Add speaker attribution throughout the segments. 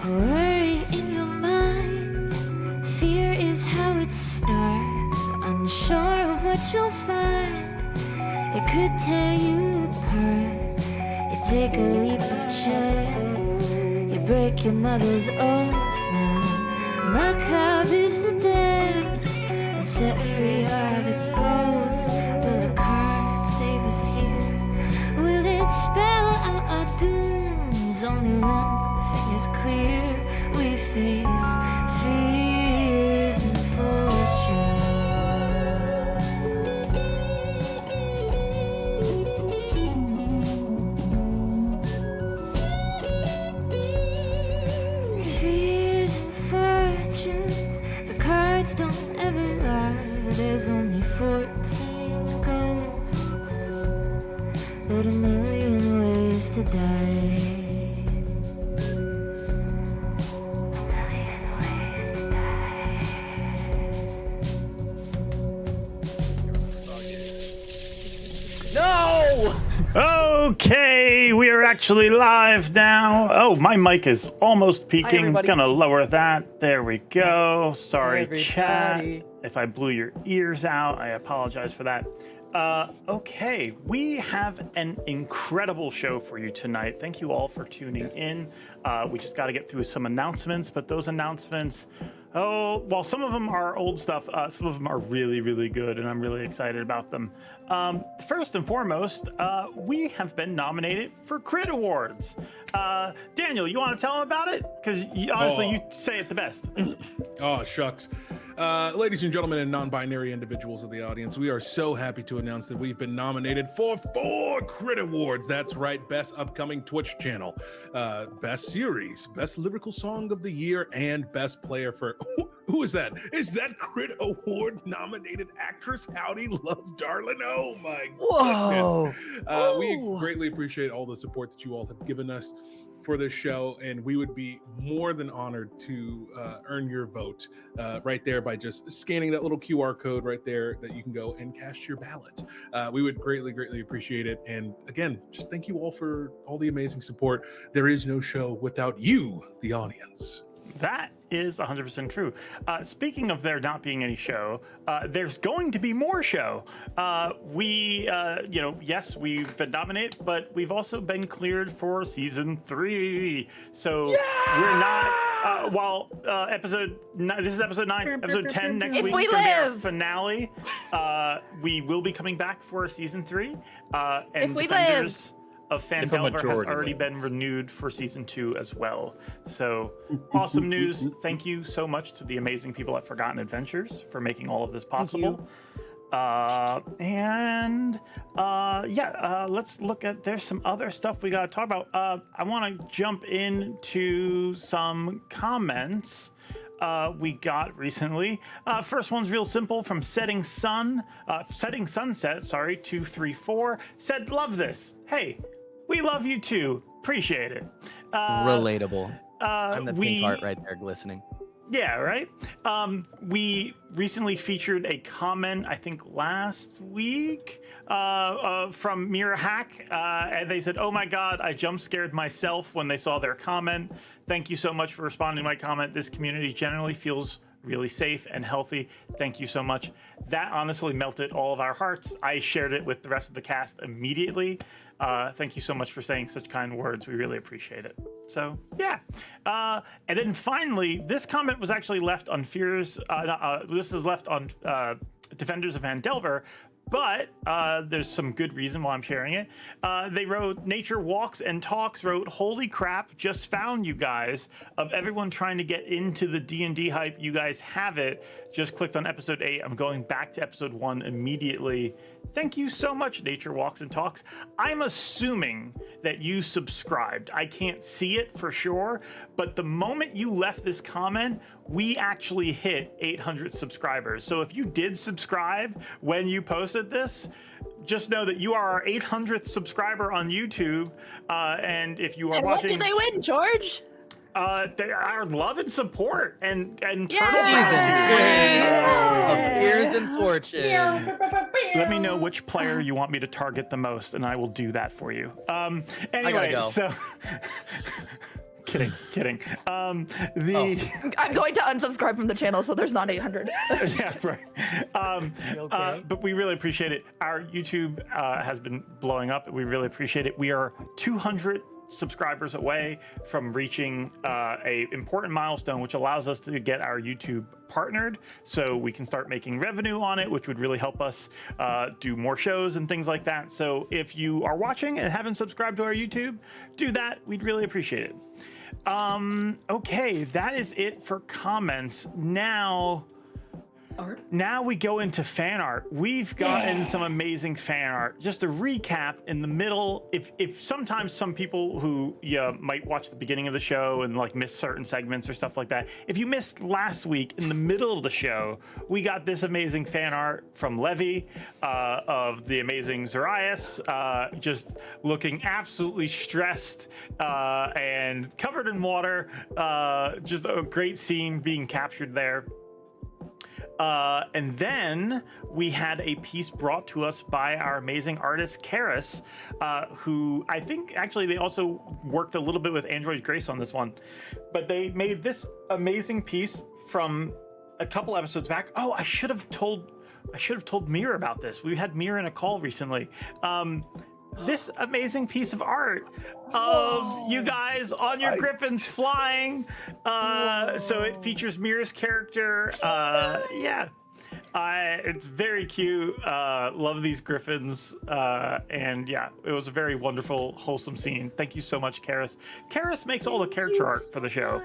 Speaker 1: Worry in your mind, fear is how it starts. Unsure of what you'll find, it could tear you apart. You take a leap of chance, you break your mother's oath now. Macabre is the dance, and set free are the ghosts. Will the card save us here? Will it spell out our dooms? Only one thing is clear, we face fears and fortunes. Fears and fortunes, the cards don't ever lie. There's only 14 ghosts, but a million ways to die.
Speaker 2: No!
Speaker 3: Okay, we are actually live now. Oh, my mic is almost peaking.
Speaker 2: everybody.
Speaker 3: Gonna lower that. There we go. Sorry,
Speaker 2: Hi,
Speaker 3: chat.
Speaker 2: everybody.
Speaker 3: If I blew your ears out, I apologize for that. Okay, we have an incredible show for you tonight. Thank you all for tuning in. We just got to get through some announcements, but those announcements, well, some of them are old stuff. Some of them are really, really good, and I'm really excited about them. First and foremost, we have been nominated for Crit Awards. Daniel, you want to tell them about it? Because honestly, you say it the best.
Speaker 4: Oh, shucks. Ladies and gentlemen and non-binary individuals of the audience, we are so happy to announce that we've been nominated for 4 Crit Awards. That's right, Best Upcoming Twitch Channel, Best Series, Best Lyrical Song of the Year, and Best Player for... Who is that? Is that Crit Award nominated actress HowdyLoveDarlin? Oh my
Speaker 2: Whoa!
Speaker 4: goodness. We greatly appreciate all the support that you all have given us for this show, and we would be more than honored to earn your vote right there by just scanning that little QR code right there that you can go and cast your ballot. We would greatly, greatly appreciate it. And again, just thank you all for all the amazing support. There is no show without you, the audience.
Speaker 3: That is 100% true. Speaking of there not being any show, there's going to be more show. Yes, we've been nominated, but we've also been cleared for season 3. So we're not, this is episode 9, episode 10 next
Speaker 1: If
Speaker 3: week
Speaker 1: we
Speaker 3: is going to be our
Speaker 1: live.
Speaker 3: finale. We will be coming back for season 3. And
Speaker 1: If we
Speaker 3: Defenders of
Speaker 5: If a
Speaker 3: Fandelver has
Speaker 5: majority
Speaker 3: already been
Speaker 5: wins.
Speaker 3: renewed for season 2 as well. So awesome news. Thank you so much to the amazing people at Forgotten Adventures for making all of this possible. Let's look at, there's some other stuff we gotta talk about. I want to jump into some comments we got recently. First one's real simple from Setting Sunset, 234, said, love this. Hey, we love you too. Appreciate it.
Speaker 2: Relatable. I'm the pink
Speaker 3: we-
Speaker 2: heart right there glistening.
Speaker 3: Yeah, right? We recently featured a comment, I think last week, from Mira Hack, and they said, oh my God, I jump scared myself when they saw their comment. Thank you so much for responding to my comment. This community generally feels really safe and healthy. Thank you so much. That honestly melted all of our hearts. I shared it with the rest of the cast immediately. Thank you so much for saying such kind words. We really appreciate it. So, yeah. And then finally, this comment was actually left on this is left on Defenders of Fandelver, but there's some good reason why I'm sharing it. They wrote, Nature Walks and Talks wrote, holy crap, just found you guys. Of everyone trying to get into the D&D hype, you guys have it. Just clicked on episode 8. I'm going back to episode 1 immediately. Thank you so much, Nature Walks and Talks. I'm assuming that you subscribed. I can't see it for sure, but the moment you left this comment, we actually hit 800 subscribers. So if you did subscribe when you posted this, just know that you are our 800th subscriber on YouTube. And if you are
Speaker 1: And
Speaker 3: watching,
Speaker 1: what did they win, George?
Speaker 3: our love and support and turtle
Speaker 1: Yay!
Speaker 3: gratitude.
Speaker 2: Of fears and fortune.
Speaker 3: Let me know which player you want me to target the most, and I will do that for you. Anyway,
Speaker 2: go.
Speaker 3: so Kidding.
Speaker 5: I'm going to unsubscribe from the channel, so there's not 800.
Speaker 3: Yeah, right.
Speaker 2: Okay?
Speaker 3: But we really appreciate it. Our YouTube has been blowing up. We really appreciate it. We are 200 subscribers away from reaching a important milestone, which allows us to get our YouTube partnered, so we can start making revenue on it, which would really help us do more shows and things like that. So if you are watching and haven't subscribed to our YouTube, do that. We'd really appreciate it. Okay, that is it for comments. Now we go into fan art. We've gotten some amazing fan art. Just to recap, in the middle, if sometimes some people who might watch the beginning of the show and like miss certain segments or stuff like that, if you missed last week, in the middle of the show, we got this amazing fan art from Levy of the amazing Zoraius, just looking absolutely stressed and covered in water. Just a great scene being captured there. And then we had a piece brought to us by our amazing artist, Karis, who I think actually they also worked a little bit with Android Grace on this one. But they made this amazing piece from a couple episodes back. Oh, I should have told Mir about this. We had Mir in a call recently. This amazing piece of art of you guys on your griffins flying. So it features Mir's character. It's very cute. Love these griffins. And yeah, it was a very wonderful, wholesome scene. Thank you so much, Karis. Karis makes all the character art for the show.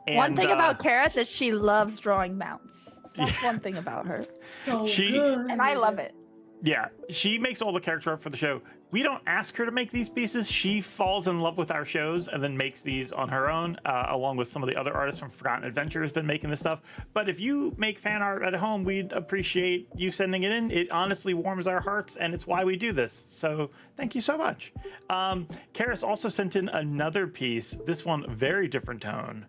Speaker 3: And,
Speaker 5: one thing about Karis is she loves drawing mounts. That's one thing about her.
Speaker 6: So good.
Speaker 5: And I love it.
Speaker 3: Yeah, she makes all the character art for the show. We don't ask her to make these pieces. She falls in love with our shows and then makes these on her own, along with some of the other artists from Forgotten Adventure has been making this stuff. But if you make fan art at home, we'd appreciate you sending it in. It honestly warms our hearts, and it's why we do this. So thank you so much. Karis also sent in another piece. This one, very different tone.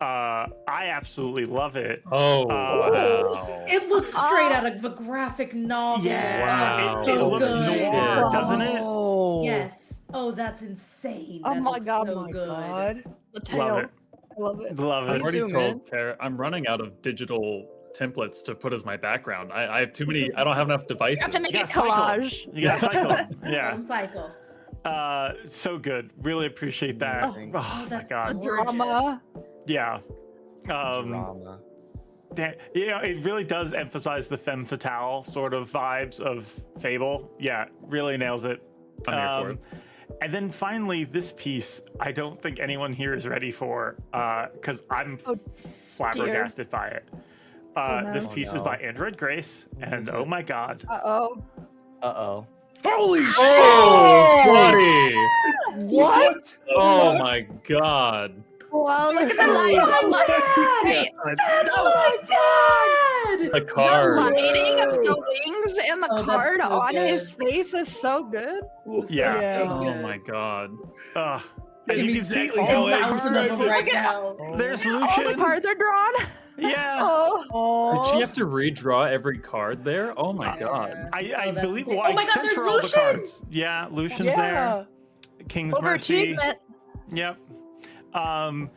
Speaker 3: I absolutely love it.
Speaker 2: Oh, wow.
Speaker 6: It looks straight out of a graphic novel.
Speaker 3: Yeah,
Speaker 2: wow.
Speaker 3: it
Speaker 6: So
Speaker 3: looks
Speaker 6: good.
Speaker 3: noir, doesn't it?
Speaker 2: Oh.
Speaker 6: Yes. Oh, that's insane.
Speaker 5: Oh
Speaker 6: That
Speaker 5: my
Speaker 6: looks
Speaker 5: god,
Speaker 6: so
Speaker 5: my
Speaker 6: good.
Speaker 5: god. The tail.
Speaker 3: Love it.
Speaker 5: I love it.
Speaker 3: Love
Speaker 7: I've
Speaker 3: it.
Speaker 7: already
Speaker 2: zoom in?
Speaker 7: told Kara I'm running out of digital templates to put as my background. I have too many. I don't have enough devices.
Speaker 5: You have to make
Speaker 3: You
Speaker 5: a
Speaker 3: gotta cycle.
Speaker 5: collage.
Speaker 3: You gotta cycle. Yeah.
Speaker 6: Home cycle.
Speaker 3: So good. Really appreciate that.
Speaker 2: Amazing.
Speaker 3: Oh my
Speaker 6: that's
Speaker 3: god.
Speaker 6: gorgeous.
Speaker 5: Drama.
Speaker 3: Yeah.
Speaker 2: Drama.
Speaker 3: It really does emphasize the femme fatale sort of vibes of Fable. Yeah, really nails it.
Speaker 7: I'm here for it.
Speaker 3: And then finally, this piece, I don't think anyone here is ready for, because I'm flabbergasted by it.
Speaker 5: no.
Speaker 3: This piece is by Android Grace, and oh my god.
Speaker 5: Uh-oh.
Speaker 2: Uh-oh.
Speaker 4: Holy shit!
Speaker 7: Oh, buddy!
Speaker 2: What?
Speaker 7: Oh my god!
Speaker 5: Well, look at the light.
Speaker 6: Dad!
Speaker 7: The
Speaker 5: The
Speaker 7: card.
Speaker 5: lighting of the wings and the
Speaker 6: Oh, that's
Speaker 5: card
Speaker 6: so
Speaker 5: on
Speaker 6: good.
Speaker 5: his face is so good.
Speaker 3: Yeah.
Speaker 7: Oh my god!
Speaker 3: And
Speaker 4: That's
Speaker 3: you can
Speaker 4: exactly
Speaker 3: see
Speaker 4: how
Speaker 3: all
Speaker 4: I
Speaker 3: the
Speaker 6: Thousand of them
Speaker 4: described it.
Speaker 6: right now.
Speaker 3: There's
Speaker 5: All the
Speaker 3: Lucian.
Speaker 5: cards are drawn.
Speaker 3: Yeah.
Speaker 5: Oh.
Speaker 7: Did she have to redraw every card there? Oh my god!
Speaker 3: I
Speaker 6: Oh, that's
Speaker 3: believe.
Speaker 6: insane.
Speaker 3: Well,
Speaker 6: Oh my
Speaker 3: I
Speaker 6: God,
Speaker 3: sent
Speaker 6: there's
Speaker 3: her all the
Speaker 6: Lucian!
Speaker 3: cards. Yeah, Lucian's there. King's Mercy.
Speaker 5: Overachievement.
Speaker 3: Yep. I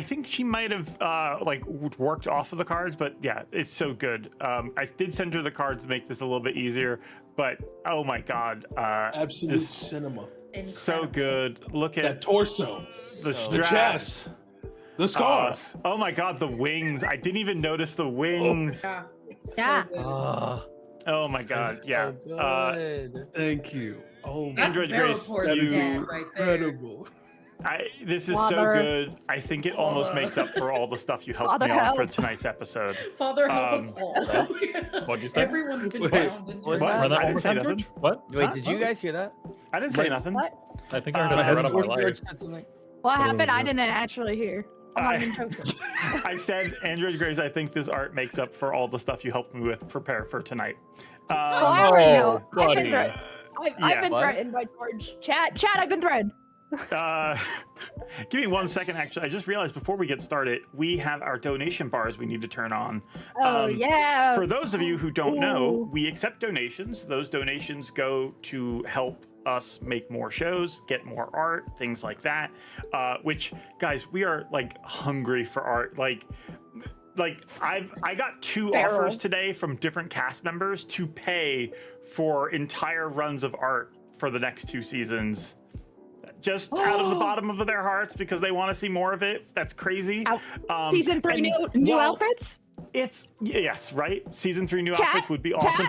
Speaker 3: think she might have like worked off of the cards, but yeah, it's so good. I did send her the cards to make this a little bit easier, but oh my god,
Speaker 4: Absolute
Speaker 3: this-
Speaker 4: cinema.
Speaker 3: so good. Look
Speaker 4: That
Speaker 3: at
Speaker 4: torso,
Speaker 3: the
Speaker 4: the
Speaker 3: straps.
Speaker 4: chest, the scarf.
Speaker 3: Oh my god, the wings! I didn't even notice the wings.
Speaker 6: Yeah.
Speaker 5: Yeah.
Speaker 3: Oh my god, yeah.
Speaker 2: Good.
Speaker 4: Thank you. Oh my,
Speaker 6: That's
Speaker 3: Android
Speaker 6: Barrel
Speaker 3: Grace,
Speaker 6: Force
Speaker 4: that is
Speaker 6: dad right there.
Speaker 4: incredible.
Speaker 3: This is so
Speaker 5: Father.
Speaker 3: good. I think it almost makes up for all the stuff you helped
Speaker 5: Father
Speaker 3: me on for
Speaker 5: help.
Speaker 3: tonight's episode.
Speaker 6: Father help us all.
Speaker 7: What'd you say?
Speaker 6: Everyone's been
Speaker 4: Wait,
Speaker 6: bound into
Speaker 2: was
Speaker 3: What?
Speaker 2: that?
Speaker 7: Run that
Speaker 3: I
Speaker 7: one
Speaker 3: didn't
Speaker 7: more
Speaker 3: say
Speaker 7: time,
Speaker 3: nothing.
Speaker 7: George? What?
Speaker 2: Wait, did you guys hear that?
Speaker 3: I didn't say nothing.
Speaker 5: What?
Speaker 7: I think I heard
Speaker 3: My
Speaker 7: it
Speaker 4: head's
Speaker 7: run on my
Speaker 2: George
Speaker 7: life.
Speaker 2: said something.
Speaker 5: What
Speaker 4: Oh,
Speaker 5: happened? I
Speaker 4: yeah.
Speaker 5: didn't actually hear. I'm not even joking.
Speaker 3: I said, Android Grace, I think this art makes up for all the stuff you helped me with prepare for tonight.
Speaker 5: Oh, I already know.
Speaker 7: Oh,
Speaker 5: I've been,
Speaker 7: buddy.
Speaker 5: threatened. I've
Speaker 3: Yeah,
Speaker 5: been
Speaker 2: what?
Speaker 5: threatened by George. Chat, I've been threatened.
Speaker 3: Give me 1 second, actually. I just realized before we get started, we have our donation bars we need to turn on.
Speaker 5: Oh, yeah.
Speaker 3: For those of you who don't know,
Speaker 5: Ooh.
Speaker 3: we accept donations. Those donations go to help us make more shows, get more art, things like that. Which, guys, we are like hungry for art. Like I got 2 offers today from different cast members to pay for entire runs of art for the next 2 seasons. Just out of the bottom of their hearts because they want to see more of it. That's crazy.
Speaker 5: Season 3 new outfits?
Speaker 3: Yes, right? Season 3 new outfits would be awesome.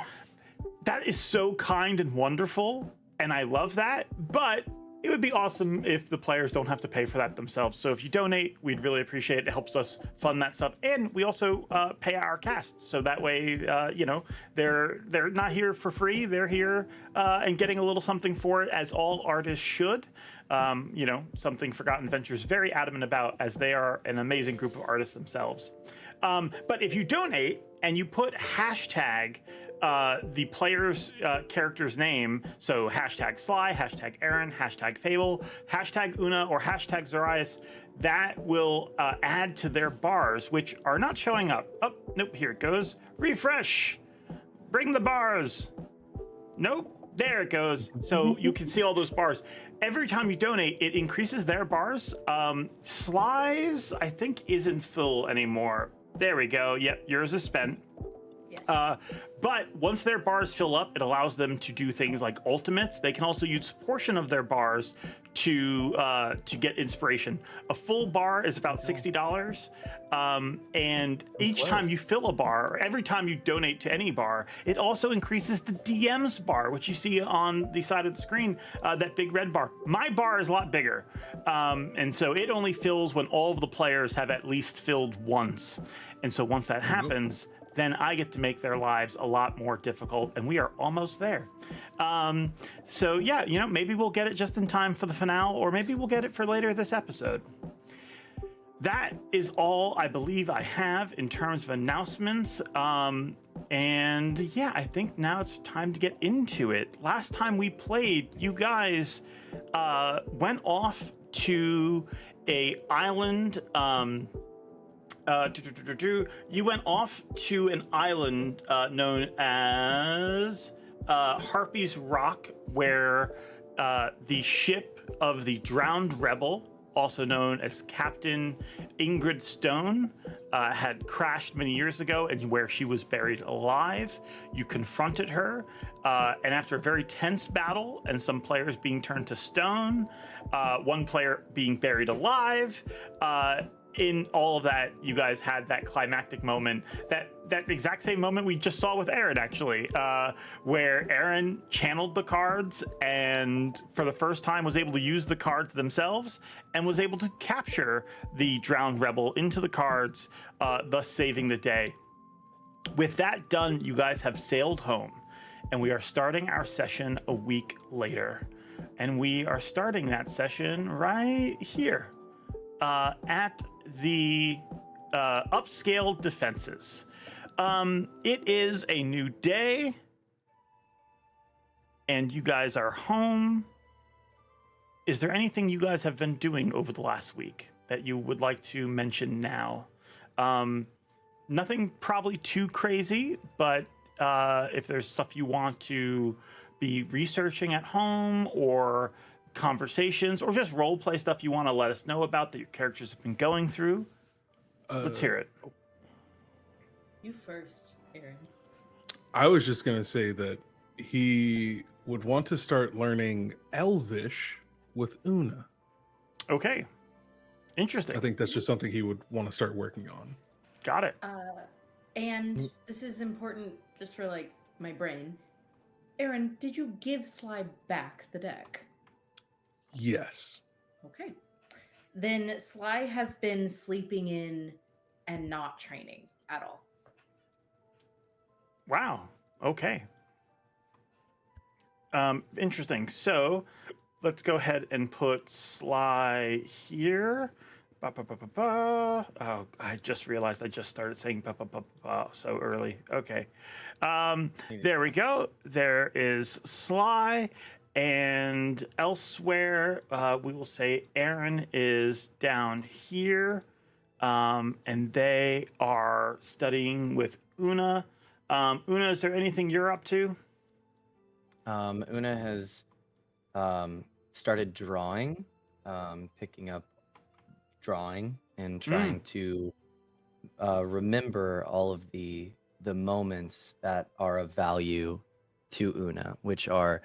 Speaker 3: That is so kind and wonderful, and I love that. But it would be awesome if the players don't have to pay for that themselves. So if you donate, we'd really appreciate it. It helps us fund that stuff, and we also pay our cast. So that way, you know, they're not here for free. They're here and getting a little something for it, as all artists should. You know, something Forgotten Ventures very adamant about, as they are an amazing group of artists themselves. But if you donate and you put hashtag the player's character's name, so hashtag Sly, hashtag Aaren, hashtag Fable, hashtag Una, or hashtag Zoraius, that will add to their bars, which are not showing up. Oh, nope, here it goes. Refresh. Bring the bars. Nope. There it goes. So you can see all those bars. Every time you donate, it increases their bars. Sly's, I think, isn't full anymore. There we go. Yep, yours is spent.
Speaker 6: Yes.
Speaker 3: But once their bars fill up, it allows them to do things like ultimates. They can also use a portion of their bars to get inspiration. A full bar is about $60, and each time you fill a bar, every time you donate to any bar, it also increases the DM's bar, which you see on the side of the screen, that big red bar. My bar is a lot bigger, and so it only fills when all of the players have at least filled once. And so once that happens, then I get to make their lives a lot more difficult, and we are almost there. So yeah, you know, maybe we'll get it just in time for the finale, or maybe we'll get it for later this episode. That is all I believe I have in terms of announcements. And yeah, I think now it's time to get into it. Last time we played, you guys went off to a island. You went off to an island known as Harpy's Rock, where the ship of the drowned rebel, also known as Captain Ingrid Stone, had crashed many years ago, and where she was buried alive. You confronted her, and after a very tense battle and some players being turned to stone, one player being buried alive, in all of that, you guys had that climactic moment, that exact same moment we just saw with Aaren, actually, where Aaren channeled the cards and for the first time was able to use the cards themselves and was able to capture the drowned rebel into the cards, thus saving the day. With that done, you guys have sailed home, and we are starting our session a week later. And we are starting that session right here, at the upscaled defenses. It is a new day, and you guys are home. Is there anything you guys have been doing over the last week that you would like to mention now? Nothing probably too crazy, but if there's stuff you want to be researching at home, or conversations, or just role play stuff you want to let us know about that your characters have been going through, let's hear it.
Speaker 6: You first, Aaren.
Speaker 4: I was just going to say that he would want to start learning Elvish with Una.
Speaker 3: Okay. Interesting.
Speaker 4: I think that's just something he would want to start working on.
Speaker 3: Got it.
Speaker 6: And this is important just for like my brain. Aaren, did you give Sly back the deck?
Speaker 4: Yes.
Speaker 6: Okay. Then Sly has been sleeping in and not training at all.
Speaker 3: Wow. Okay. Interesting. So let's go ahead and put Sly here. Oh, I just realized I just started saying so early. Okay. There we go. There is Sly. And elsewhere, we will say Aaren is down here, and they are studying with Una. Una, is there anything you're up to?
Speaker 2: Una has started drawing, picking up drawing and trying to remember all of the moments that are of value to Una, which are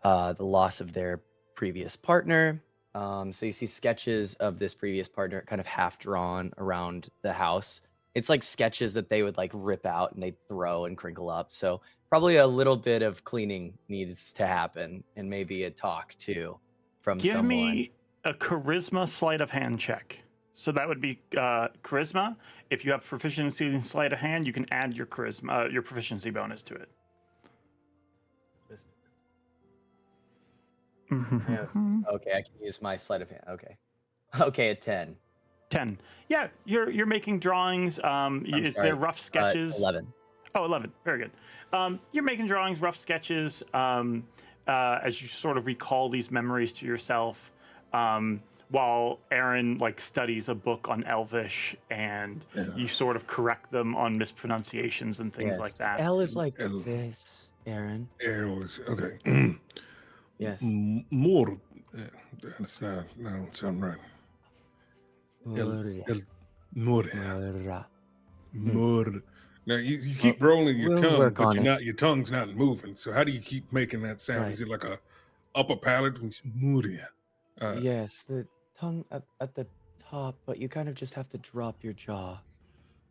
Speaker 2: the loss of their previous partner. So you see sketches of this previous partner kind of half drawn around the house. It's like sketches that they would like rip out and they'd throw and crinkle up. So probably a little bit of cleaning needs to happen, and maybe a talk too from
Speaker 3: Give
Speaker 2: someone.
Speaker 3: me a charisma sleight of hand check. So that would be charisma. If you have proficiency in sleight of hand, you can add your charisma, your proficiency bonus to it.
Speaker 2: Okay, I can use my sleight of hand. Okay, a 10.
Speaker 3: 10. Yeah, you're making drawings.
Speaker 2: Sorry,
Speaker 3: They're rough sketches.
Speaker 2: 11.
Speaker 3: Oh, 11. Very good. You're making drawings, rough sketches, as you sort of recall these memories to yourself, while Aaren like studies a book on Elvish, and you sort of correct them on mispronunciations and things like that.
Speaker 2: L is like this, Aaren.
Speaker 4: Aaron was okay.
Speaker 2: Yes.
Speaker 4: More. That's not. That don't sound right. More. More. Now you keep rolling your
Speaker 2: we'll
Speaker 4: tongue,
Speaker 2: work
Speaker 4: but
Speaker 2: on
Speaker 4: you're
Speaker 2: it.
Speaker 4: not. Your tongue's not moving. So how do you keep making that sound?
Speaker 2: Right.
Speaker 4: Is it like a upper palate? Muria.
Speaker 2: Yes, the tongue at the top, but you kind of just have to drop your jaw.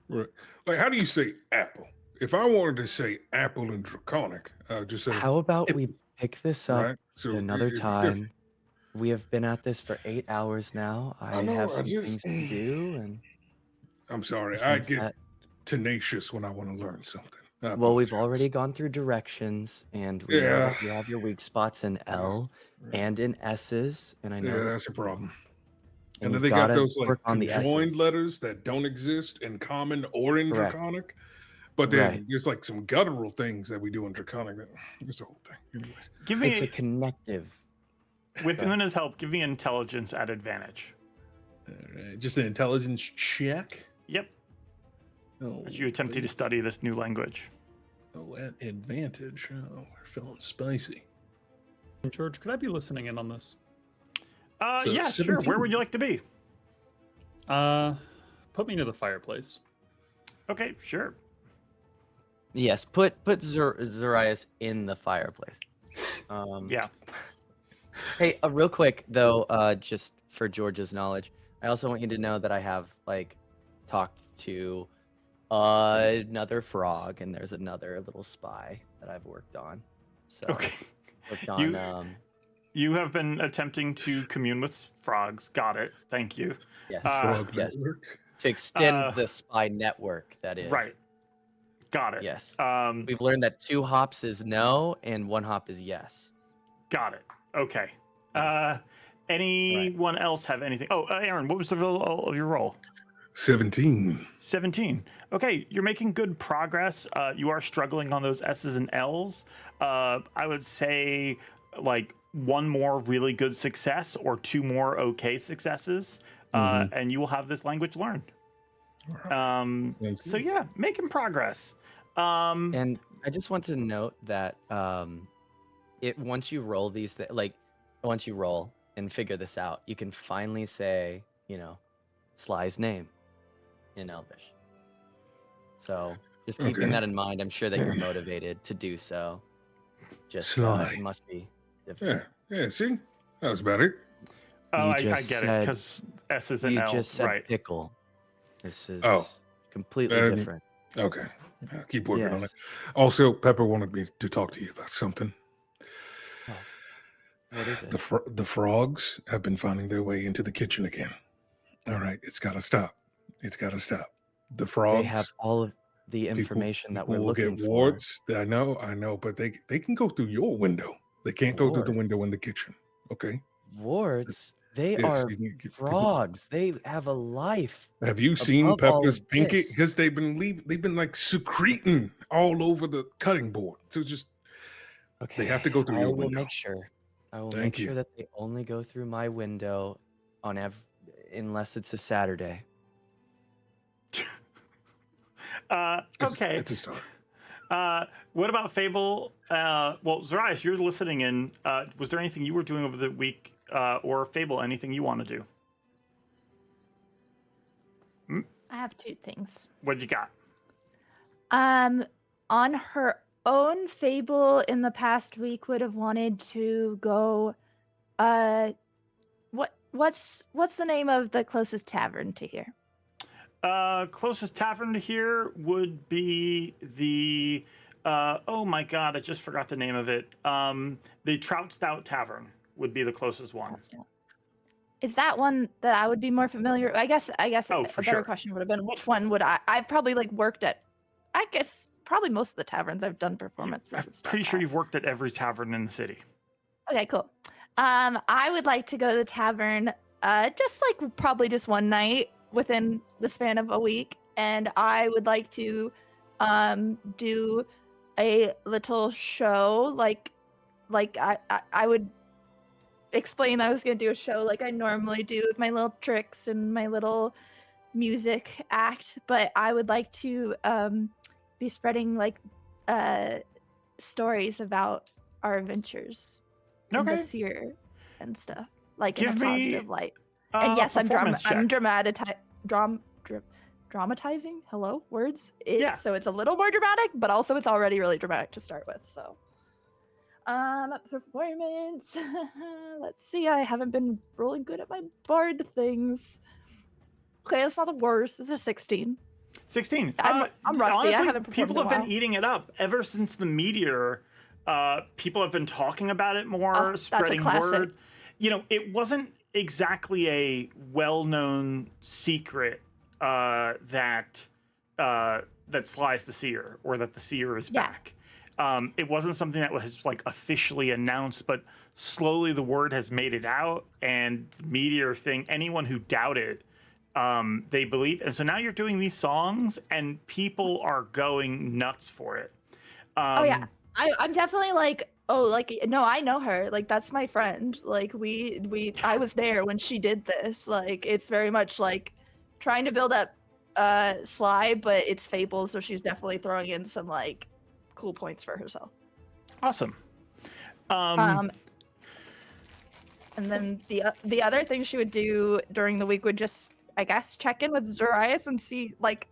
Speaker 4: Right. Like how do you say apple? If I wanted to say apple in Draconic, just say.
Speaker 2: How about we pick this up
Speaker 4: Right. So
Speaker 2: at another
Speaker 4: it'd be
Speaker 2: time?
Speaker 4: different.
Speaker 2: We have been at this for 8 hours now. I
Speaker 4: know,
Speaker 2: have
Speaker 4: I
Speaker 2: some
Speaker 4: just-
Speaker 2: things to do, and
Speaker 4: I'm sorry.
Speaker 2: I
Speaker 4: I
Speaker 2: think
Speaker 4: get
Speaker 2: that-
Speaker 4: tenacious when I want to learn something. I
Speaker 2: well, we've
Speaker 4: apologize.
Speaker 2: already gone through directions, and we know that you have your weak spots in L and in S's, and I know
Speaker 4: Yeah, that's a problem.
Speaker 2: and
Speaker 4: And then
Speaker 2: you've
Speaker 4: they got
Speaker 2: gotta
Speaker 4: those like
Speaker 2: work on the
Speaker 4: conjoined
Speaker 2: S's.
Speaker 4: letters that don't exist in common or in
Speaker 2: Correct.
Speaker 4: Draconic. But then
Speaker 2: Right.
Speaker 4: there's like some guttural things that we do in Draconic. It's the whole thing. Anyways.
Speaker 3: Give
Speaker 2: It's a
Speaker 3: me,
Speaker 2: connective.
Speaker 3: with Una's help, give me intelligence at advantage.
Speaker 4: All right, just an intelligence check.
Speaker 3: Yep,
Speaker 4: Oh,
Speaker 3: as you attempted to study this new language.
Speaker 4: Oh, at advantage. Oh, we're feeling spicy.
Speaker 7: George, could I be listening in on this?
Speaker 4: So
Speaker 3: Yeah, sure. Where
Speaker 4: 17.
Speaker 3: would you like to be?
Speaker 7: Put me near the fireplace.
Speaker 3: Okay, sure.
Speaker 2: Yes, put Zoraius in the fireplace.
Speaker 3: Yeah.
Speaker 2: Hey, real quick though, just for George's knowledge, I also want you to know that I have like talked to another frog, and there's another little spy that I've worked on. So
Speaker 3: Okay.
Speaker 2: worked on
Speaker 3: You- You have been attempting to commune with frogs. Got it. Thank you.
Speaker 2: yes,
Speaker 4: Frog
Speaker 2: yes,
Speaker 4: network.
Speaker 2: to extend
Speaker 3: Uh,
Speaker 2: the spy network. That is
Speaker 3: Right. Got it.
Speaker 2: Yes,
Speaker 3: Um,
Speaker 2: we've learned that 2 hops is no, and 1 hop is yes.
Speaker 3: got it. Okay.
Speaker 2: Yes.
Speaker 3: Anyone else have anything? Oh, Aaren, what was the roll of your roll?
Speaker 4: 17.
Speaker 3: 17. Okay, you're making good progress. You are struggling on those S's and L's. I would say like 1 more really good success or 2 more okay successes, and you will have this language learned.
Speaker 4: Sounds
Speaker 3: So
Speaker 4: good.
Speaker 3: yeah, making progress.
Speaker 2: And I just want to note that once you roll once you roll and figure this out, you can finally say, Sly's name in Elvish. So just keeping
Speaker 4: Okay.
Speaker 2: that in mind, I'm sure that you're motivated to do so. Just
Speaker 4: Sly.
Speaker 2: it must be different.
Speaker 4: Yeah, see? That was about it.
Speaker 3: Oh,
Speaker 2: You
Speaker 3: I
Speaker 2: just
Speaker 3: get it
Speaker 2: said-
Speaker 3: because S's and
Speaker 2: You
Speaker 3: L's,
Speaker 2: just said
Speaker 3: right?
Speaker 2: pickle. This is
Speaker 4: Oh.
Speaker 2: completely
Speaker 4: Then-
Speaker 2: different.
Speaker 4: Okay. I'll keep working on it.
Speaker 2: Yes.
Speaker 4: Also, Pepper wanted me to talk to you about something.
Speaker 2: What is it?
Speaker 4: The frogs have been finding their way into the kitchen again. All right, it's got to stop. It's got to stop. The frogs.
Speaker 2: They have all of the information that we're
Speaker 4: people will
Speaker 2: looking
Speaker 4: get
Speaker 2: for.
Speaker 4: wards. I know, but they can go through your window. They can't go through the
Speaker 2: Wards?
Speaker 4: window in the kitchen. Okay.
Speaker 2: Wards? They
Speaker 4: Yes,
Speaker 2: are
Speaker 4: you can get people-
Speaker 2: frogs. They have a life.
Speaker 4: Have you seen
Speaker 2: above all
Speaker 4: Pepper's
Speaker 2: of
Speaker 4: pinky?
Speaker 2: this.
Speaker 4: Because they've been like secreting all over the cutting board. So just
Speaker 2: Okay.
Speaker 4: have to go through
Speaker 2: I
Speaker 4: your
Speaker 2: will
Speaker 4: window.
Speaker 2: make sure. I will
Speaker 4: Thank
Speaker 2: make
Speaker 4: you.
Speaker 2: sure that they only go through my window unless it's a Saturday.
Speaker 4: It's
Speaker 3: Okay.
Speaker 4: a start.
Speaker 3: What about Fable? Well, Zoraius, you're listening in. Was there anything you were doing over the week, or Fable, anything you want to do?
Speaker 5: I have 2 things.
Speaker 3: What you got?
Speaker 5: On her own, Fable in the past week would have wanted to go. What's the name of the closest tavern to here?
Speaker 3: Closest tavern to here would be the. Oh my god, I just forgot the name of it. The Trout Stout Tavern would be the closest one.
Speaker 5: Is that one that I would be more familiar? I guess
Speaker 3: Oh,
Speaker 5: a
Speaker 3: for
Speaker 5: better
Speaker 3: sure.
Speaker 5: question would have been which one would I've probably like worked at. I guess probably most of the taverns I've done performances.
Speaker 3: I'm
Speaker 5: and stuff
Speaker 3: pretty sure
Speaker 5: at.
Speaker 3: you've worked at every tavern in the city.
Speaker 5: Okay, cool. I would like to go to the tavern, just like probably just one night within the span of a week, and I would like to, do a little show. Like I would explain I was gonna do a show like I normally do with my little tricks and my little music act, but I would like to be spreading like stories about our adventures in the
Speaker 3: Okay.
Speaker 5: Seer and stuff, like
Speaker 3: Give
Speaker 5: in a
Speaker 3: me,
Speaker 5: positive light. And yes, I'm
Speaker 3: performance check.
Speaker 5: dramatizing. Hello, words.
Speaker 3: Yeah.
Speaker 5: So it's a little more dramatic, but also it's already really dramatic to start with. So, performance. Let's see. I haven't been rolling good at my bard things. Okay, that's not the worst. This is 16.
Speaker 3: 16.
Speaker 5: I'm rusty.
Speaker 3: Honestly,
Speaker 5: I haven't performed
Speaker 3: people
Speaker 5: in a
Speaker 3: have been
Speaker 5: while.
Speaker 3: eating it up ever since the meteor. People have been talking about it more,
Speaker 5: Oh, that's a
Speaker 3: spreading
Speaker 5: classic.
Speaker 3: word. You know, it wasn't exactly a well-known secret that Sly's the Seer, or that the Seer is
Speaker 5: Yeah.
Speaker 3: back. It wasn't something that was like officially announced, but slowly the word has made it out, and the meteor thing, anyone who doubted, they believe. And so now you're doing these songs and people are going nuts for it.
Speaker 5: Oh yeah, I'm definitely like, oh, like no, I know her. Like that's my friend. Like I was there when she did this. Like it's very much like trying to build up Sly, but it's Fable, so she's definitely throwing in some like cool points for herself.
Speaker 3: Awesome.
Speaker 5: And then the other thing she would do during the week would just, I guess, check in with Zoraius and see, like,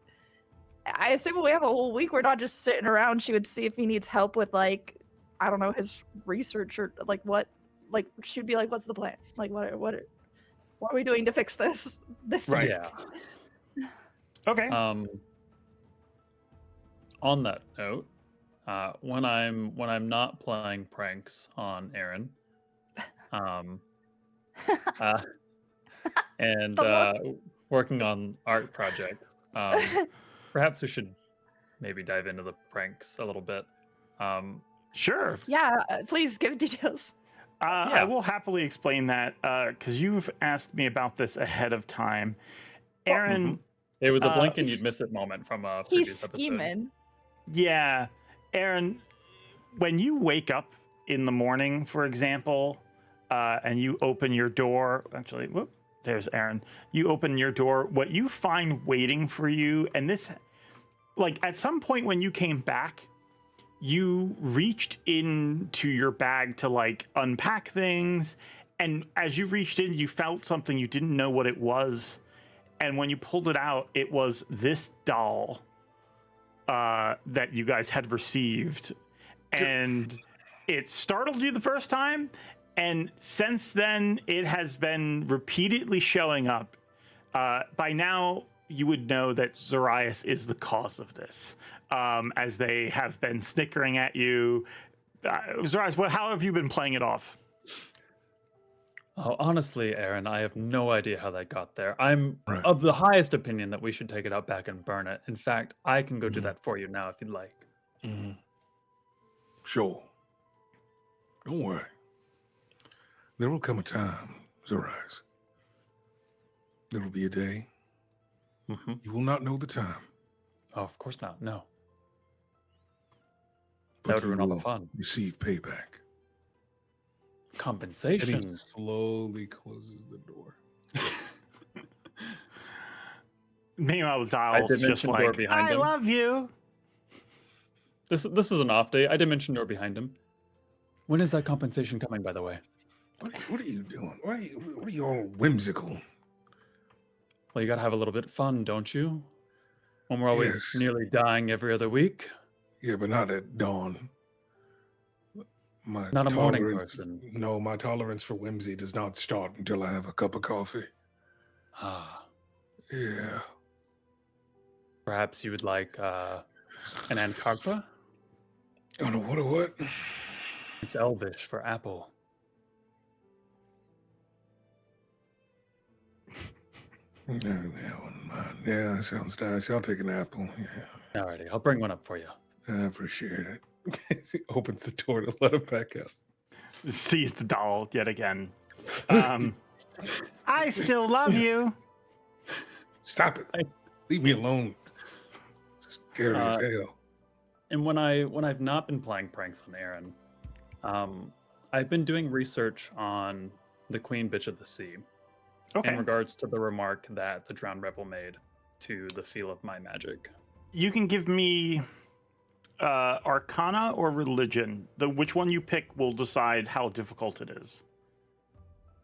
Speaker 5: I assume we have a whole week. We're not just sitting around. She would see if he needs help with, like, I don't know, his research or like what, like she'd be like, "What's the plan? Like, what are we doing to fix this
Speaker 3: Right.
Speaker 5: week?"
Speaker 7: Yeah.
Speaker 3: Okay.
Speaker 7: On that note, when I'm not playing pranks on Aaren, and working on art projects, perhaps we should maybe dive into the pranks a little bit.
Speaker 3: Sure.
Speaker 5: Yeah, please give details.
Speaker 3: I will happily explain that because you've asked me about this ahead of time. Aaren,
Speaker 7: It was a blink and
Speaker 5: he's-
Speaker 7: you'd miss it moment from a
Speaker 5: He's
Speaker 7: previous episode.
Speaker 5: scheming.
Speaker 3: yeah, Aaren, when you wake up in the morning, for example, and you open your door, actually, whoop, there's Aaren. You open your door, what you find waiting for you, and this, like, at some point when you came back, you reached into your bag to, like, unpack things, and as you reached in, you felt something, you didn't know what it was, and when you pulled it out, it was this doll that you guys had received, and it startled you the first time, and since then it has been repeatedly showing up. By now you would know that Zoraius is the cause of this, as they have been snickering at you. Zoraius, how have you been playing it off?
Speaker 7: Oh, honestly, Aaren, I have no idea how that got there. I'm
Speaker 4: Right.
Speaker 7: of the highest opinion that we should take it out back and burn it. In fact, I can go do that for you now if you'd like.
Speaker 4: Sure. Don't worry. There will come a time, Zoraius. There will be a day. You will not know the time,
Speaker 7: Oh, of course not. No. That
Speaker 4: but
Speaker 7: would
Speaker 4: you
Speaker 7: ruin all the
Speaker 4: will
Speaker 7: fun.
Speaker 4: receive payback. And
Speaker 7: Compensation.
Speaker 4: he slowly closes the door.
Speaker 3: Meanwhile, the
Speaker 7: I
Speaker 3: dial's
Speaker 7: did
Speaker 3: just
Speaker 7: mention door
Speaker 3: like,
Speaker 7: behind
Speaker 3: I
Speaker 7: him.
Speaker 3: love you.
Speaker 7: This is an off day. I didn't mention you're behind him. When is that compensation coming, by the way?
Speaker 4: What are you doing? What are you all whimsical?
Speaker 7: Well, you gotta have a little bit of fun, don't you? When we're always
Speaker 4: Yes.
Speaker 7: nearly dying every other week.
Speaker 4: Yeah, but not at dawn. My
Speaker 7: Not a morning
Speaker 4: tolerance-
Speaker 7: person.
Speaker 4: No, my tolerance for whimsy does not start until I have a cup of coffee.
Speaker 7: Ah,
Speaker 4: Yeah.
Speaker 7: perhaps you would like an Ancarpa?
Speaker 4: Oh no, what?
Speaker 7: It's Elvish for apple.
Speaker 4: Yeah, that sounds nice. I'll take an apple. Yeah,
Speaker 7: Alrighty, I'll bring one up for you.
Speaker 4: I appreciate it. He opens the door to let him back out.
Speaker 3: Sees the doll yet again. I still love you.
Speaker 4: Stop it! Leave me alone. Scary as hell.
Speaker 7: And when I've not been playing pranks on Aaren, I've been doing research on the Queen Bitch of the Sea
Speaker 3: Okay.
Speaker 7: in regards to the remark that the Drowned Rebel made to the feel of my magic.
Speaker 3: You can give me Arcana or Religion. Which one you pick will decide how difficult it is.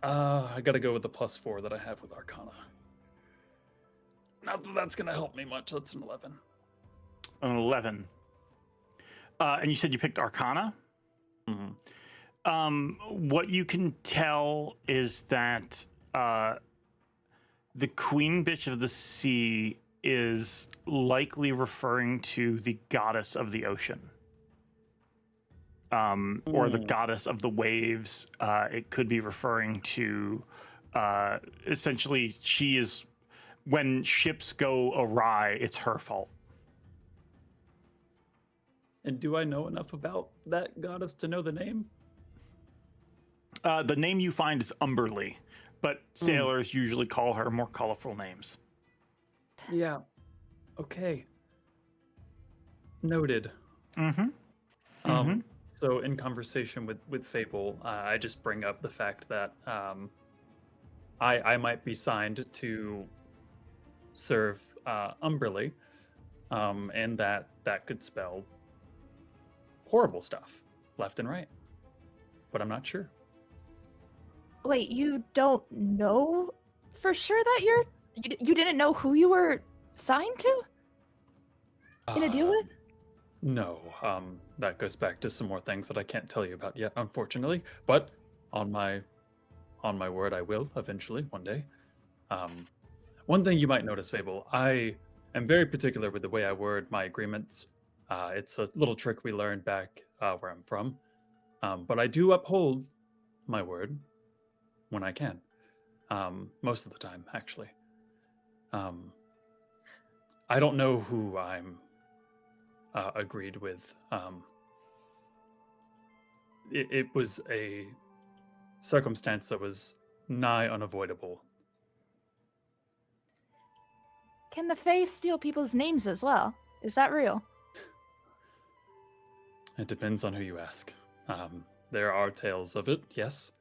Speaker 7: I gotta go with the +4 that I have with Arcana. Not that that's gonna help me much. That's an 11.
Speaker 3: An 11. And you said you picked Arcana?
Speaker 7: Mm-hmm.
Speaker 3: What you can tell is that the Queen Bitch of the Sea is likely referring to the goddess of the ocean. Or the goddess of the waves. It could be referring to, essentially, she is, when ships go awry, it's her fault.
Speaker 7: And do I know enough about that goddess to know the name?
Speaker 3: The name you find is Umberly, but sailors usually call her more colorful names.
Speaker 7: Yeah. Okay. Noted.
Speaker 3: Mm-hmm.
Speaker 7: So in conversation with Fable, I just bring up the fact that I might be signed to serve Umberly, and that could spell horrible stuff left and right, but I'm not sure.
Speaker 5: Wait, you don't know for sure that you didn't know who you were signed to? In a deal with?
Speaker 7: No, that goes back to some more things that I can't tell you about yet, unfortunately. But on my word, I will eventually one day. One thing you might notice, Fable, I am very particular with the way I word my agreements. It's a little trick we learned back where I'm from, but I do uphold my word when I can. Most of the time, actually. I don't know who I'm agreed with. It was a circumstance that was nigh unavoidable.
Speaker 5: Can the Fae steal people's names as well? Is that real?
Speaker 7: It depends on who you ask. There are tales of it, yes,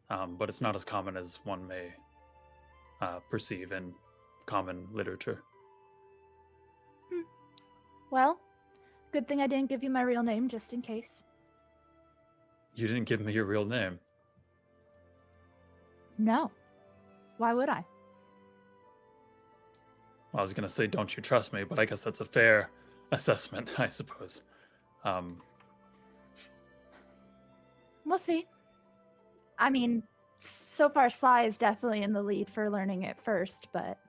Speaker 7: but it's not as common as one may perceive in common literature.
Speaker 5: Well, good thing I didn't give you my real name, just in case.
Speaker 7: You didn't give me your real name.
Speaker 5: No. Why would I?
Speaker 7: I was going to say, don't you trust me, but I guess that's a fair assessment, I suppose.
Speaker 5: We'll see. I mean, so far Sly is definitely in the lead for learning it first, but...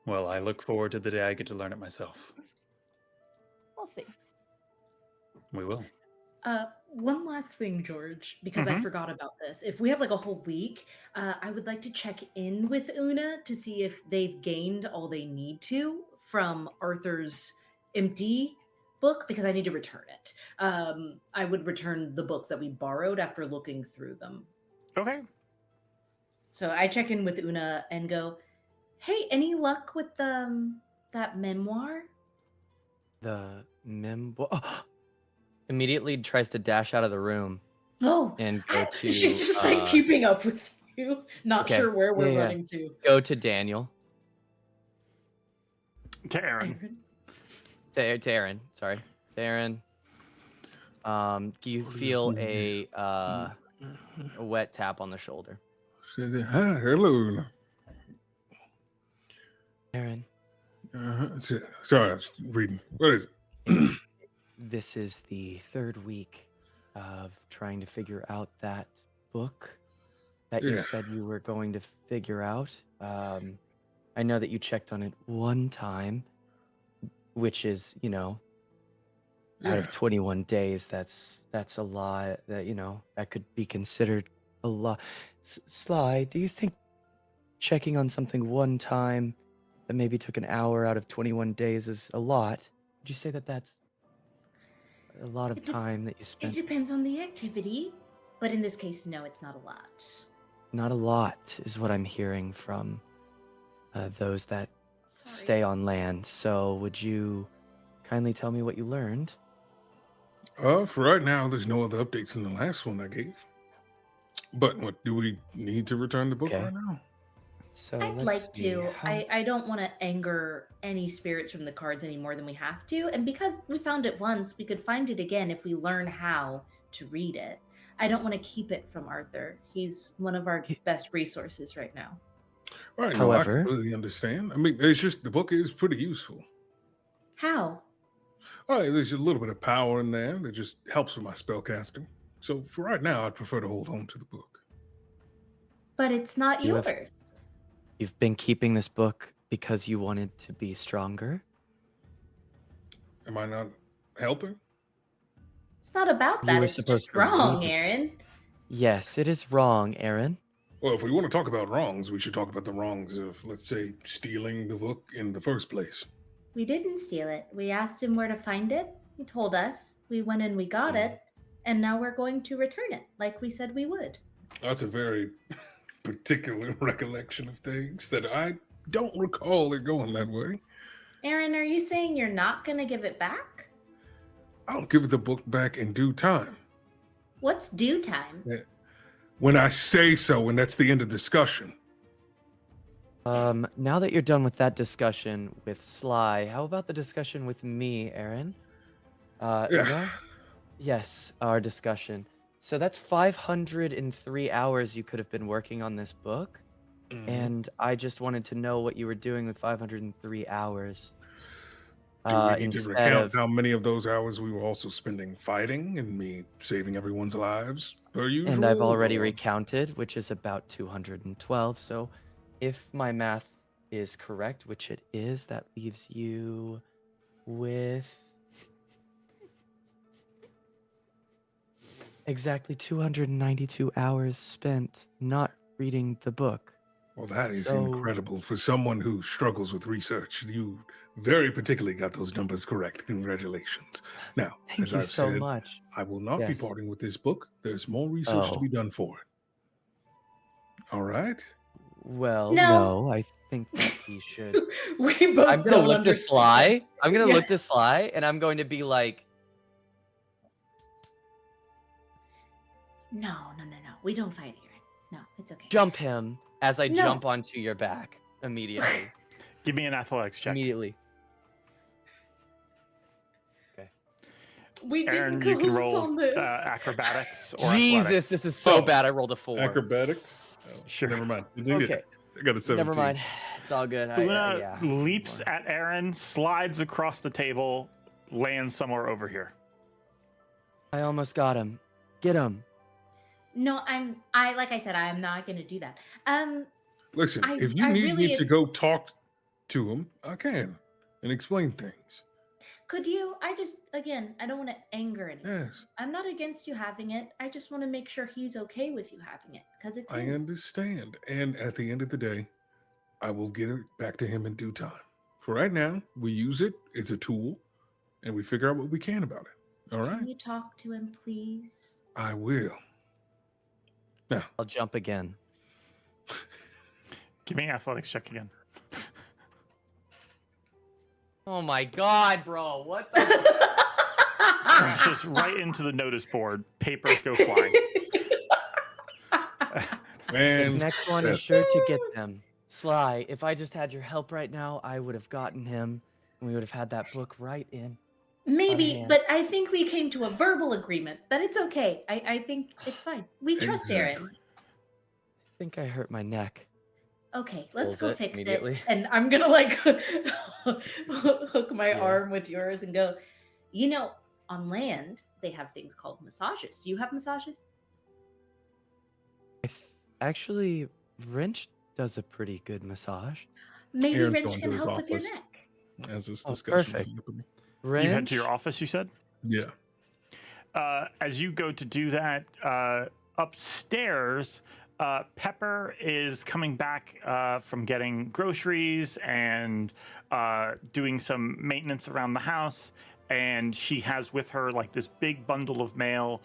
Speaker 7: Well, I look forward to the day I get to learn it myself.
Speaker 5: We'll see.
Speaker 7: We will.
Speaker 6: One last thing, George, because I forgot about this. If we have like a whole week, I would like to check in with Una to see if they've gained all they need to from Arthur's empty book, because I need to return it. I would return the books that we borrowed after looking through them.
Speaker 3: Okay.
Speaker 6: So I check in with Una and go, hey, any luck with that memoir?
Speaker 2: The memoir. Immediately tries to dash out of the room
Speaker 6: Oh,
Speaker 2: and go to.
Speaker 6: she's just like keeping up with you, not
Speaker 2: okay.
Speaker 6: sure where we're
Speaker 2: Yeah.
Speaker 6: running to.
Speaker 2: Go to Daniel.
Speaker 3: To Aaren.
Speaker 6: Aaren?
Speaker 2: to Aaren. Sorry, to Aaren. You feel a wet tap on the shoulder.
Speaker 4: Hi, hello.
Speaker 2: Aaren,
Speaker 4: Sorry, I was reading. What is it?
Speaker 2: this is the third week of trying to figure out that book that you
Speaker 4: Yeah.
Speaker 2: said you were going to figure out. I know that you checked on it one time, which is, out
Speaker 4: Yeah.
Speaker 2: of 21 days, that's a lot. That could be considered a lot. Sly, do you think checking on something one time that maybe took an hour out of 21 days is a lot? Would you say that that's a lot of time that you
Speaker 6: It
Speaker 2: spent?
Speaker 6: depends on the activity, but in this case, no, it's not a lot.
Speaker 2: Not a lot is what I'm hearing from those that
Speaker 6: Sorry.
Speaker 2: stay on land. So would you kindly tell me what you learned?
Speaker 4: For right now, there's no other updates in the last one I gave. But what do we need to return the book
Speaker 2: Okay.
Speaker 4: right now?
Speaker 2: So
Speaker 6: I'd
Speaker 2: let's
Speaker 6: like
Speaker 2: see.
Speaker 6: to. I don't want to anger any spirits from the cards any more than we have to. And because we found it once, we could find it again if we learn how to read it. I don't want to keep it from Arthur. He's one of our best resources right now.
Speaker 4: Right, no, I
Speaker 2: However-
Speaker 4: completely understand. I mean, it's just the book is pretty useful.
Speaker 6: How?
Speaker 4: All right, there's a little bit of power in there that just helps with my spellcasting. So for right now, I'd prefer to hold on to the book.
Speaker 6: But it's not
Speaker 2: You have-
Speaker 6: yours.
Speaker 2: You've been keeping this book because you wanted to be stronger?
Speaker 4: Am I not helping?
Speaker 6: It's not about
Speaker 2: You
Speaker 6: that.
Speaker 2: were
Speaker 6: It's
Speaker 2: supposed
Speaker 6: just
Speaker 2: to
Speaker 6: wrong,
Speaker 2: read it.
Speaker 6: Aaron.
Speaker 2: Yes, it is wrong, Aaren.
Speaker 4: Well, if we want to talk about wrongs, we should talk about the wrongs of, let's say, stealing the book in the first place.
Speaker 6: We didn't steal it. We asked him where to find it. He told us. We went and we got it. And now we're going to return it like we said we would.
Speaker 4: That's a very particular recollection of things that I don't recall it going that way.
Speaker 6: Aaron, are you saying you're not going to give it back?
Speaker 4: I'll give the book back in due time.
Speaker 6: What's due time?
Speaker 4: When I say so, and that's the end of discussion.
Speaker 2: Now that you're done with that discussion with Sly, how about the discussion with me, Aaren?
Speaker 4: Yeah.
Speaker 2: Una? Yes, our discussion. So that's 503 hours you could have been working on this book, and I just wanted to know what you were doing with 503 hours.
Speaker 4: Do we need to
Speaker 2: Instead
Speaker 4: recount
Speaker 2: of
Speaker 4: how many of those hours we were also spending fighting and me saving everyone's lives per usual?
Speaker 2: And I've already
Speaker 4: or-
Speaker 2: recounted, which is about 212. So if my math is correct, which it is, that leaves you with exactly 292 hours spent not reading the book.
Speaker 4: Well, that is
Speaker 2: So-
Speaker 4: incredible for someone who struggles with research. You very particularly got those numbers correct. Congratulations. Now,
Speaker 2: Thank
Speaker 4: as
Speaker 2: you
Speaker 4: I've
Speaker 2: so
Speaker 4: said,
Speaker 2: much.
Speaker 4: I will not be
Speaker 2: Yes.
Speaker 4: parting with this book. There's more research to
Speaker 2: Oh.
Speaker 4: be done for it. All right?
Speaker 2: Well,
Speaker 6: No.
Speaker 2: no, I think that we should.
Speaker 6: We both
Speaker 2: I'm gonna
Speaker 6: don't
Speaker 2: look to
Speaker 6: understand.
Speaker 2: Sly. I'm gonna
Speaker 6: Yeah.
Speaker 2: look to Sly, and I'm going to be like,
Speaker 6: No. We don't fight, Aaron. No, it's okay.
Speaker 2: jump him as I
Speaker 6: No.
Speaker 2: jump onto your back immediately.
Speaker 3: Give me an athletics check.
Speaker 2: Immediately.
Speaker 6: We
Speaker 3: Aaron,
Speaker 6: didn't
Speaker 3: you can
Speaker 6: cahoots
Speaker 3: roll
Speaker 6: on this.
Speaker 3: acrobatics or
Speaker 2: Jesus,
Speaker 3: athletics.
Speaker 2: this is so
Speaker 4: Oh,
Speaker 2: bad. I rolled a 4.
Speaker 4: Acrobatics? Oh,
Speaker 3: Sure.
Speaker 4: Never mind.
Speaker 2: Okay.
Speaker 4: I got a 17.
Speaker 2: Never mind. It's all good.
Speaker 3: Una
Speaker 2: Yeah.
Speaker 3: leaps at Aaron, slides across the table, lands somewhere over here.
Speaker 2: I almost got him. Get him.
Speaker 6: No, I like I said, I am not gonna do that.
Speaker 4: Listen,
Speaker 6: I-
Speaker 4: if you
Speaker 6: I
Speaker 4: need
Speaker 6: really-
Speaker 4: me to go talk to him, I can and explain things.
Speaker 6: Could you? I don't want to anger anyone.
Speaker 4: Yes,
Speaker 6: I'm not against you having it. I just want to make sure he's okay with you having it because it's
Speaker 4: I
Speaker 6: his.
Speaker 4: understand. And at the end of the day, I will get it back to him in due time. For right now, we use it as a tool and we figure out what we can about it. All right?
Speaker 6: Can you talk to him, please?
Speaker 4: I will. Now,
Speaker 2: I'll jump again.
Speaker 3: Give me an athletics check again.
Speaker 2: Oh my god, bro. What the?
Speaker 3: Crashes right into the notice board. Papers go flying.
Speaker 2: This
Speaker 4: man,
Speaker 2: next one is sure to get them. Sly, if I just had your help right now, I would have gotten him. we would have had that book right in.
Speaker 6: Maybe,
Speaker 2: hands.
Speaker 6: but I think we came to a verbal agreement that it's okay. I think it's fine. We trust Aaren.
Speaker 4: Exactly.
Speaker 2: I think I hurt my neck.
Speaker 6: Okay, let's
Speaker 2: Pulls
Speaker 6: go
Speaker 2: it
Speaker 6: fix it.
Speaker 2: immediately.
Speaker 6: And I'm gonna like hook my
Speaker 2: Yeah.
Speaker 6: arm with yours and go, you know, on land, they have things called massages. Do you have massages?
Speaker 2: Actually, Wrench does a pretty good massage.
Speaker 6: Maybe
Speaker 4: Aaron's
Speaker 6: Wrench
Speaker 4: going to
Speaker 6: can
Speaker 4: his
Speaker 6: help with your
Speaker 4: office.
Speaker 6: neck.
Speaker 4: As this
Speaker 2: Oh,
Speaker 4: discussion
Speaker 2: perfect.
Speaker 4: happening.
Speaker 2: Wrench?
Speaker 3: You head to your office, you said?
Speaker 4: Yeah.
Speaker 3: As you go to do that, upstairs, Pepper is coming back from getting groceries and doing some maintenance around the house. And she has with her like this big bundle of mail.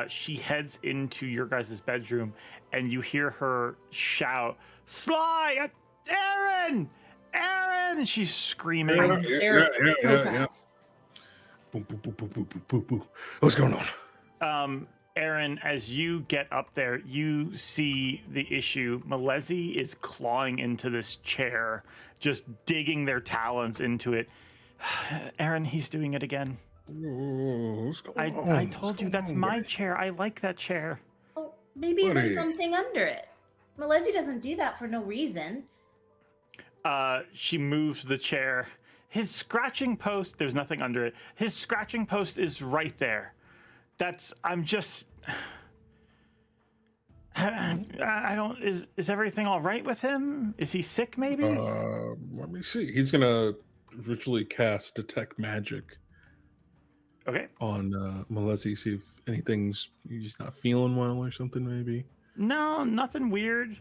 Speaker 3: She heads into your guys' bedroom and you hear her shout, "Sly! Aaren! Aaren!" And she's screaming.
Speaker 4: Yeah. Boom, boom, boom, boom, boom, boom, boom, boom. What's going on?
Speaker 3: Aaren, as you get up there, you see the issue. MaeLeFay is clawing into this chair, just digging their talons into it. Aaren, he's doing it again.
Speaker 4: What's going on?
Speaker 3: I told you that's my chair. I like that chair.
Speaker 6: Oh, maybe
Speaker 4: Buddy.
Speaker 6: there's something under it. MaeLeFay doesn't do that for no reason.
Speaker 3: She moves the chair. His scratching post, there's nothing under it. His scratching post is right there. I'm just, I don't, is everything all right with him? Is he sick maybe?
Speaker 4: Let me see. He's gonna ritually cast Detect Magic
Speaker 3: Okay.
Speaker 4: on MaeLeFay, see if he's not feeling well or something maybe.
Speaker 3: No, nothing weird.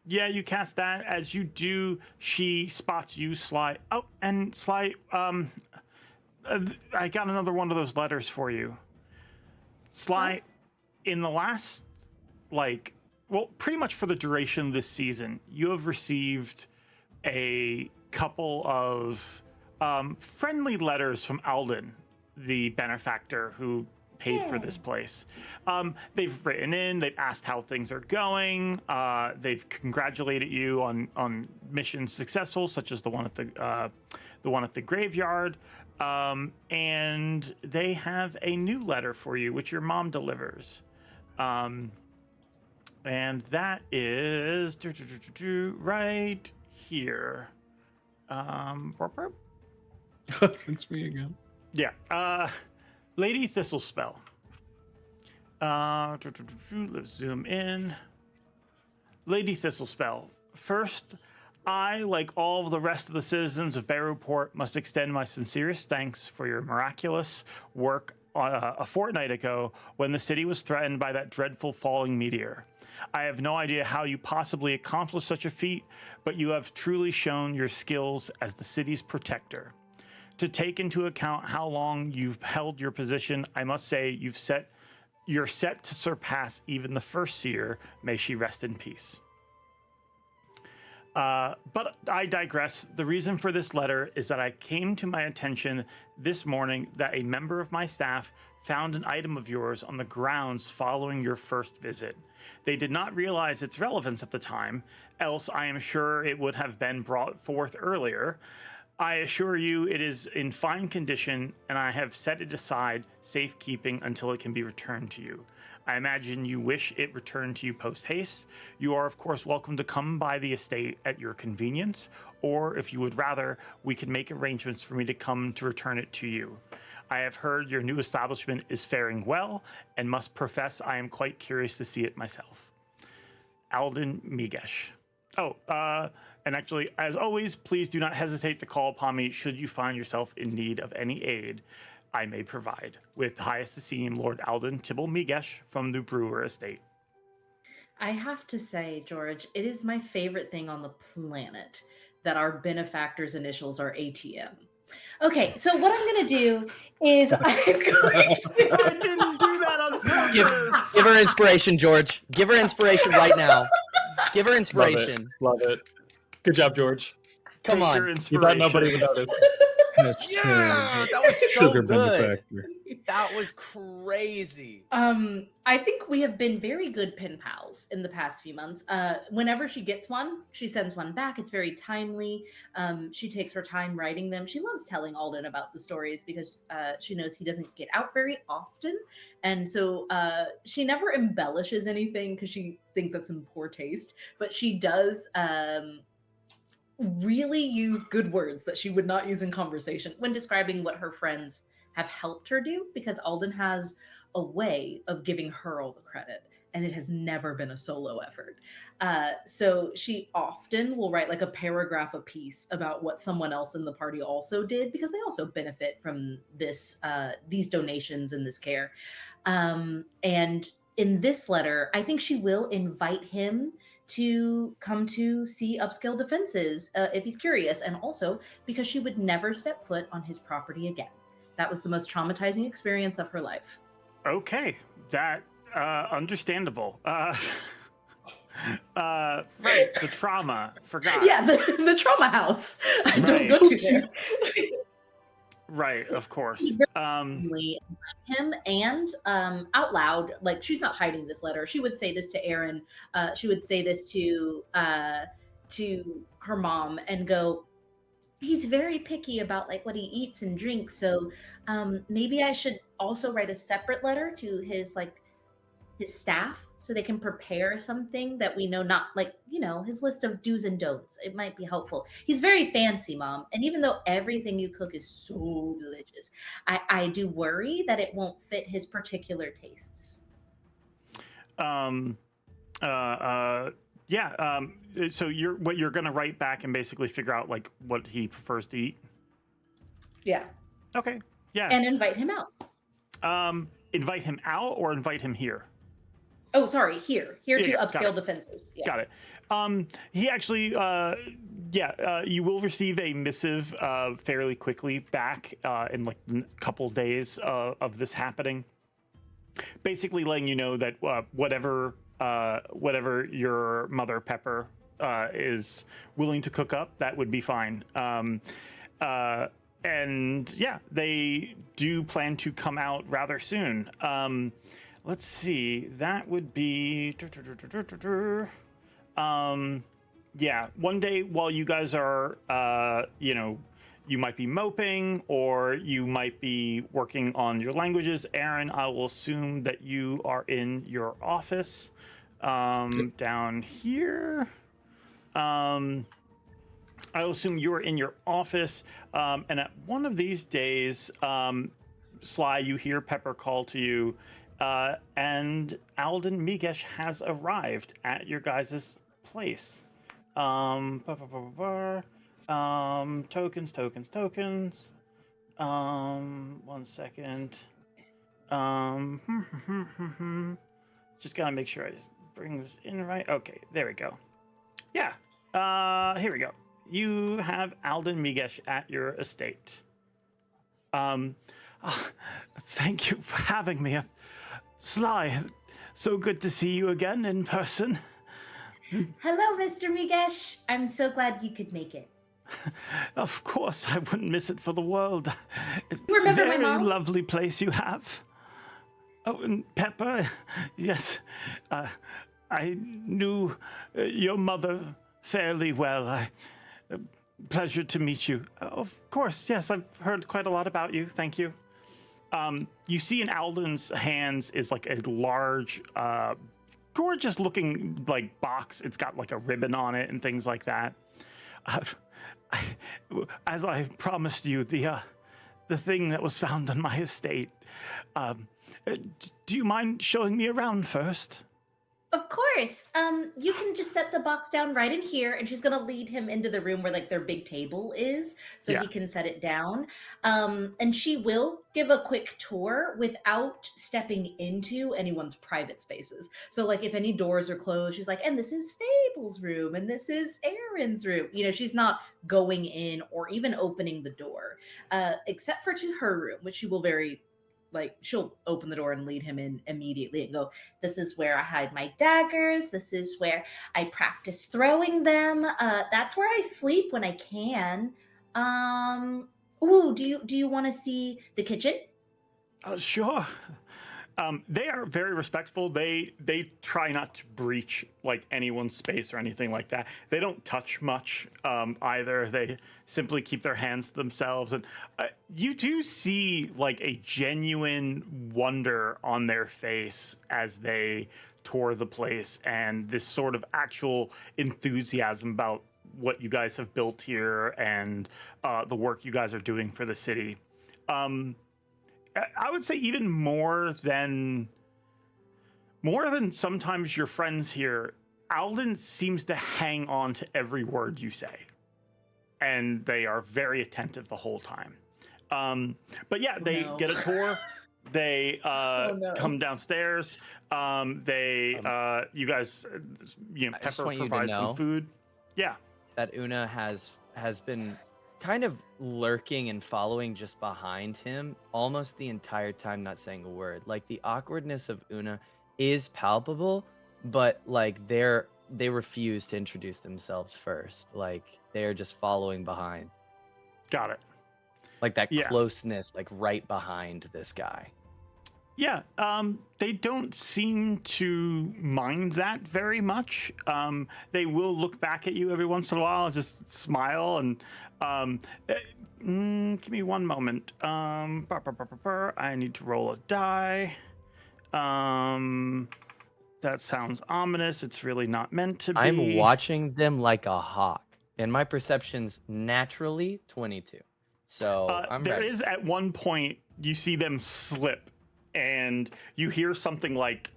Speaker 3: Yeah, you cast that. As you do, she spots you, Sly. Oh, and Sly, I got another one of those letters for you. Sly, in the last, pretty much for the duration of this season, you have received a couple of friendly letters from Alden, the benefactor who paid for this place. They've written in, they've asked how things are going, they've congratulated you on missions successful, such as the one at the graveyard, and they have a new letter for you, which your mom delivers, and that is right here.
Speaker 4: It's me again.
Speaker 3: Yeah. Lady Thistlespell. Let's zoom in. Lady Thistlespell. First, I, like all of the rest of the citizens of Bearport, must extend my sincerest thanks for your miraculous work a fortnight ago when the city was threatened by that dreadful falling meteor. I have no idea how you possibly accomplished such a feat, but you have truly shown your skills as the city's protector. To take into account how long you've held your position, I must say you're set to surpass even the first Seer. May she rest in peace. But I digress. The reason for this letter is that I came to my attention this morning that a member of my staff found an item of yours on the grounds following your first visit. They did not realize its relevance at the time, else I am sure it would have been brought forth earlier. I assure you it is in fine condition, and I have set it aside, safekeeping until it can be returned to you. I imagine you wish it returned to you post-haste. You are, of course, welcome to come by the estate at your convenience, or if you would rather, we can make arrangements for me to come to return it to you. I have heard your new establishment is faring well, and must profess I am quite curious to see it myself. Alden Migesh. And actually, as always, please do not hesitate to call upon me should you find yourself in need of any aid I may provide. With highest esteem, Lord Alden Tibble Migesh from the Brewer Estate.
Speaker 6: I have to say, George, it is my favorite thing on the planet that our benefactor's initials are ATM. Okay, so what I'm going to do is I'm going to...
Speaker 3: I didn't do that on purpose.
Speaker 2: Give her inspiration, George. Give her inspiration right now. Give her inspiration.
Speaker 7: Love it. Good job, George.
Speaker 2: Come
Speaker 3: Take your
Speaker 2: on.
Speaker 7: You thought
Speaker 3: inspiration.
Speaker 7: nobody would notice.
Speaker 2: Yeah, that was so
Speaker 4: Sugar
Speaker 2: good.
Speaker 4: manufacturer.
Speaker 2: That was crazy.
Speaker 6: I think we have been very good pen pals in the past few months. Whenever she gets one, she sends one back. It's very timely. She takes her time writing them. She loves telling Alden about the stories because she knows he doesn't get out very often. And so she never embellishes anything because she thinks that's in poor taste. But she does really use good words that she would not use in conversation when describing what her friends have helped her do, because Alden has a way of giving her all the credit, and it has never been a solo effort. So she often will write like a paragraph a piece about what someone else in the party also did, because they also benefit from this these donations and this care. And in this letter, I think she will invite him to come to see upscale defenses if he's curious, and also because she would never step foot on his property again. That was the most traumatizing experience of her life.
Speaker 3: Okay, that understandable. Right, the trauma. Forgot.
Speaker 6: Yeah, the trauma house. I don't
Speaker 3: Right.
Speaker 6: go to there.
Speaker 3: Right, of course.
Speaker 6: Him and out loud, like she's not hiding this letter. She would say this to Aaren. She would say this to her mom and go, he's very picky about like what he eats and drinks. So maybe I should also write a separate letter to his staff so they can prepare something that we know, not like, his list of do's and don'ts. It might be helpful. He's very fancy, Mom. And even though everything you cook is so delicious, I do worry that it won't fit his particular tastes.
Speaker 3: So you're gonna write back and basically figure out like what he prefers to eat.
Speaker 6: Yeah.
Speaker 3: Okay. Yeah.
Speaker 6: And invite him out.
Speaker 3: Invite him out or invite him here?
Speaker 6: Oh, sorry, here to
Speaker 3: got
Speaker 6: upscale
Speaker 3: it.
Speaker 6: defenses. Yeah.
Speaker 3: Got it. He actually, you will receive a missive fairly quickly back in like a couple days of this happening. Basically letting you know that whatever your mother Pepper is willing to cook up, that would be fine. And yeah, they do plan to come out rather soon. Let's see, that would be one day while you guys are you might be moping or you might be working on your languages. Aaren, I will assume that you are in your office down here. I will assume you are in your office, and at one of these days, Sly, you hear Pepper call to you, and Alden Migesh has arrived at your guys' place. Tokens. 1 second. Just gotta make sure I bring this in right. Okay, there we go. Yeah. Here we go. You have Alden Migesh at your estate. Thank you for having me. Sly, so good to see you again in person.
Speaker 6: Hello, Mr. Migesh. I'm so glad you could make it.
Speaker 3: Of course, I wouldn't miss it for the world. It's
Speaker 6: You remember
Speaker 3: a
Speaker 6: my
Speaker 3: very
Speaker 6: mom?
Speaker 3: lovely place you have. Oh, and Pepper, yes. I knew your mother fairly well. Pleasure to meet you. Of course, yes, I've heard quite a lot about you. Thank you. You see in Alden's hands is like a large, gorgeous looking like box. It's got like a ribbon on it and things like that. As I promised you, the thing that was found on my estate. Do you mind showing me around first?
Speaker 6: Of course. You can just set the box down right in here, and she's gonna lead him into the room where like their big table is, so
Speaker 3: Yeah.
Speaker 6: he can set it down. And she will give a quick tour without stepping into anyone's private spaces. So like if any doors are closed, she's like, and this is Fable's room, and this is Aaron's room. She's not going in or even opening the door, except for to her room, which she will she'll open the door and lead him in immediately and go, this is where I hide my daggers. This is where I practice throwing them. That's where I sleep when I can. Ooh, do you want to see the kitchen?
Speaker 3: Sure. They are very respectful. They try not to breach like anyone's space or anything like that. They don't touch much either. They simply keep their hands to themselves. And you do see like a genuine wonder on their face as they tour the place, and this sort of actual enthusiasm about what you guys have built here and the work you guys are doing for the city. I would say even more than sometimes your friends here, Alden seems to hang on to every word you say, and they are very attentive the whole time. But yeah, they get a tour. They come downstairs. You guys, Pepper provides some food. Yeah,
Speaker 2: that Una has been kind of lurking and following just behind him almost the entire time, not saying a word. Like, the awkwardness of Una is palpable, but like they refuse to introduce themselves first. Like, they're just following behind.
Speaker 3: Got it.
Speaker 2: Like that closeness, like right behind this guy.
Speaker 3: Yeah, they don't seem to mind that very much. They will look back at you every once in a while, just smile, and give me one moment. I need to roll a die. That sounds ominous. It's really not meant to be.
Speaker 2: I'm watching them like a hawk, and my perception's naturally 22. So I'm
Speaker 3: there
Speaker 2: ready.
Speaker 3: is at one point you see them slip, and you hear something like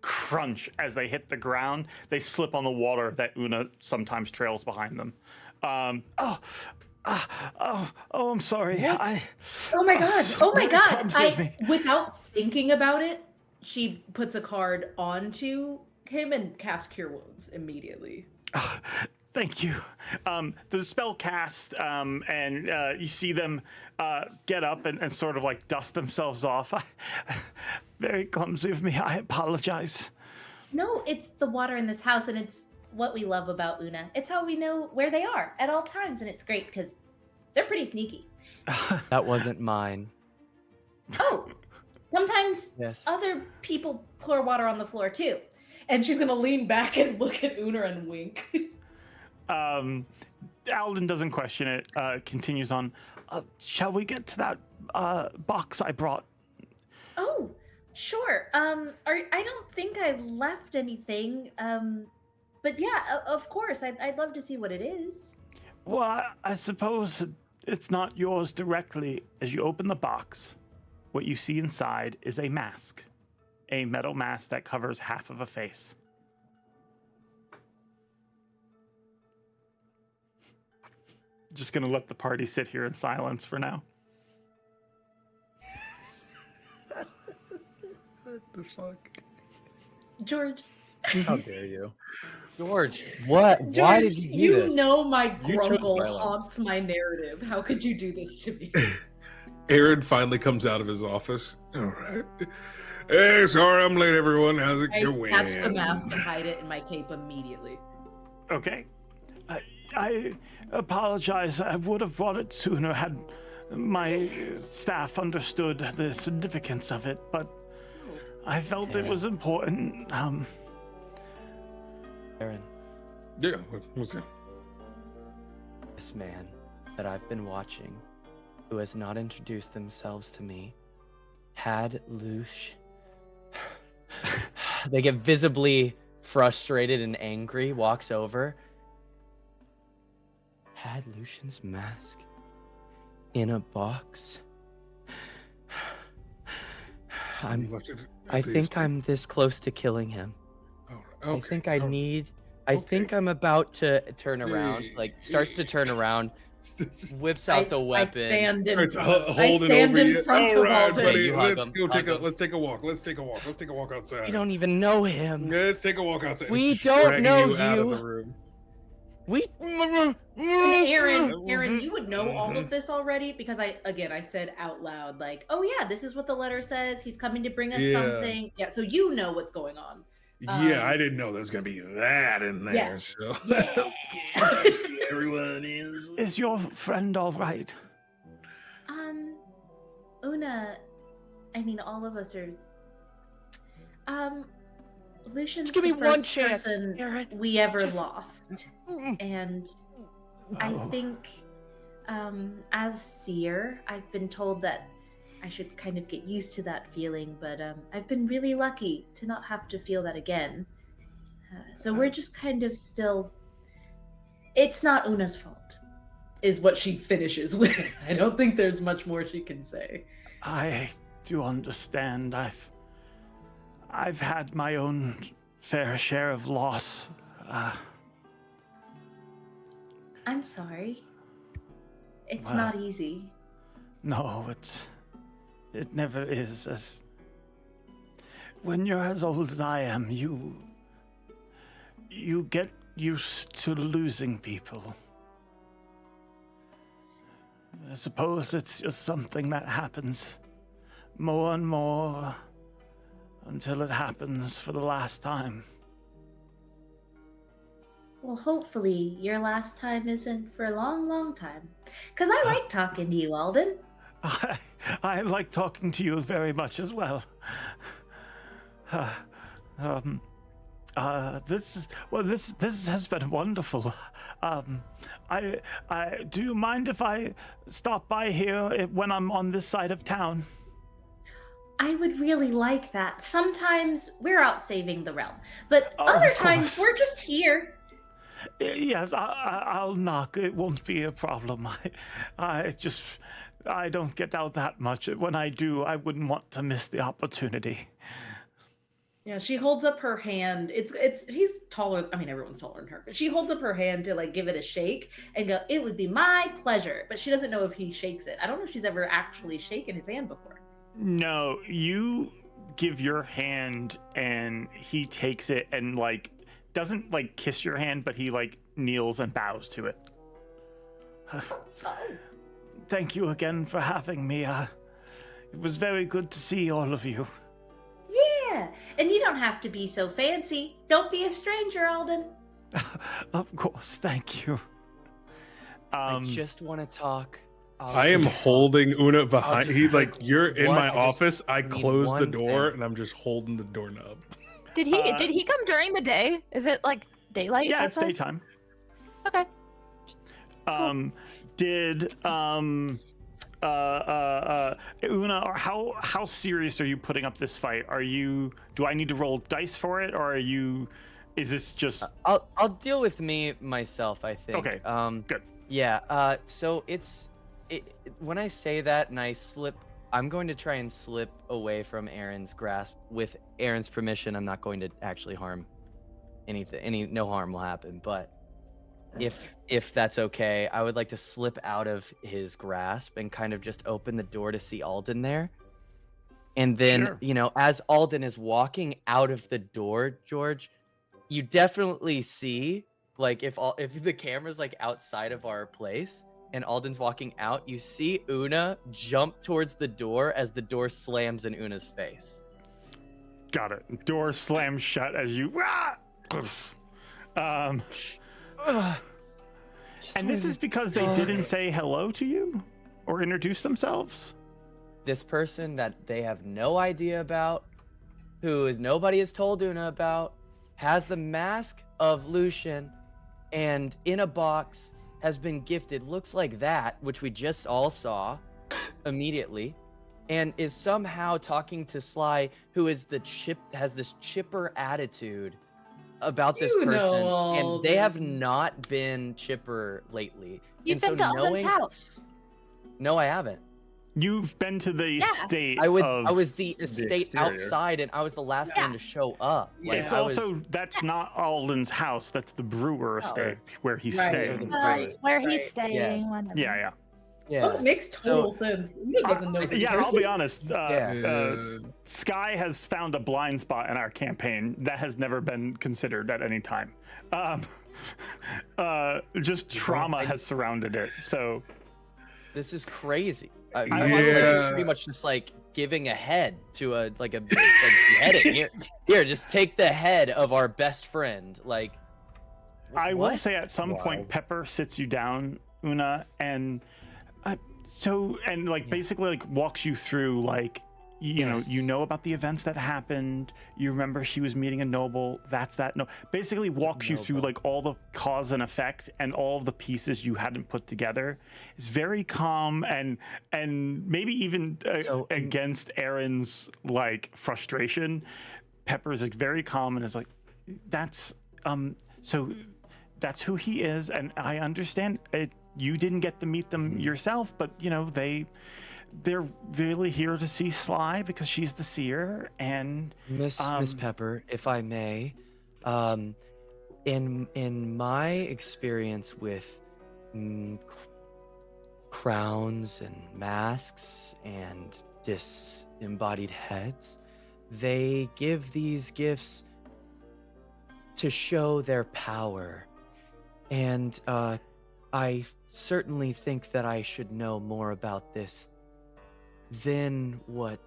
Speaker 3: crunch as they hit the ground. They slip on the water that Una sometimes trails behind them. I'm sorry.
Speaker 6: Oh my god. Without thinking about it, she puts a card onto him and casts Cure Wounds immediately.
Speaker 3: Thank you. The spell cast, and you see them get up and sort of like dust themselves off. Very clumsy of me. I apologize.
Speaker 6: No, it's the water in this house, and it's what we love about Una. It's how we know where they are at all times, and it's great because they're pretty sneaky.
Speaker 2: That wasn't mine.
Speaker 6: Oh, sometimes
Speaker 2: Yes.
Speaker 6: other people pour water on the floor too. And she's gonna lean back and look at Una and wink.
Speaker 3: Alden doesn't question it, continues on. Shall we get to that box I brought?
Speaker 6: Oh, sure. I don't think I left anything. But yeah, of course. I'd love to see what it is.
Speaker 3: Well, I suppose it's not yours directly. As you open the box, what you see inside is a mask. A metal mask that covers half of a face. Just gonna let the party sit here in silence for now.
Speaker 4: What the fuck?
Speaker 6: George.
Speaker 2: How dare you? George, what?
Speaker 6: George,
Speaker 2: Why did you do this?
Speaker 6: You know my
Speaker 2: You chose
Speaker 6: grumble
Speaker 2: violence.
Speaker 6: haunts my narrative. How could you do this to me?
Speaker 4: Aaren finally comes out of his office. All right. Hey, sorry I'm late, everyone. How's it
Speaker 6: I
Speaker 4: going?
Speaker 6: snatch the mask and hide it in my cape immediately.
Speaker 3: Okay. I apologize. I would have brought it sooner had my staff understood the significance of it, but I felt it was important.
Speaker 2: Aaren,
Speaker 4: Yeah, what's that?
Speaker 2: this man that I've been watching, who has not introduced themselves to me, had Lush. They get visibly frustrated and angry, walks over. Had Lucian's mask in a box. I think I'm this close to killing him.
Speaker 4: Oh,
Speaker 2: I think I need. I think I'm about to turn around. Like, starts to turn around, whips out the weapon.
Speaker 6: I stand in
Speaker 4: It's
Speaker 6: front,
Speaker 4: holding over you.
Speaker 6: front
Speaker 4: All
Speaker 6: of
Speaker 4: right,
Speaker 6: Alden.
Speaker 4: buddy.
Speaker 2: You hug
Speaker 4: Let's
Speaker 2: him,
Speaker 4: go
Speaker 2: hug him.
Speaker 4: let's take a walk. Let's take a walk. Let's take a walk outside.
Speaker 2: We don't even know him.
Speaker 4: Let's take a walk outside.
Speaker 2: We
Speaker 4: She's
Speaker 2: don't
Speaker 4: dragging
Speaker 2: know
Speaker 4: you out of
Speaker 2: you.
Speaker 4: the room.
Speaker 2: We.
Speaker 6: And Aaren, you would know all of this already because I said out loud, like, oh yeah, this is what the letter says. He's coming to bring us something. Yeah, so you know what's going on.
Speaker 4: Yeah, I didn't know there was gonna be that in there.
Speaker 6: Yeah.
Speaker 4: So
Speaker 6: Yeah.
Speaker 4: everyone is.
Speaker 3: Is your friend all right?
Speaker 6: Una, I mean, all of us are. Lucian's
Speaker 2: Just give me
Speaker 6: the
Speaker 2: one
Speaker 6: first
Speaker 2: chance,
Speaker 6: person
Speaker 2: Aaren.
Speaker 6: we ever
Speaker 2: Just-
Speaker 6: lost, and I think, as Seer, I've been told that I should kind of get used to that feeling, but I've been really lucky to not have to feel that again. So we're just kind of still. It's not Una's fault, is what she finishes with. I don't think there's much more she can say.
Speaker 3: I do understand. I've had my own fair share of loss.
Speaker 6: I'm sorry. It's
Speaker 3: Well,
Speaker 6: not easy.
Speaker 3: No, it never is. As when you're as old as I am, you get used to losing people. I suppose it's just something that happens more and more until it happens for the last time.
Speaker 6: Well, hopefully your last time isn't for a long, long time. Because I like talking to you, Alden.
Speaker 3: I like talking to you very much as well. This has been wonderful. Do you mind if I stop by here when I'm on this side of town?
Speaker 6: I would really like that. Sometimes we're out saving the realm, but
Speaker 3: Oh,
Speaker 6: other
Speaker 3: of
Speaker 6: times
Speaker 3: course.
Speaker 6: we're just here.
Speaker 3: Yes, I'll knock. It won't be a problem. I don't get out that much. When I do, I wouldn't want to miss the opportunity.
Speaker 6: Yeah, she holds up her hand. He's taller. I mean, everyone's taller than her, but she holds up her hand to like give it a shake and go, "It would be my pleasure." But she doesn't know if he shakes it. I don't know if she's ever actually shaken his hand before.
Speaker 3: No, you give your hand and he takes it and like doesn't like kiss your hand, but he like kneels and bows to it. Thank you again for having me. It was very good to see all of you.
Speaker 6: Yeah, and you don't have to be so fancy. Don't be a stranger, Alden.
Speaker 3: Of course, thank you.
Speaker 2: I just want to talk.
Speaker 4: I am holding Una behind.
Speaker 2: just
Speaker 4: He
Speaker 2: like
Speaker 4: you're in my
Speaker 2: I just
Speaker 4: office. I
Speaker 2: need
Speaker 4: close the
Speaker 2: one
Speaker 4: door
Speaker 2: thing.
Speaker 4: and I'm just holding the doorknob.
Speaker 5: Did he come during the day? Is it like daylight?
Speaker 3: Yeah, it's
Speaker 5: outside?
Speaker 3: daytime.
Speaker 5: Okay.
Speaker 3: Did Una, or how serious are you putting up this fight? Do I need to roll dice for it, or is this just
Speaker 2: I'll deal with me myself, I think.
Speaker 3: Okay, good.
Speaker 2: Yeah, so when I say that and I'm going to try and slip away from Aaron's grasp. With Aaron's permission, I'm not going to actually harm anything. No harm will happen, but if that's okay, I would like to slip out of his grasp and kind of just open the door to see Alden there. And then,
Speaker 3: Sure.
Speaker 2: As Alden is walking out of the door, George, you definitely see, like, if the camera's like outside of our place and Alden's walking out, you see Una jump towards the door as the door slams in Una's face.
Speaker 3: Got it. Door slams shut as you. And this is because they didn't say hello to you or introduce themselves?
Speaker 2: This person that they have no idea about, nobody has told Una about, has the mask of Lucian, and in a box has been gifted, looks like that, which we just all saw immediately, and is somehow talking to Sly, who is has this chipper attitude about this person, and they have not been chipper lately.
Speaker 5: You've
Speaker 2: and
Speaker 5: been to Alden's house.
Speaker 2: No, I haven't.
Speaker 3: You've been to the estate.
Speaker 2: I was the estate
Speaker 7: exterior.
Speaker 2: outside, and I was the last one to show up. Like,
Speaker 3: It's that's not Alden's house. That's the brewer estate where he's staying.
Speaker 5: Where he's staying.
Speaker 2: Yes.
Speaker 5: Whatever.
Speaker 3: Yeah.
Speaker 6: Oh, it makes total sense. Una doesn't know this
Speaker 3: Yeah,
Speaker 6: person.
Speaker 3: I'll be honest. Sky has found a blind spot in our campaign that has never been considered at any time. Just trauma has surrounded it. So
Speaker 2: this is crazy. I
Speaker 4: Yeah.
Speaker 2: pretty much just like giving a head to a beheading. Here, just take the head of our best friend. Like,
Speaker 3: I will
Speaker 2: what?
Speaker 3: say, at some point, Pepper sits you down, Una, and So, and like basically like walks you through like, you know about the events that happened. You remember she was meeting a noble. That's that. No, basically walks you through like all the cause and effect and all of the pieces you hadn't put together. It's very calm and maybe even against Aaron's like frustration. Pepper's like very calm and is like, that's so that's who he is, and I understand it. You didn't get to meet them yourself, but you know they're really here to see Sly because she's the seer. And
Speaker 2: Miss Pepper, if I may, in my experience with crowns and masks and disembodied heads, they give these gifts to show their power, and I certainly think that I should know more about this than what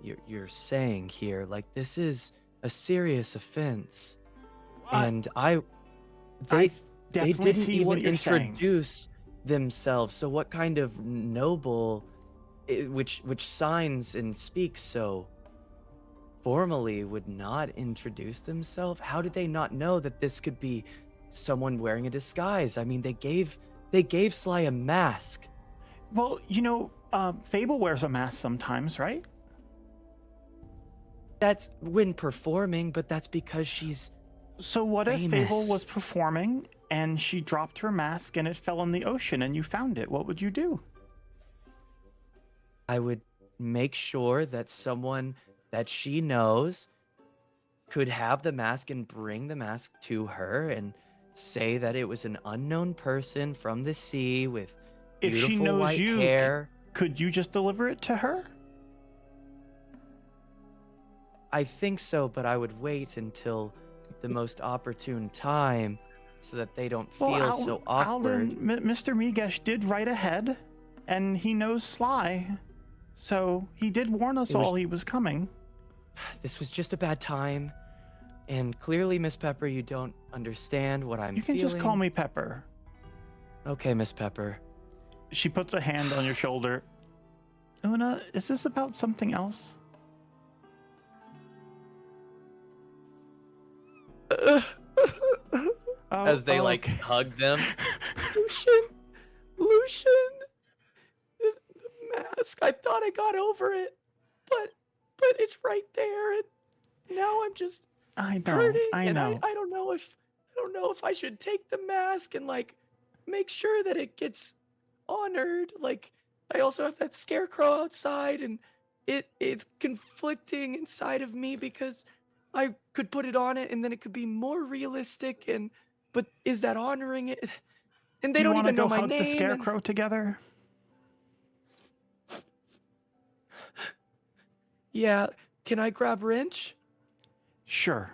Speaker 2: you're saying here. Like, this is a serious offense, and they didn't even introduce themselves. So what kind of noble, which signs and speaks so formally, would not introduce themselves? How did they not know that this could be someone wearing a disguise? I mean, they gave Sly a mask.
Speaker 3: Well, you know, Fable wears a mask sometimes, right?
Speaker 2: That's when performing, but that's because she's
Speaker 3: So what
Speaker 2: famous.
Speaker 3: if Fable was performing and she dropped her mask and it fell in the ocean and you found it? What would you do?
Speaker 2: I would make sure that someone that she knows could have the mask and bring the mask to her and say that it was an unknown person from the sea with
Speaker 3: If
Speaker 2: beautiful
Speaker 3: she knows
Speaker 2: white
Speaker 3: you,
Speaker 2: hair.
Speaker 3: could you just deliver it to her?
Speaker 2: I think so, but I would wait until the most opportune time so that they don't feel so awkward.
Speaker 3: Mr. Migesh did write ahead, and he knows Sly, so he did warn us all he was coming.
Speaker 2: This was just a bad time, and clearly, Miss Pepper, you don't understand what I'm feeling.
Speaker 3: You can just call me Pepper.
Speaker 2: Okay, Miss Pepper.
Speaker 3: She puts a hand on your shoulder. Una, is this about something else?
Speaker 2: As they like
Speaker 3: okay.
Speaker 2: hug them. Lucian, the mask. I thought I got over it, but it's right there, and now I'm just hurting.
Speaker 3: I know.
Speaker 2: I don't know if I should take the mask and like make sure that it gets honored. Like, I also have that scarecrow outside, and it's conflicting inside of me because I could put it on it and then it could be more realistic, but is that honoring it? And they don't even know my name.
Speaker 3: Do you want to go hug the scarecrow together?
Speaker 2: Yeah, can I grab Wrench?
Speaker 3: Sure.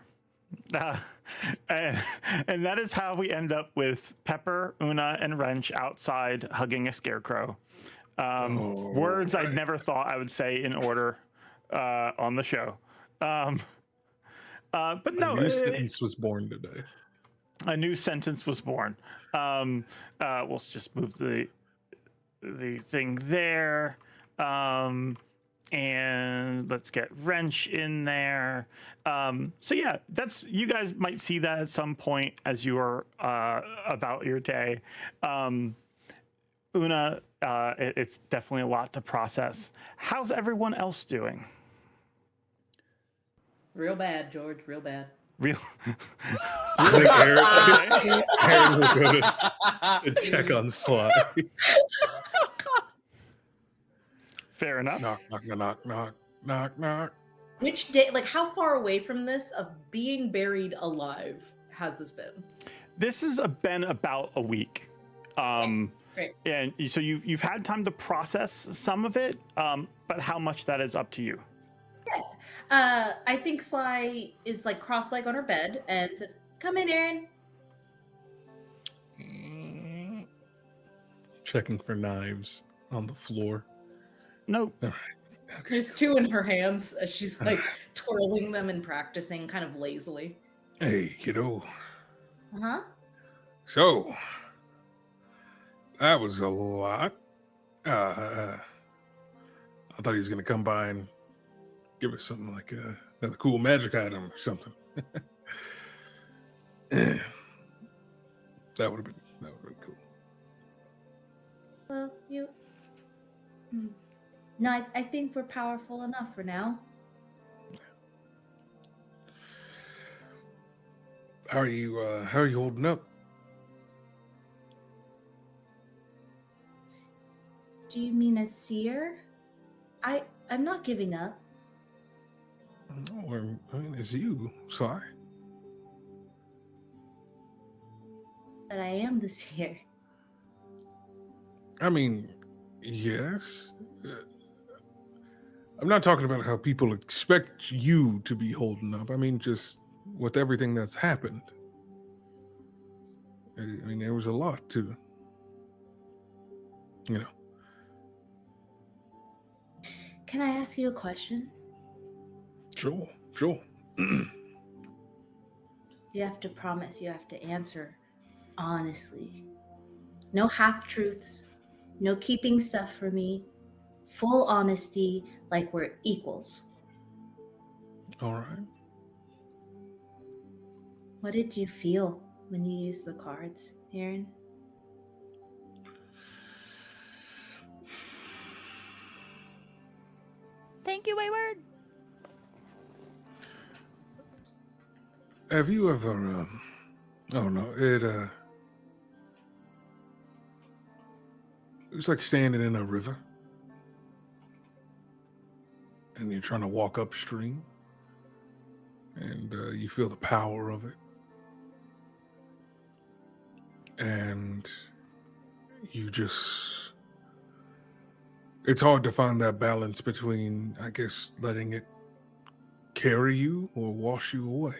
Speaker 3: And that is how we end up with Pepper, Una, and Wrench outside hugging a scarecrow. Words I never thought I would say in order on the show. But no,
Speaker 4: a new sentence was born today.
Speaker 3: A new sentence was born. We'll just move the thing there. And let's get Wrench in there. So yeah, you guys might see that at some point as you are about your day. Una, it's definitely a lot to process. How's everyone else doing?
Speaker 6: Real bad, George. Real bad.
Speaker 3: Real.
Speaker 4: I think Aaron will go to check on Sly.
Speaker 3: Fair enough.
Speaker 4: Knock, knock, knock, knock, knock, knock.
Speaker 6: Which day, like how far away from this of being buried alive has this been?
Speaker 3: This has been about a week.
Speaker 6: Great.
Speaker 3: And so you've had time to process some of it, but how much that is up to you.
Speaker 6: Yeah. I think Sly is like cross-legged on her bed and says, "Come in, Aaren."
Speaker 4: Checking for knives on the floor.
Speaker 3: Nope.
Speaker 4: All right. Okay.
Speaker 6: There's two in her hands as she's like twirling them and practicing kind of lazily.
Speaker 4: Hey, kiddo.
Speaker 6: Uh-huh.
Speaker 4: So, that was a lot. I thought he was going to come by and give us something like another cool magic item or something. That would have been cool.
Speaker 6: Well, no, I think we're powerful enough for now.
Speaker 4: How are you holding up?
Speaker 6: Do you mean a seer? I'm not giving up.
Speaker 4: No, I mean, it's you, Sly.
Speaker 6: But I am the seer.
Speaker 4: I mean, yes. I'm not talking about how people expect you to be holding up. I mean, just with everything that's happened. I mean, there was a lot to, you know.
Speaker 6: Can I ask you a question?
Speaker 4: Sure.
Speaker 6: You have to promise, you have to answer honestly. No half-truths, no keeping stuff from me. Full honesty, like we're equals.
Speaker 4: All right.
Speaker 6: What did you feel when you used the cards, Aaren?
Speaker 5: Thank you, Wayward.
Speaker 4: Have you ever, oh no, it was like standing in a river and you're trying to walk upstream and you feel the power of it. And you just, it's hard to find that balance between, I guess, letting it carry you or wash you away.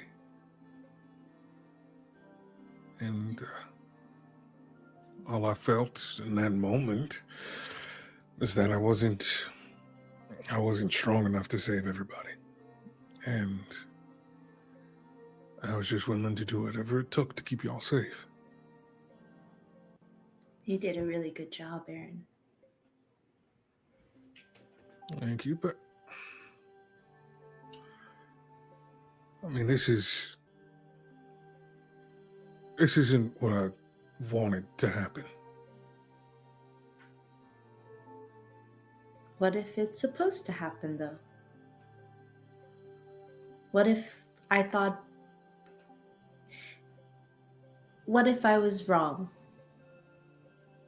Speaker 4: And all I felt in that moment was that I wasn't strong enough to save everybody. And I was just willing to do whatever it took to keep y'all safe.
Speaker 6: You did a really good job, Aaren.
Speaker 4: Thank you, but I mean, this isn't what I wanted to happen.
Speaker 6: What if it's supposed to happen, though? What if I was wrong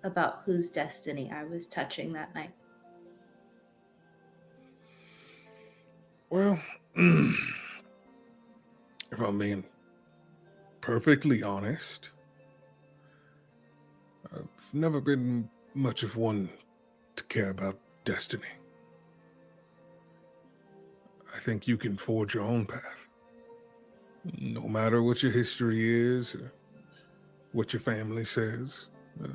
Speaker 6: about whose destiny I was touching that night?
Speaker 4: Well, if I'm being perfectly honest, I've never been much of one to care about destiny. I think you can forge your own path. No matter what your history is, or what your family says, what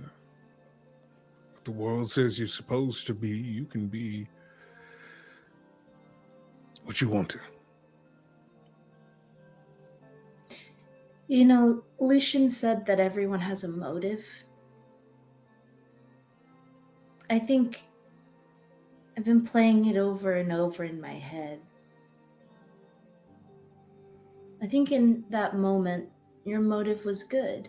Speaker 4: the world says you're supposed to be, you can be what you want to.
Speaker 6: You know, Lucian said that everyone has a motive. I think I've been playing it over and over in my head. I think in that moment, your motive was good.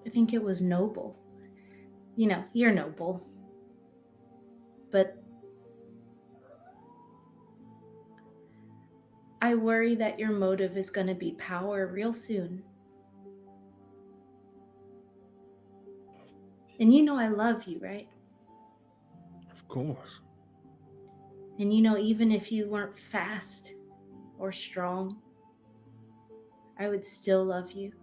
Speaker 6: I think it was noble. You know, you're noble. But I worry that your motive is going to be power real soon. And you know I love you, right?
Speaker 4: Of course.
Speaker 6: And you know, even if you weren't fast or strong, I would still love you.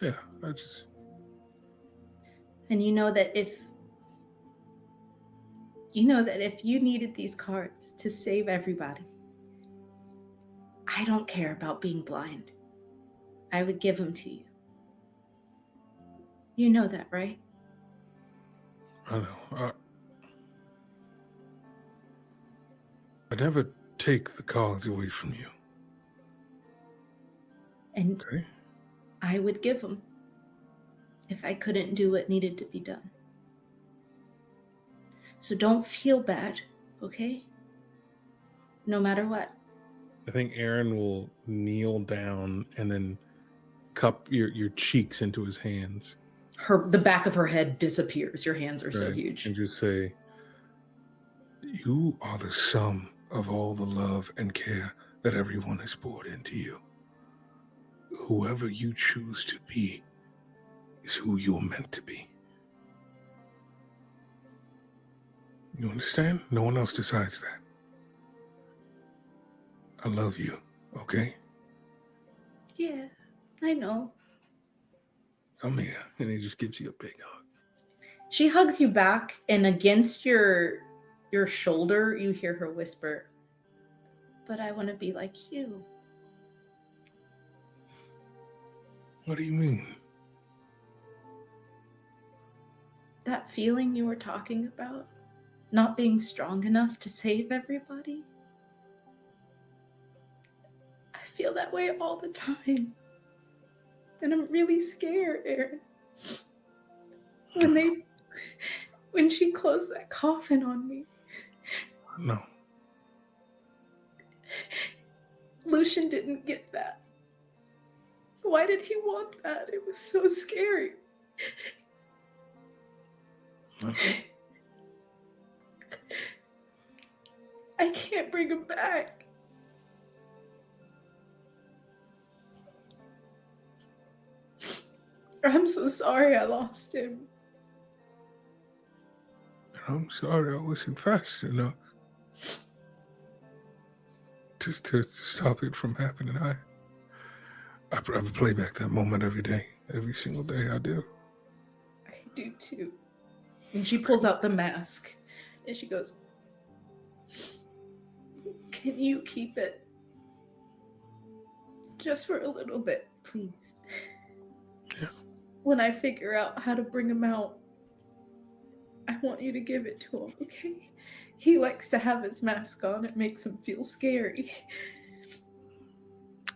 Speaker 4: Yeah,
Speaker 6: And you know that if you needed these cards to save everybody, I don't care about being blind. I would give them to you. You know that, right?
Speaker 4: I know. I never take the cards away from you.
Speaker 6: And
Speaker 4: Okay.
Speaker 6: I would give them if I couldn't do what needed to be done. So don't feel bad, okay? No matter what.
Speaker 4: I think Aaren will kneel down and then cup your cheeks into his hands.
Speaker 6: The back of her head disappears. Your hands are so huge.
Speaker 4: And just say, you are the sum of all the love and care that everyone has poured into you. Whoever you choose to be is who you're meant to be. You understand? No one else decides that. I love you, okay?
Speaker 6: Yeah, I know.
Speaker 4: Come here. And he just gives you a big hug.
Speaker 6: She hugs you back, and against your shoulder, you hear her whisper, but I want to be like you.
Speaker 4: What do you mean?
Speaker 6: That feeling you were talking about, not being strong enough to save everybody. I feel that way all the time. And I'm really scared, Aaren. When she closed that coffin on me.
Speaker 4: No.
Speaker 6: Lucian didn't get that. Why did he want that? It was so scary. I can't bring him back. I'm so sorry I lost him.
Speaker 4: I'm sorry I wasn't fast enough. Just to stop it from happening. I play back that moment every day. Every single day I do.
Speaker 6: I do too. And she pulls out the mask. And she goes, can you keep it? Just for a little bit, please.
Speaker 4: Yeah.
Speaker 6: When I figure out how to bring him out, I want you to give it to him, okay? He likes to have his mask on. It makes him feel scary.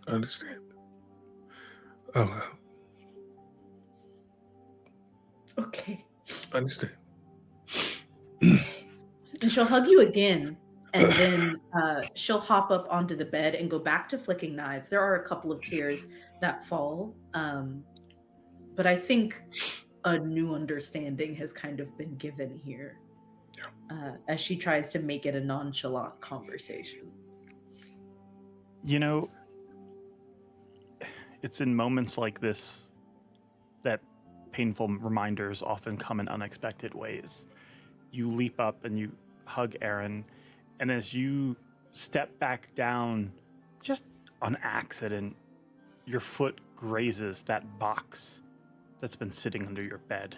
Speaker 4: I understand.
Speaker 6: Okay.
Speaker 4: I understand.
Speaker 6: And she'll hug you again, and then she'll hop up onto the bed and go back to flicking knives. There are a couple of tears that fall, but I think a new understanding has kind of been given here as she tries to make it a nonchalant conversation.
Speaker 3: You know, it's in moments like this that painful reminders often come in unexpected ways. You leap up and you hug Aaren, and as you step back down, just on accident, your foot grazes that box that's been sitting under your bed.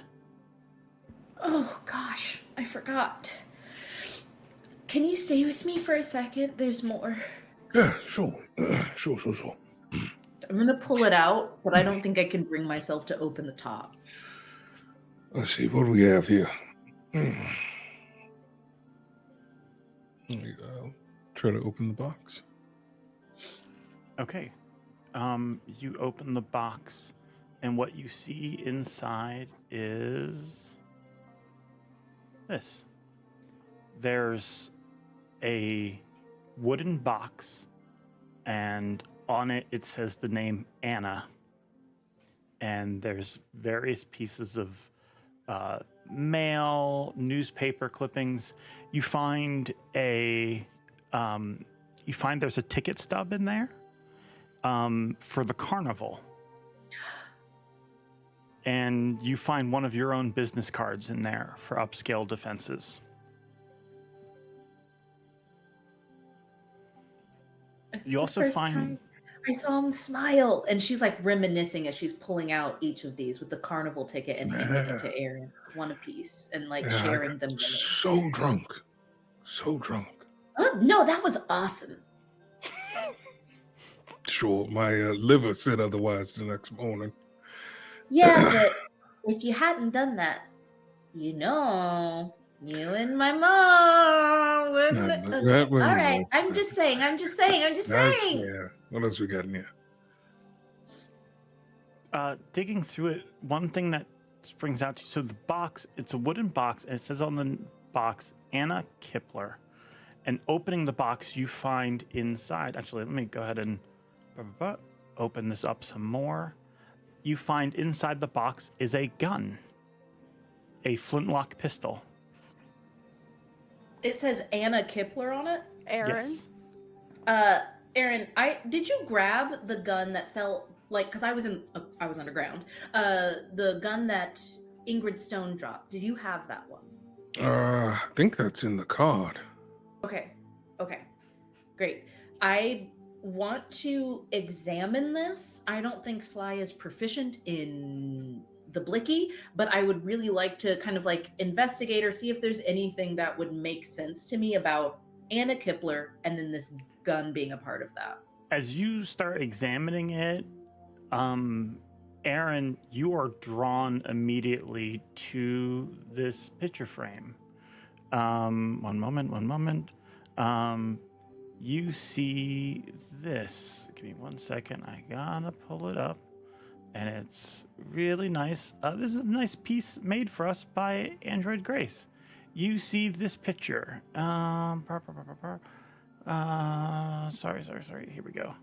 Speaker 6: Oh gosh, I forgot. Can you stay with me for a second? There's more.
Speaker 4: Yeah, sure. Sure.
Speaker 6: I'm gonna pull it out, but I don't think I can bring myself to open the top.
Speaker 4: Let's see, what do we have here? I'll try to open the box.
Speaker 3: Okay. You open the box, and what you see inside is this. There's a wooden box, and on it, it says the name Anna. And there's various pieces of mail, newspaper clippings. You find there's a ticket stub in there for the carnival. And you find one of your own business cards in there for upscale defenses. You also find...
Speaker 6: I saw him smile, and she's like reminiscing as she's pulling out each of these with the carnival ticket and handing it to Aaren, one apiece, and like sharing them.
Speaker 4: So drunk.
Speaker 6: Oh, no, that was awesome.
Speaker 4: Sure, my liver said otherwise the next morning.
Speaker 6: Yeah, but if you hadn't done that, you and my mom wouldn't. All right, I'm just saying.
Speaker 4: That's fair. What else we got in here?
Speaker 3: Digging through it, one thing that springs out to you. So the box, it's a wooden box, and it says on the box, Anna Kipler. And opening the box, you find inside, actually, let me go ahead and open this up some more. You find inside the box is a gun, a flintlock pistol.
Speaker 6: It says Anna Kipler on it.
Speaker 5: Aaren.
Speaker 3: Yes.
Speaker 6: Aaren, did you grab the gun that fell because I was underground. The gun that Ingrid Stone dropped. Did you have that one?
Speaker 4: I think that's in the card.
Speaker 6: Okay, great. I want to examine this. I don't think Sly is proficient in the blicky, but I would really like to kind of investigate or see if there's anything that would make sense to me about Anna Kipler and then this gun being a part of that.
Speaker 3: As you start examining it, Aaren, you are drawn immediately to this picture frame. One moment. You see this. Give me 1 second. I gotta pull it up. And it's really nice. This is a nice piece made for us by Android Grace. You see this picture. Sorry. Here we go.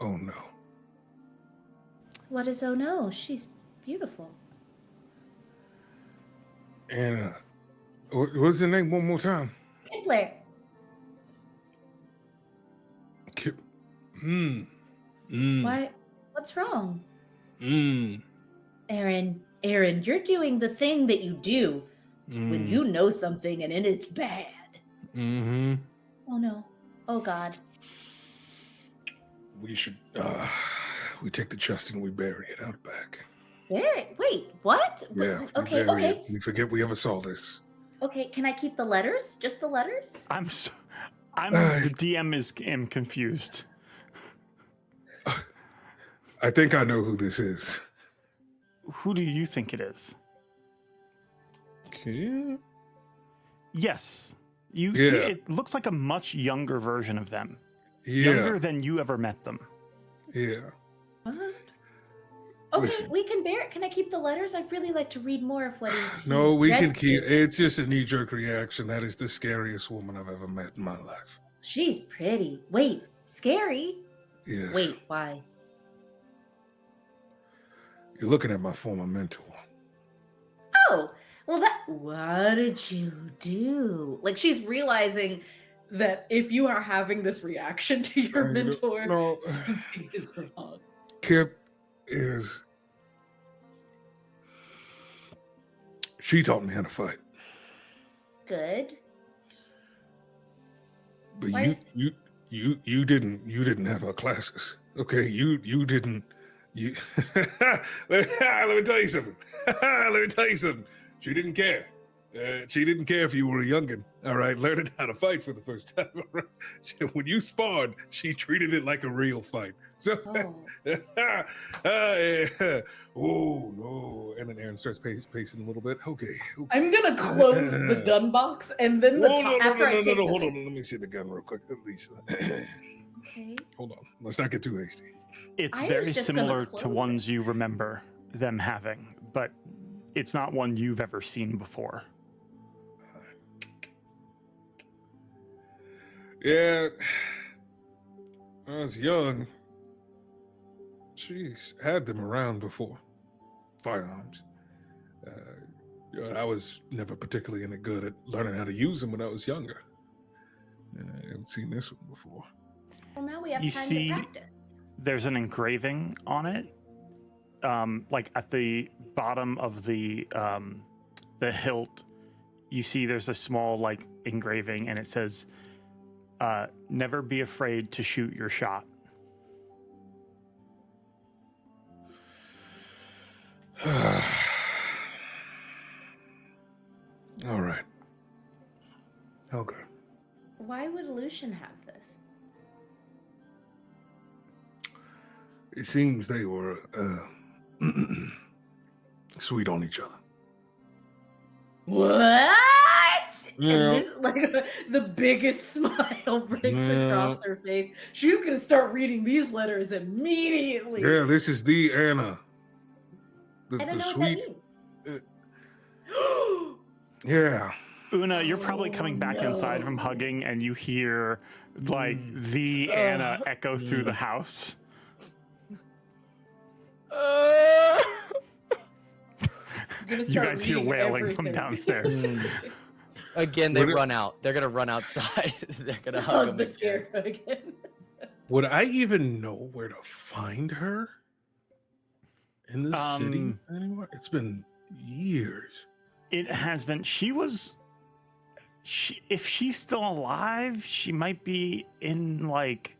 Speaker 4: Oh no.
Speaker 6: What is oh no? She's beautiful.
Speaker 4: Anna, what's the name one more time?
Speaker 6: Kipler. Why? What's wrong? Aaren, you're doing the thing that you do when you know something and it's bad.
Speaker 4: Mm-hmm.
Speaker 6: Oh no. Oh God.
Speaker 4: We should, we take the chest and we bury it out back.
Speaker 6: Wait, what?
Speaker 4: Yeah.
Speaker 6: Okay.
Speaker 4: It. We forget we ever saw this.
Speaker 6: Okay, can I keep the letters? Just the letters?
Speaker 3: I'm the DM am confused.
Speaker 4: I think I know who this is.
Speaker 3: Who do you think it is?
Speaker 4: Okay.
Speaker 3: Yes. You see, it looks like a much younger version of them.
Speaker 4: Yeah.
Speaker 3: Younger than you ever met them.
Speaker 4: Yeah.
Speaker 6: What? Okay,
Speaker 4: Listen.
Speaker 6: we can bear it. Can I keep the letters? I'd really like to read more of what he
Speaker 4: No, we
Speaker 6: read
Speaker 4: can
Speaker 6: to
Speaker 4: keep.
Speaker 6: me.
Speaker 4: It's just a knee-jerk reaction. That is the scariest woman I've ever met in my life.
Speaker 6: She's pretty. Wait, scary?
Speaker 4: Yes.
Speaker 6: Wait, why?
Speaker 4: You're looking at my former mentor.
Speaker 6: Oh, well what did you do? She's realizing that if you are having this reaction to your mentor,
Speaker 4: no.
Speaker 6: something is wrong.
Speaker 4: Kip is... She taught me how to fight.
Speaker 6: Good.
Speaker 4: But
Speaker 6: Why
Speaker 4: you didn't have her classes. Okay, you didn't. Let me tell you something. She didn't care. She didn't care if you were a youngin'. All right, learning how to fight for the first time. All right? When you sparred, she treated it like a real fight. So, oh no! And then Aaren starts pacing a little bit. Okay.
Speaker 6: I'm gonna close the gun box and then
Speaker 4: No, hold on. Let me see the gun real quick, at least.
Speaker 6: Okay.
Speaker 4: Hold on. Let's not get too hasty.
Speaker 3: It's
Speaker 6: I was
Speaker 3: very
Speaker 6: just gonna
Speaker 3: similar
Speaker 6: close
Speaker 3: to
Speaker 6: it.
Speaker 3: ones you remember them having, but it's not one you've ever seen before.
Speaker 4: Yeah, I was young. She's had them around before. Firearms. I was never particularly any good at learning how to use them when I was younger. I haven't seen this one before.
Speaker 6: Well, now we have
Speaker 3: You
Speaker 6: time
Speaker 3: see-
Speaker 6: to practice.
Speaker 3: There's an engraving on it, at the bottom of the hilt. You see, there's a small engraving, and it says, "Never be afraid to shoot your shot."
Speaker 4: All right. Okay.
Speaker 6: Why would Lucian have this?
Speaker 4: It seems they were sweet on each other.
Speaker 6: What?
Speaker 4: Yeah.
Speaker 6: And this, the biggest smile breaks
Speaker 4: Yeah.
Speaker 6: across her face. She's gonna start reading these letters immediately.
Speaker 4: Yeah, this is the Anna
Speaker 6: I don't
Speaker 4: the
Speaker 6: know
Speaker 4: sweet.
Speaker 6: what that means.
Speaker 4: Yeah.
Speaker 3: Una, you're probably coming back inside
Speaker 6: no.
Speaker 3: from hugging, and you hear like the Anna echo through the house. You guys hear wailing from downstairs.
Speaker 2: Again, they
Speaker 4: Would it-
Speaker 2: run out. They're gonna run outside. They're gonna hug him
Speaker 6: the
Speaker 2: again.
Speaker 6: scarecrow again.
Speaker 4: Would I even know where to find her in the city anymore? It's been years.
Speaker 3: It has been. If she's still alive, she might be in like.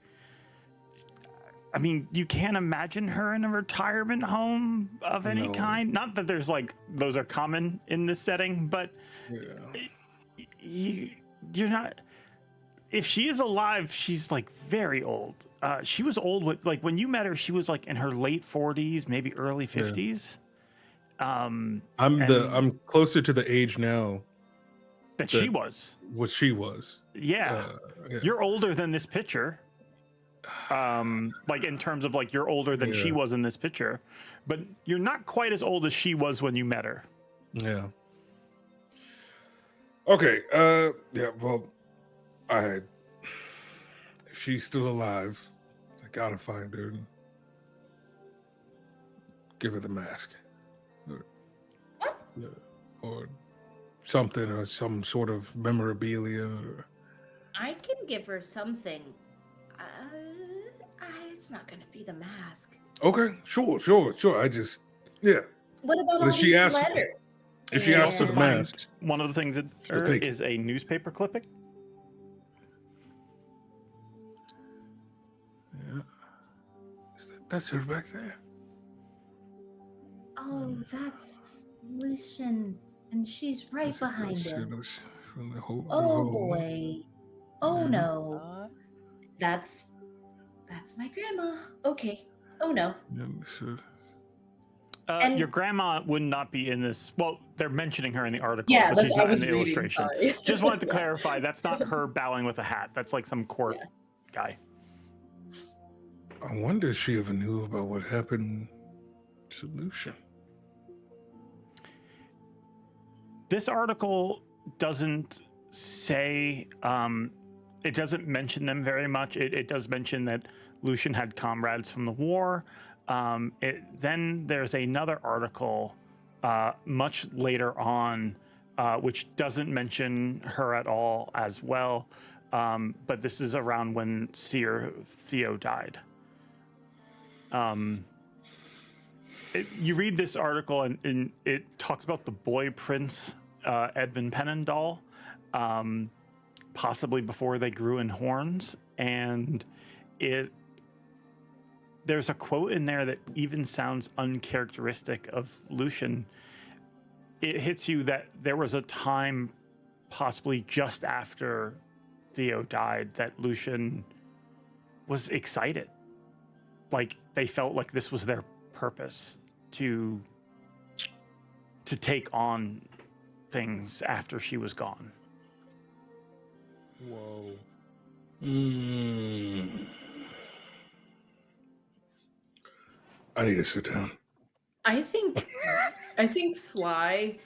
Speaker 3: I mean, you can't imagine her in a retirement home of any
Speaker 4: No.
Speaker 3: kind. Not that there's like those are common in this setting, but
Speaker 4: Yeah.
Speaker 3: you're not. If she is alive, she's like very old. She was old with like when you met her, she was like in her late 40s, maybe early 50s.
Speaker 4: I'm closer to the age now
Speaker 3: that she was.
Speaker 4: what she was.
Speaker 3: Yeah.
Speaker 4: Yeah.
Speaker 3: You're older than this picture. Like in terms of like you're older than she was in this picture, but you're not quite as old as she was when you met her.
Speaker 4: Yeah. Okay. Yeah. Well, if she's still alive, I gotta find her and give her the mask, or something, or some sort of memorabilia. Or...
Speaker 6: I can give her something. It's not gonna be the mask.
Speaker 4: Okay. Sure. I just
Speaker 6: What about
Speaker 4: Well,
Speaker 6: all
Speaker 4: if she
Speaker 6: these
Speaker 4: asks-
Speaker 6: letters?
Speaker 4: If she
Speaker 6: Yeah.
Speaker 4: asks for the mask,
Speaker 3: One of the things that
Speaker 4: Still take it.
Speaker 3: is a newspaper clipping.
Speaker 4: that's her back there.
Speaker 6: Oh, that's Lucian, and she's right behind him. Oh boy. Oh no. That's my grandma. Okay. Oh no. And-
Speaker 3: Your grandma would not be in this. Well, they're mentioning her in the article,
Speaker 6: Yeah,
Speaker 3: but
Speaker 6: that's
Speaker 3: she's
Speaker 6: what I
Speaker 3: not in
Speaker 6: was
Speaker 3: the
Speaker 6: reading.
Speaker 3: illustration.
Speaker 6: Sorry.
Speaker 3: Just wanted to clarify, that's not her bowing with a hat. That's like some court guy.
Speaker 4: I wonder if she ever knew about what happened to Lucian.
Speaker 3: This article doesn't say, it doesn't mention them very much. It does mention that Lucian had comrades from the war. Then there's another article much later on, which doesn't mention her at all as well. But this is around when Seer Theo died. You read this article and it talks about the boy prince, Edmund Pennendall, possibly before they grew in horns. And there's a quote in there that even sounds uncharacteristic of Lucian. It hits you that there was a time, possibly just after Theo died, that Lucian was excited. Like they felt like this was their purpose to take on things after she was gone.
Speaker 2: Whoa.
Speaker 4: I need to sit down.
Speaker 6: I think Sly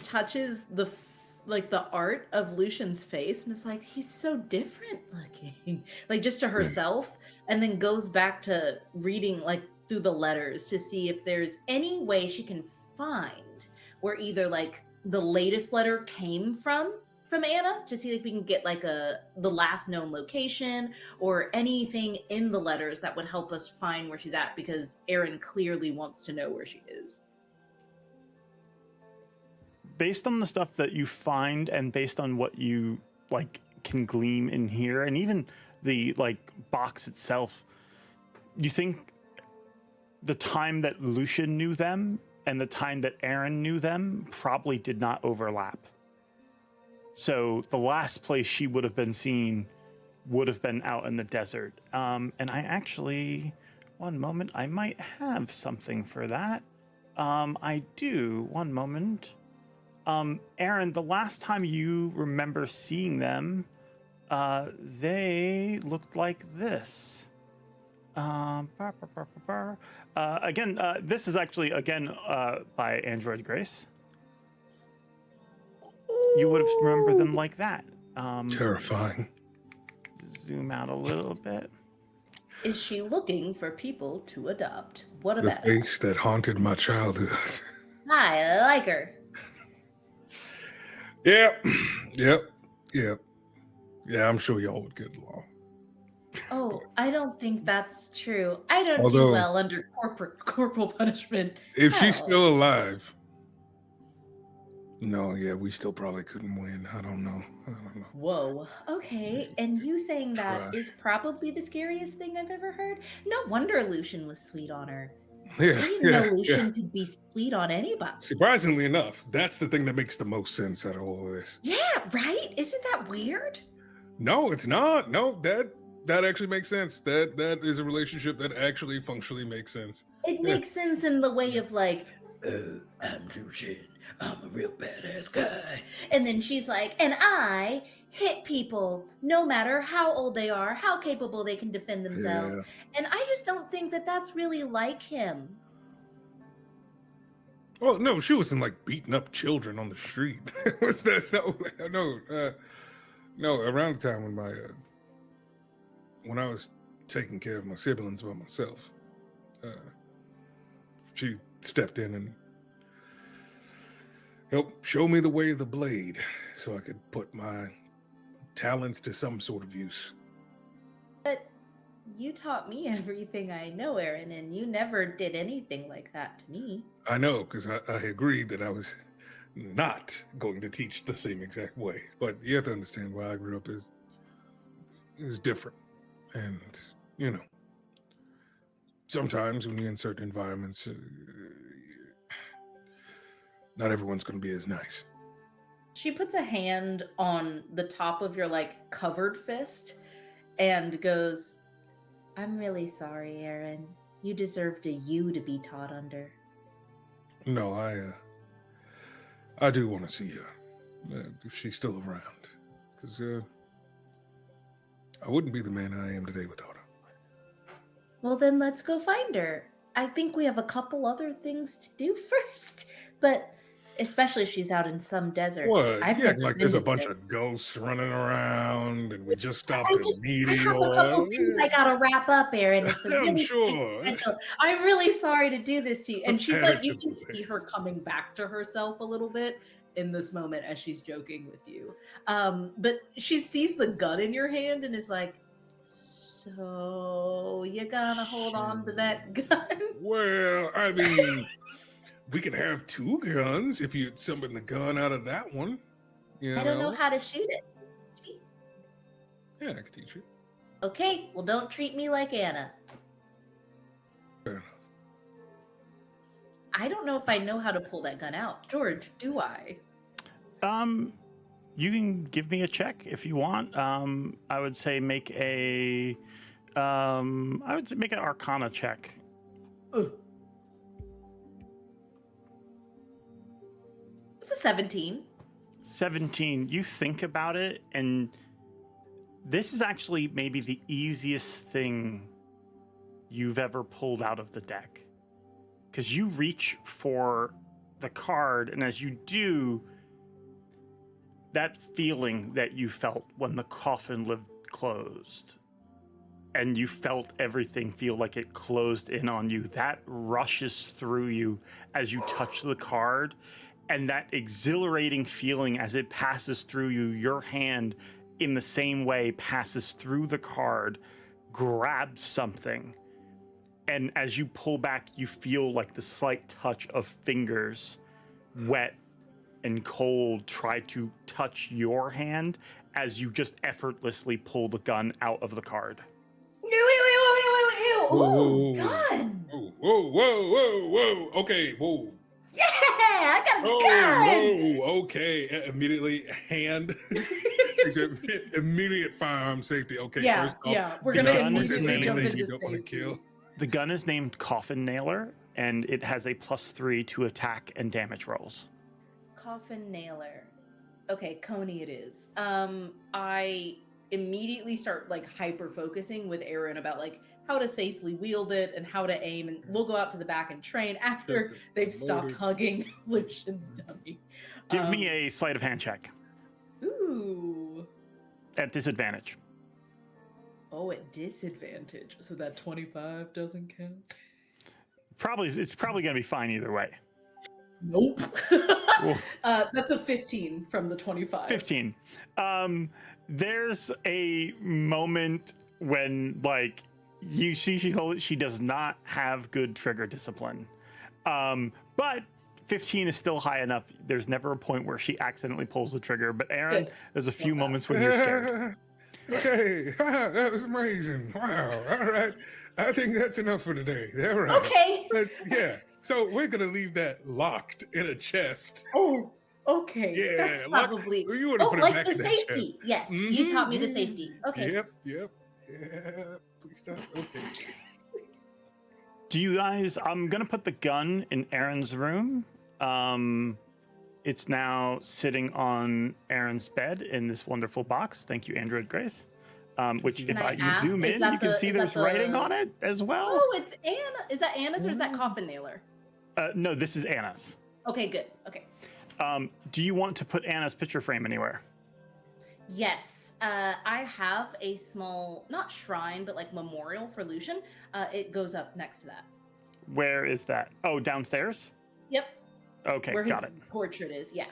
Speaker 6: touches the art of Lucian's face and it's like he's so different looking, like just to herself, and then goes back to reading like through the letters to see if there's any way she can find where either like the latest letter came from Anna, to see if we can get like the last known location or anything in the letters that would help us find where she's at, because Aaren clearly wants to know where she is.
Speaker 3: Based on the stuff that you find and based on what you like can glean in here, and even the like box itself, you think the time that Lucian knew them and the time that Aaren knew them probably did not overlap. So the last place she would have been seen would have been out in the desert. And I actually, one moment, I might have something for that. I do, one moment. Aaren, the last time you remember seeing them, they looked like this. Again, this is actually by Android Grace. You would have remembered them like that.
Speaker 4: Terrifying.
Speaker 3: Zoom out a little bit.
Speaker 6: Is she looking for people to adopt? What
Speaker 4: The
Speaker 6: about
Speaker 4: face that haunted my childhood.
Speaker 6: Hi, I like her.
Speaker 4: Yep. Yeah, I'm sure y'all would get along.
Speaker 6: Oh, I don't think that's true. I don't do
Speaker 4: Although-
Speaker 6: well under corporal punishment.
Speaker 4: If she's
Speaker 6: No.
Speaker 4: still alive. No, yeah, we still probably couldn't win. I don't know.
Speaker 6: Whoa. Okay, and you saying that
Speaker 4: Try.
Speaker 6: is probably the scariest thing I've ever heard? No wonder Lucian was sweet on her. I
Speaker 4: Yeah,
Speaker 6: didn't know Lucian could be sweet on anybody.
Speaker 4: Surprisingly enough, that's the thing that makes the most sense out of all of this.
Speaker 6: Yeah, right? Isn't that weird?
Speaker 4: No, it's not. No, that actually makes sense. That is a relationship that actually functionally makes sense.
Speaker 6: It
Speaker 4: Yeah.
Speaker 6: makes sense in the way of like, I'm Lucian. I'm a real badass guy. And then she's like, and I hit people no matter how old they are, how capable they can defend themselves.
Speaker 4: Yeah.
Speaker 6: And I just don't think that that's really like him.
Speaker 4: Oh no, she wasn't like beating up children on the street. What's that? No. Around the time when I was taking care of my siblings by myself, she stepped in and helped show me the way of the blade, so I could put my talents to some sort of use.
Speaker 6: But you taught me everything I know, Aaren, and you never did anything like that to me.
Speaker 4: I know, because I agreed that I was not going to teach the same exact way. But you have to understand where I grew up is different. And, you know, sometimes when you're in certain environments, not everyone's going to be as nice.
Speaker 6: She puts a hand on the top of your like covered fist and goes, I'm really sorry, Aaren. You deserved a you to be taught under.
Speaker 4: No, I do want to see her, if she's still around. Because I wouldn't be the man I am today without her.
Speaker 6: Well, then let's go find her. I think we have a couple other things to do first, but especially if she's out in some desert.
Speaker 4: What?
Speaker 6: I've
Speaker 4: Yeah,
Speaker 6: never
Speaker 4: like
Speaker 6: been
Speaker 4: there's a
Speaker 6: to
Speaker 4: bunch
Speaker 6: desert.
Speaker 4: of ghosts running around, and we just stopped
Speaker 6: I
Speaker 4: a
Speaker 6: have
Speaker 4: meteor.
Speaker 6: a couple things I gotta wrap up, Aaren. It's a
Speaker 4: I'm
Speaker 6: really
Speaker 4: sure.
Speaker 6: tight schedule. I'm really sorry to do this to you. And she's like, you can
Speaker 4: Prepare
Speaker 6: see her coming back to herself a little bit in this moment as she's joking with you. But she sees the gun in your hand and is like, so you gonna hold on to that gun?
Speaker 4: Well, I mean, we could have two guns if you'd summon the gun out of that one. You
Speaker 6: I don't know how to shoot it.
Speaker 4: Yeah, I could teach you.
Speaker 6: Okay, well, don't treat me like Anna.
Speaker 4: Fair enough.
Speaker 6: I don't know if I know how to pull that gun out. George, do I?
Speaker 3: You can give me a check if you want. I would say make an Arcana check.
Speaker 6: It's a 17.
Speaker 3: 17. You think about it, and this is actually maybe the easiest thing you've ever pulled out of the deck. Because you reach for the card, and as you do, that feeling that you felt when the coffin lid closed, and you felt everything feel like it closed in on you, that rushes through you as you touch the card, and that exhilarating feeling as it passes through you, your hand in the same way passes through the card, grabs something, and as you pull back, you feel like the slight touch of fingers, wet and cold, try to touch your hand as you just effortlessly pull the gun out of the card.
Speaker 6: Oh, gun!
Speaker 4: Whoa. Okay, whoa.
Speaker 6: Yeah, I got a gun!
Speaker 4: Whoa, okay. Immediately, hand. Immediate firearm safety. Okay,
Speaker 6: Yeah,
Speaker 4: first off.
Speaker 6: yeah. We're
Speaker 3: the
Speaker 6: gonna
Speaker 3: gun is
Speaker 6: immediately jump
Speaker 3: named-
Speaker 6: into
Speaker 4: you don't want to
Speaker 6: safety.
Speaker 4: kill.
Speaker 3: The gun is named Coffin Nailer, and it has a +3 to attack and damage rolls.
Speaker 6: Coffin nailer. Okay, Coney it is. I immediately start like hyper focusing with Aaren about like how to safely wield it and how to aim, and we'll go out to the back and train after they've stopped hugging Lucian's dummy.
Speaker 3: Give me a sleight of hand check
Speaker 6: Ooh.
Speaker 3: at disadvantage.
Speaker 6: Oh, at disadvantage. So that 25 doesn't count?
Speaker 3: It's probably going to be fine either way.
Speaker 6: Nope. That's a 15 from the 25.
Speaker 3: 15. There's a moment when like you see she does not have good trigger discipline. But 15 is still high enough. There's never a point where she accidentally pulls the trigger. But Aaren, there's a few moments when you're scared.
Speaker 4: Okay, that was amazing. Wow. All right. I think that's enough for today. All right.
Speaker 6: Okay.
Speaker 4: So we're gonna leave that locked in a chest.
Speaker 6: Oh, okay.
Speaker 4: Yeah,
Speaker 6: That's probably.
Speaker 4: You want to put it
Speaker 6: like
Speaker 4: back
Speaker 6: the
Speaker 4: in that
Speaker 6: safety.
Speaker 4: chest.
Speaker 6: Yes, you taught me the safety. Okay.
Speaker 4: Yep. Yeah. Please stop. Okay.
Speaker 3: Do you guys? I'm gonna put the gun in Aaron's room. It's now sitting on Aaron's bed in this wonderful box. Thank you, Android Grace. Which, if
Speaker 6: I
Speaker 3: you
Speaker 6: ask,
Speaker 3: zoom in, you can see there's writing on it as well.
Speaker 6: Oh, it's Anna. Is that Anna's or is that coffin nailer?
Speaker 3: No, this is Anna's.
Speaker 6: Okay, good. Okay.
Speaker 3: Do you want to put Anna's picture frame anywhere?
Speaker 6: Yes. I have a small, not shrine, but like memorial for Lucian. It goes up next to that.
Speaker 3: Where is that? Oh, downstairs?
Speaker 6: Yep.
Speaker 3: Okay,
Speaker 6: Where
Speaker 3: got
Speaker 6: his
Speaker 3: it.
Speaker 6: portrait is, yeah.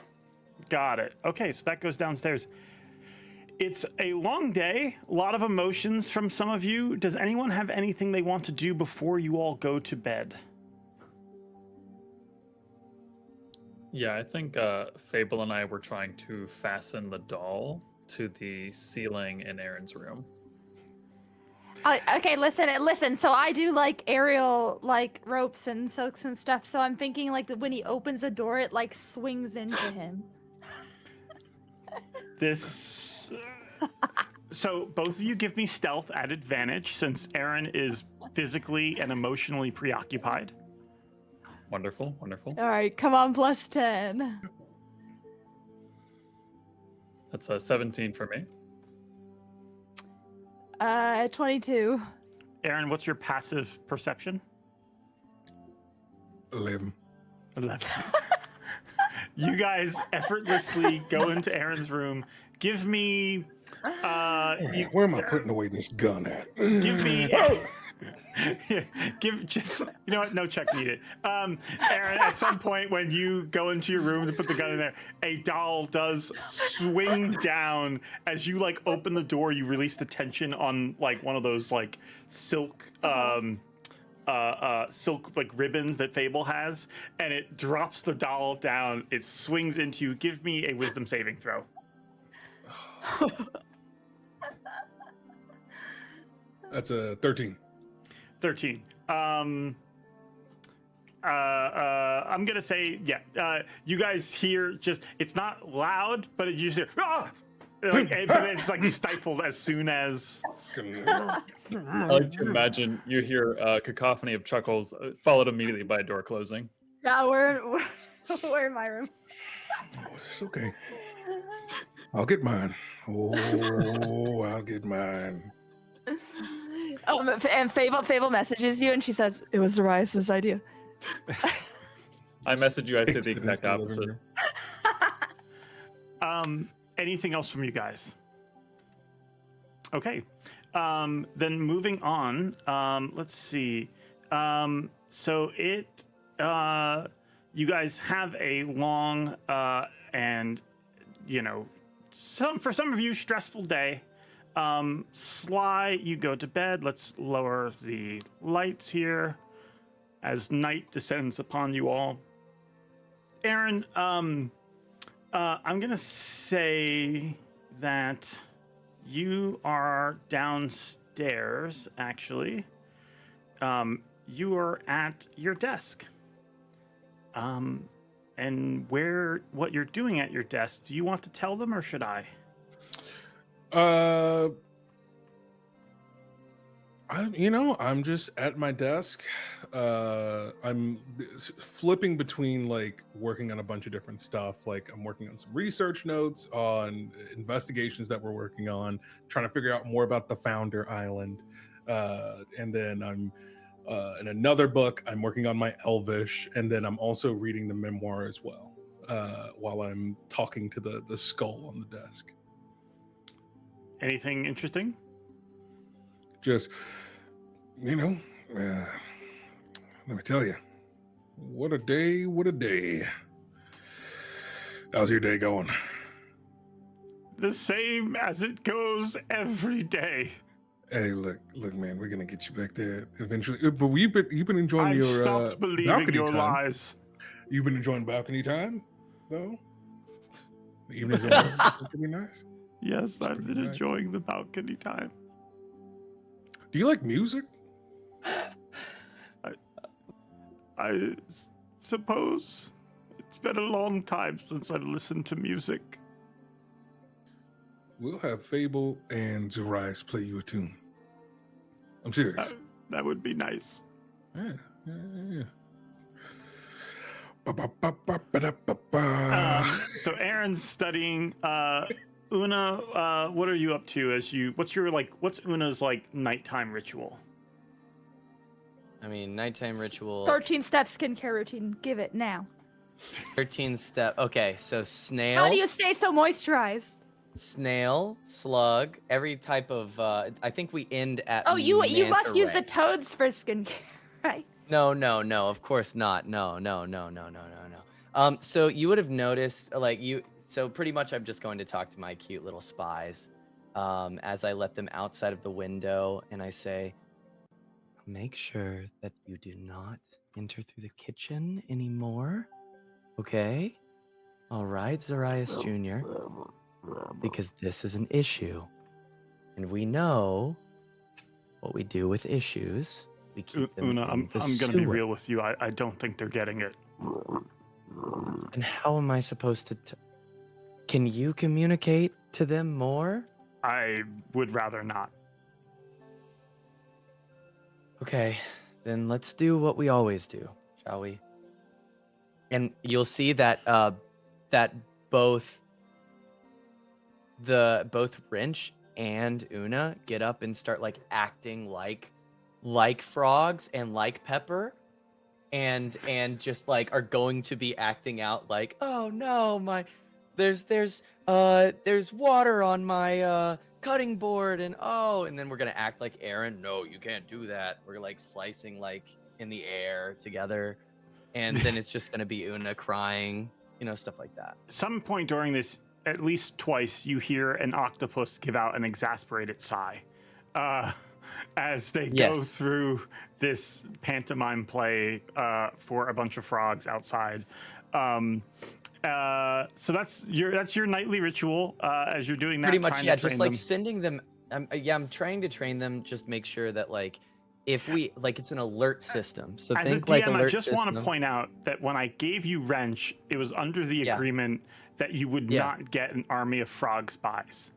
Speaker 3: Got it. Okay, so that goes downstairs. It's a long day, a lot of emotions from some of you. Does anyone have anything they want to do before you all go to bed?
Speaker 7: Yeah, I think Fable and I were trying to fasten the doll to the ceiling in Aaron's room.
Speaker 5: Okay, listen. So I do like aerial like ropes and silks and stuff. So I'm thinking like that when he opens the door, it like swings into him.
Speaker 3: This. So both of you give me stealth at advantage since Aaren is physically and emotionally preoccupied.
Speaker 7: Wonderful, wonderful.
Speaker 5: All right, come on, plus 10.
Speaker 7: That's a 17 for me.
Speaker 5: 22.
Speaker 3: Aaren, what's your passive perception?
Speaker 4: 11.
Speaker 3: 11. You guys effortlessly go into Aaron's room. Give me.
Speaker 4: Where am I putting away this gun at?
Speaker 3: Give me. You know what? No check needed. Aaren, at some point when you go into your room to put the gun in there, a doll does swing down as you like open the door. You release the tension on like one of those like silk like ribbons that Fable has, and it drops the doll down. It swings into you. Give me a wisdom saving throw.
Speaker 4: That's a 13.
Speaker 3: 13. I'm gonna say, yeah. You guys hear just, it's not loud, but you just hear, ah! Like, but it's like stifled as soon as.
Speaker 7: I like to imagine you hear a cacophony of chuckles, followed immediately by a door closing.
Speaker 5: Yeah, we're in my room.
Speaker 4: Oh, it's okay. I'll get mine. Oh, I'll get mine.
Speaker 5: And Fable messages you, and she says it was Zoraius' idea.
Speaker 7: I message you. I say the exact opposite.
Speaker 3: Anything else from you guys? Okay. Then moving on. Let's see. So you guys have a long and for some of you stressful day. Sly, you go to bed. Let's lower the lights here as night descends upon you all. Aaren, I'm gonna say that you are downstairs, actually. You are at your desk. And what you're doing at your desk, do you want to tell them or should I?
Speaker 4: I'm just at my desk. I'm flipping between like working on a bunch of different stuff. Like I'm working on some research notes on investigations that we're working on, trying to figure out more about the Founder Island. And then I'm in another book, I'm working on my Elvish, and then I'm also reading the memoir as well, while I'm talking to the skull on the desk.
Speaker 3: Anything interesting?
Speaker 4: Just, let me tell you, what a day, what a day. How's your day going?
Speaker 3: The same as it goes every day.
Speaker 4: Hey, look, man, we're gonna get you back there eventually. But you've been enjoying
Speaker 3: I've
Speaker 4: your
Speaker 3: stopped believing
Speaker 4: balcony
Speaker 3: your
Speaker 4: time.
Speaker 3: lies.
Speaker 4: You've been enjoying balcony time, though. The evenings are pretty nice.
Speaker 3: Yes, I've been
Speaker 4: nice.
Speaker 3: enjoying the balcony time.
Speaker 4: Do you like music?
Speaker 3: I suppose it's been a long time since I've listened to music.
Speaker 4: We'll have Fable and Zoraius play you a tune. I'm serious.
Speaker 3: That would be nice.
Speaker 4: Yeah.
Speaker 3: So Aaron's studying. Una, what are you up to what's Una's like nighttime ritual?
Speaker 2: I mean, nighttime ritual.
Speaker 5: 13-step skincare routine. Give it now.
Speaker 2: 13 step. Okay, so snail.
Speaker 5: How do you stay so moisturized?
Speaker 2: Snail, slug, every type of. I think we end at.
Speaker 5: Oh, you
Speaker 2: manta
Speaker 5: must use the
Speaker 2: ray.
Speaker 5: toads for skincare, right?
Speaker 2: No, of course not. No. So you would have noticed, so pretty much I'm just going to talk to my cute little spies, as I let them outside of the window, and I say, make sure that you do not enter through the kitchen anymore, okay? All right, Zoraius Jr., because this is an issue, and we know what we do with issues. We keep them
Speaker 3: Una,
Speaker 2: in
Speaker 3: I'm
Speaker 2: the
Speaker 3: gonna be
Speaker 2: sewer.
Speaker 3: real with you. I don't think they're getting it.
Speaker 2: And how am I supposed to? Can you communicate to them more?
Speaker 3: I would rather not.
Speaker 2: Okay, then let's do what we always do, shall we? And you'll see that that both Wrench and Una get up and start like acting like frogs and like Pepper, and just like are going to be acting out like, oh no, there's water on my cutting board, and then we're gonna act like Aaren. No, you can't do that. We're like slicing like in the air together, and then it's just gonna be Una crying, stuff like that.
Speaker 3: Some point during this, at least twice, you hear an octopus give out an exasperated sigh, as they go through this pantomime play for a bunch of frogs outside. So that's your nightly ritual. As you're doing that,
Speaker 2: Pretty much, yeah. Just like
Speaker 3: them.
Speaker 2: sending them. I'm trying to train them. Just make sure that like, if we like, it's an alert system. So
Speaker 3: as
Speaker 2: think
Speaker 3: a DM,
Speaker 2: like alert
Speaker 3: I just want to
Speaker 2: system.
Speaker 3: point out that when I gave you Wrench, it was under the agreement that you would not get an army of frog spies.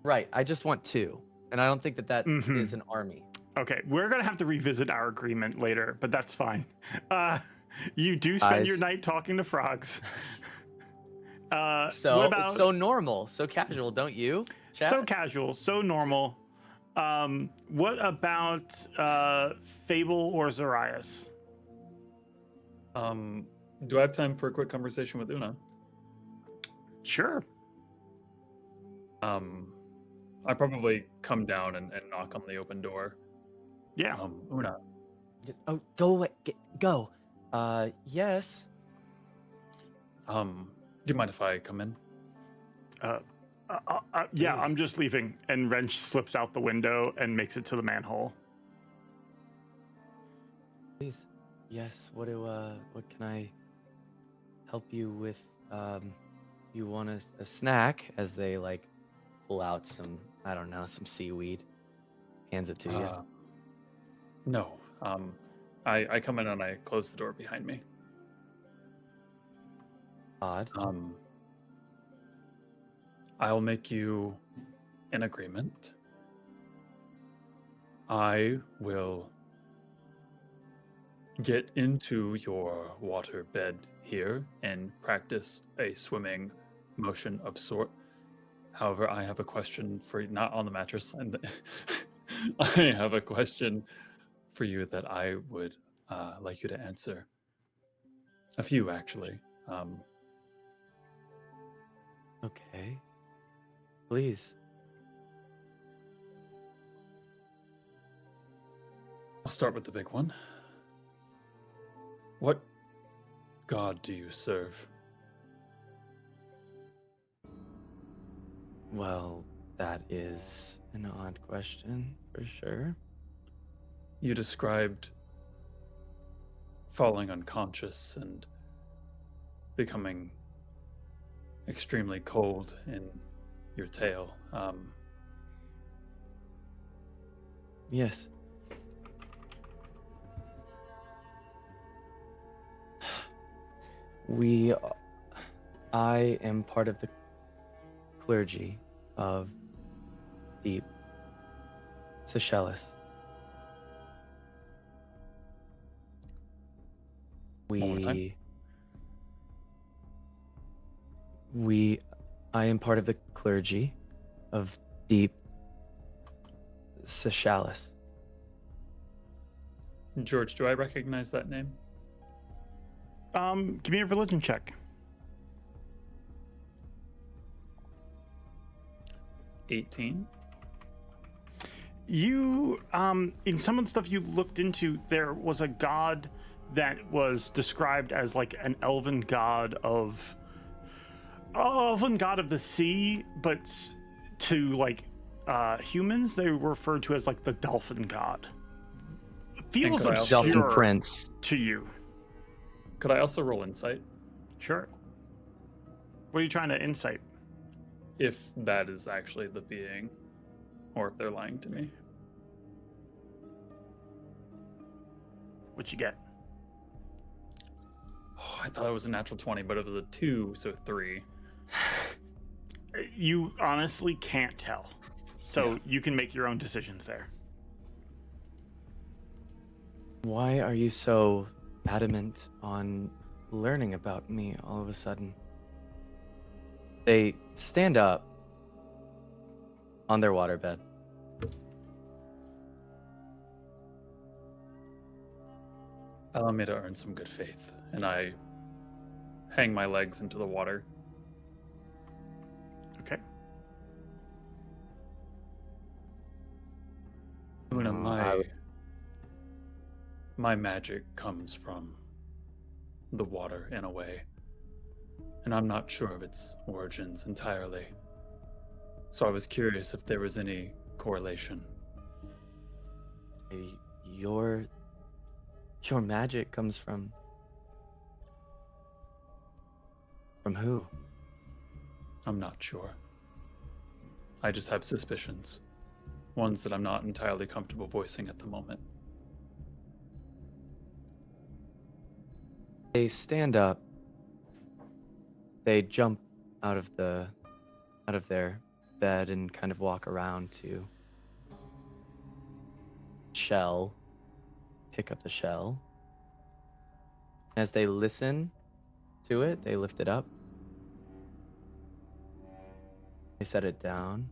Speaker 2: Right. I just want 2, and I don't think that is an army.
Speaker 3: Okay, we're gonna have to revisit our agreement later, but that's fine. You do spend your night talking to frogs.
Speaker 2: So normal, so casual, don't you? Chat?
Speaker 3: So casual, so normal. What about Fable or Zoraius?
Speaker 7: Do I have time for a quick conversation with Una?
Speaker 3: Sure.
Speaker 7: I probably come down and knock on the open door.
Speaker 3: Yeah.
Speaker 7: Una.
Speaker 2: Oh, go away. Go. Yes.
Speaker 7: Do you mind if I come in?
Speaker 3: Yeah, I'm just leaving. And Wrench slips out the window and makes it to the manhole.
Speaker 2: Please. Yes. What can I help you with? You want a snack? As they like pull out some, I don't know, some seaweed. Hands it to you.
Speaker 7: No. I come in and I close the door behind me.
Speaker 2: Odd.
Speaker 7: I'll make you an agreement. I will get into your water bed here and practice a swimming motion of sort. However, I have a question for you, not on the mattress, and I have a question for you that I would like you to answer. A few, actually.
Speaker 2: Okay. Please.
Speaker 7: I'll start with the big one. What god do you serve?
Speaker 2: Well, that is an odd question, for sure.
Speaker 7: You described falling unconscious and becoming extremely cold in your tail.
Speaker 2: Yes. I am part of the clergy of Deep Seychelles.
Speaker 7: One more time.
Speaker 2: I am part of the clergy of Deep Seychelles.
Speaker 7: George, do I recognize that name?
Speaker 3: Give me a religion check.
Speaker 7: 18.
Speaker 3: You, in some of the stuff you looked into, there was a god that was described as like an elven god of the sea, but to like humans, they were referred to as like the dolphin god. Feels
Speaker 7: could I also-
Speaker 3: obscure
Speaker 2: Dolphin Prince.
Speaker 3: to you.
Speaker 7: Could I also roll insight?
Speaker 3: Sure. What are you trying to insight?
Speaker 7: If that is actually the being, or if they're lying to me.
Speaker 3: What you get?
Speaker 7: Oh, I thought it was a natural 20, but it was a 2, so 3.
Speaker 3: You honestly can't tell. So
Speaker 7: Yeah.
Speaker 3: you can make your own decisions there.
Speaker 2: Why are you so adamant on learning about me all of a sudden? They stand up on their waterbed.
Speaker 7: Allow me to earn some good faith, and I hang my legs into the water.
Speaker 3: Okay.
Speaker 7: Una,
Speaker 2: I-
Speaker 7: my magic comes from the water in a way, and I'm not sure of its origins entirely. So I was curious if there was any correlation.
Speaker 2: Your magic comes from who?
Speaker 7: I'm not sure. I just have suspicions, ones that I'm not entirely comfortable voicing at the moment.
Speaker 2: They stand up. They jump out of their bed and kind of walk around to shell, pick up the shell. As they listen to it, they lift it up. They set it down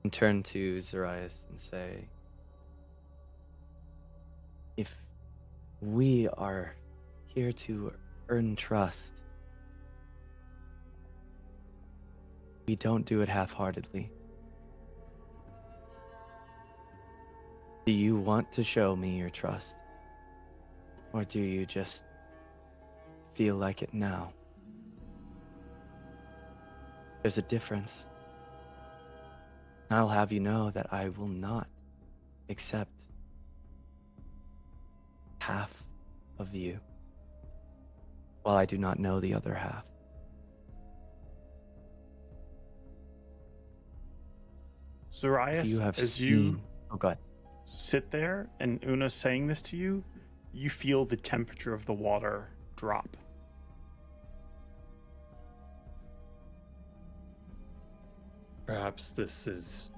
Speaker 2: and turn to Zoraius and say, if we are here to earn trust, we don't do it half-heartedly. Do you want to show me your trust? Or do you just feel like it now? There's a difference. I'll have you know that I will not accept half of you while I do not know the other half.
Speaker 3: Zoraius,
Speaker 2: You have
Speaker 3: as
Speaker 2: seen...
Speaker 3: you
Speaker 2: Oh, God.
Speaker 3: sit there and Una's saying this to you, you feel the temperature of the water drop.
Speaker 7: Perhaps this is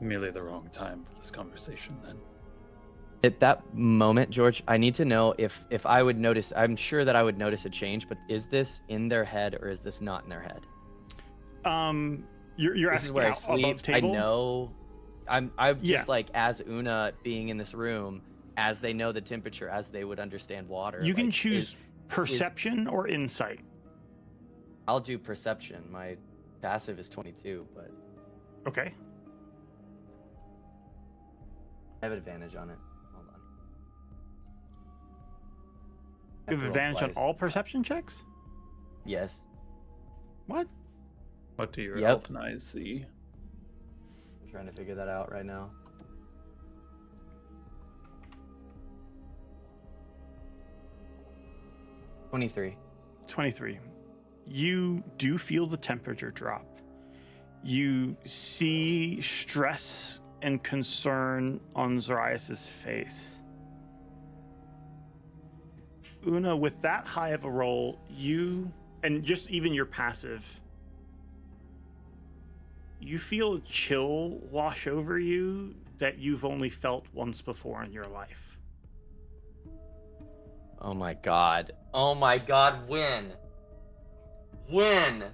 Speaker 7: merely the wrong time for this conversation then.
Speaker 2: At that moment, George, I need to know if I would notice. I'm sure that I would notice a change, but is this in their head or is this not in their head?
Speaker 3: You're
Speaker 2: This is
Speaker 3: asking
Speaker 2: where I
Speaker 3: out
Speaker 2: sleep.
Speaker 3: above table?
Speaker 2: I know. I'm
Speaker 3: Yeah.
Speaker 2: just like as Una being in this room, as they know the temperature, as they would understand water.
Speaker 3: You can
Speaker 2: like,
Speaker 3: choose perception or insight.
Speaker 2: I'll do perception. My passive is 22, but
Speaker 3: Okay.
Speaker 2: I have advantage on it. Hold on. I
Speaker 3: You have
Speaker 2: to roll
Speaker 3: advantage on
Speaker 2: twice.
Speaker 3: all perception checks?
Speaker 2: Yes.
Speaker 3: What?
Speaker 7: What do your
Speaker 2: Yep.
Speaker 7: elven eyes see?
Speaker 2: I'm trying to figure that out right now. $23.
Speaker 3: 23. You do feel the temperature drop. You see stress and concern on Zoraius' face. Una, with that high of a roll, you, and just even your passive, you feel a chill wash over you that you've only felt once before in your life.
Speaker 2: Oh my god. Oh my god, when? When?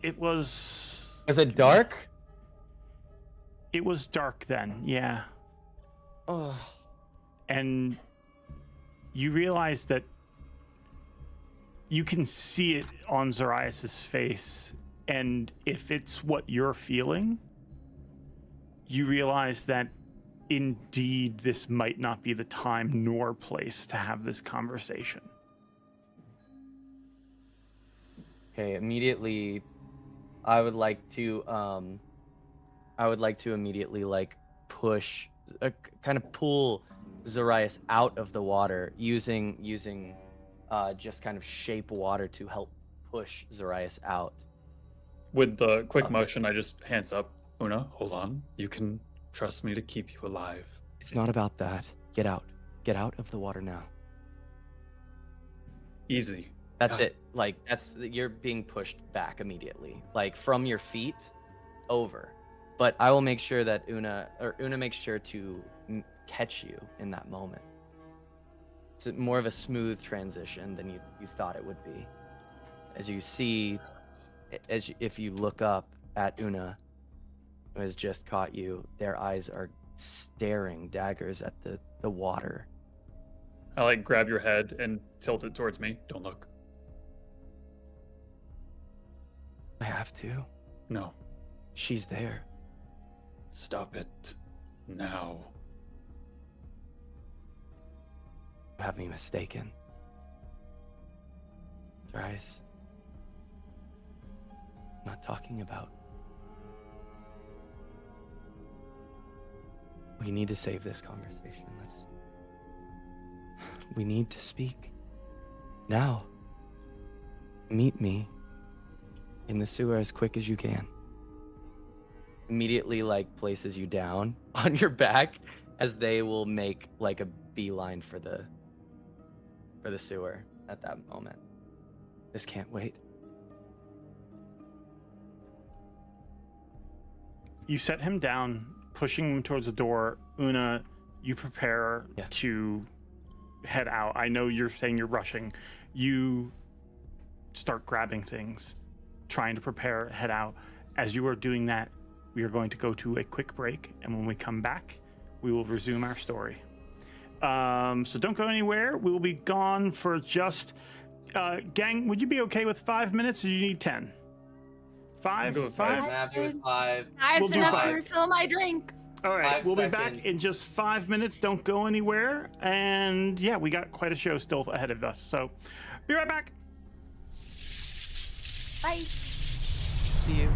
Speaker 3: It was
Speaker 2: Is it dark?
Speaker 3: dark then, yeah.
Speaker 2: Oh.
Speaker 3: And you realize that you can see it on Zoraius' face, and if it's what you're feeling, you realize that indeed this might not be the time nor place to have this conversation.
Speaker 2: Okay, immediately I would like to immediately like push kind of pull Zoraius out of the water using just kind of shape water to help push Zoraius out.
Speaker 7: With the quick
Speaker 2: Okay.
Speaker 7: motion, I just hands up. Una, hold on. You can trust me to keep you alive.
Speaker 2: It's not about that. Get out. Get out of the water now.
Speaker 7: Easy.
Speaker 2: That's
Speaker 7: Yeah.
Speaker 2: it. Like you're being pushed back immediately. Like from your feet over. But I will make sure that Una makes sure to catch you in that moment. It's more of a smooth transition than you thought it would be. As you see, if you look up at Una, who has just caught you, their eyes are staring daggers at the water.
Speaker 7: I like grab your head and tilt it towards me. Don't look.
Speaker 2: I have to.
Speaker 7: No.
Speaker 2: She's there.
Speaker 7: Stop it. Now.
Speaker 2: You have me mistaken. Thrice. I'm not talking about. We need to save this conversation. We need to speak. Now. Meet me in the sewer as quick as you can. Immediately, like, places you down on your back as they will make, like, a beeline for the sewer at that moment. This can't wait.
Speaker 3: You set him down, pushing him towards the door. Una, you prepare to head out. I know you're saying you're rushing. You start grabbing things, trying to prepare, head out. As you are doing that, we are going to go to a quick break, and when we come back, we will resume our story. So don't go anywhere. We will be gone for just... gang, would you be okay with 5 minutes, or do you need 10?
Speaker 7: I'll go with
Speaker 3: 5?
Speaker 2: I'm happy with 5.
Speaker 5: I've
Speaker 3: We'll do
Speaker 5: enough to
Speaker 3: 5.
Speaker 5: refill my drink.
Speaker 3: All right,
Speaker 2: 5
Speaker 3: we'll be
Speaker 2: seconds.
Speaker 3: back in just 5 minutes. Don't go anywhere. And yeah, we got quite a show still ahead of us. So be right back.
Speaker 5: Bye.
Speaker 2: See you.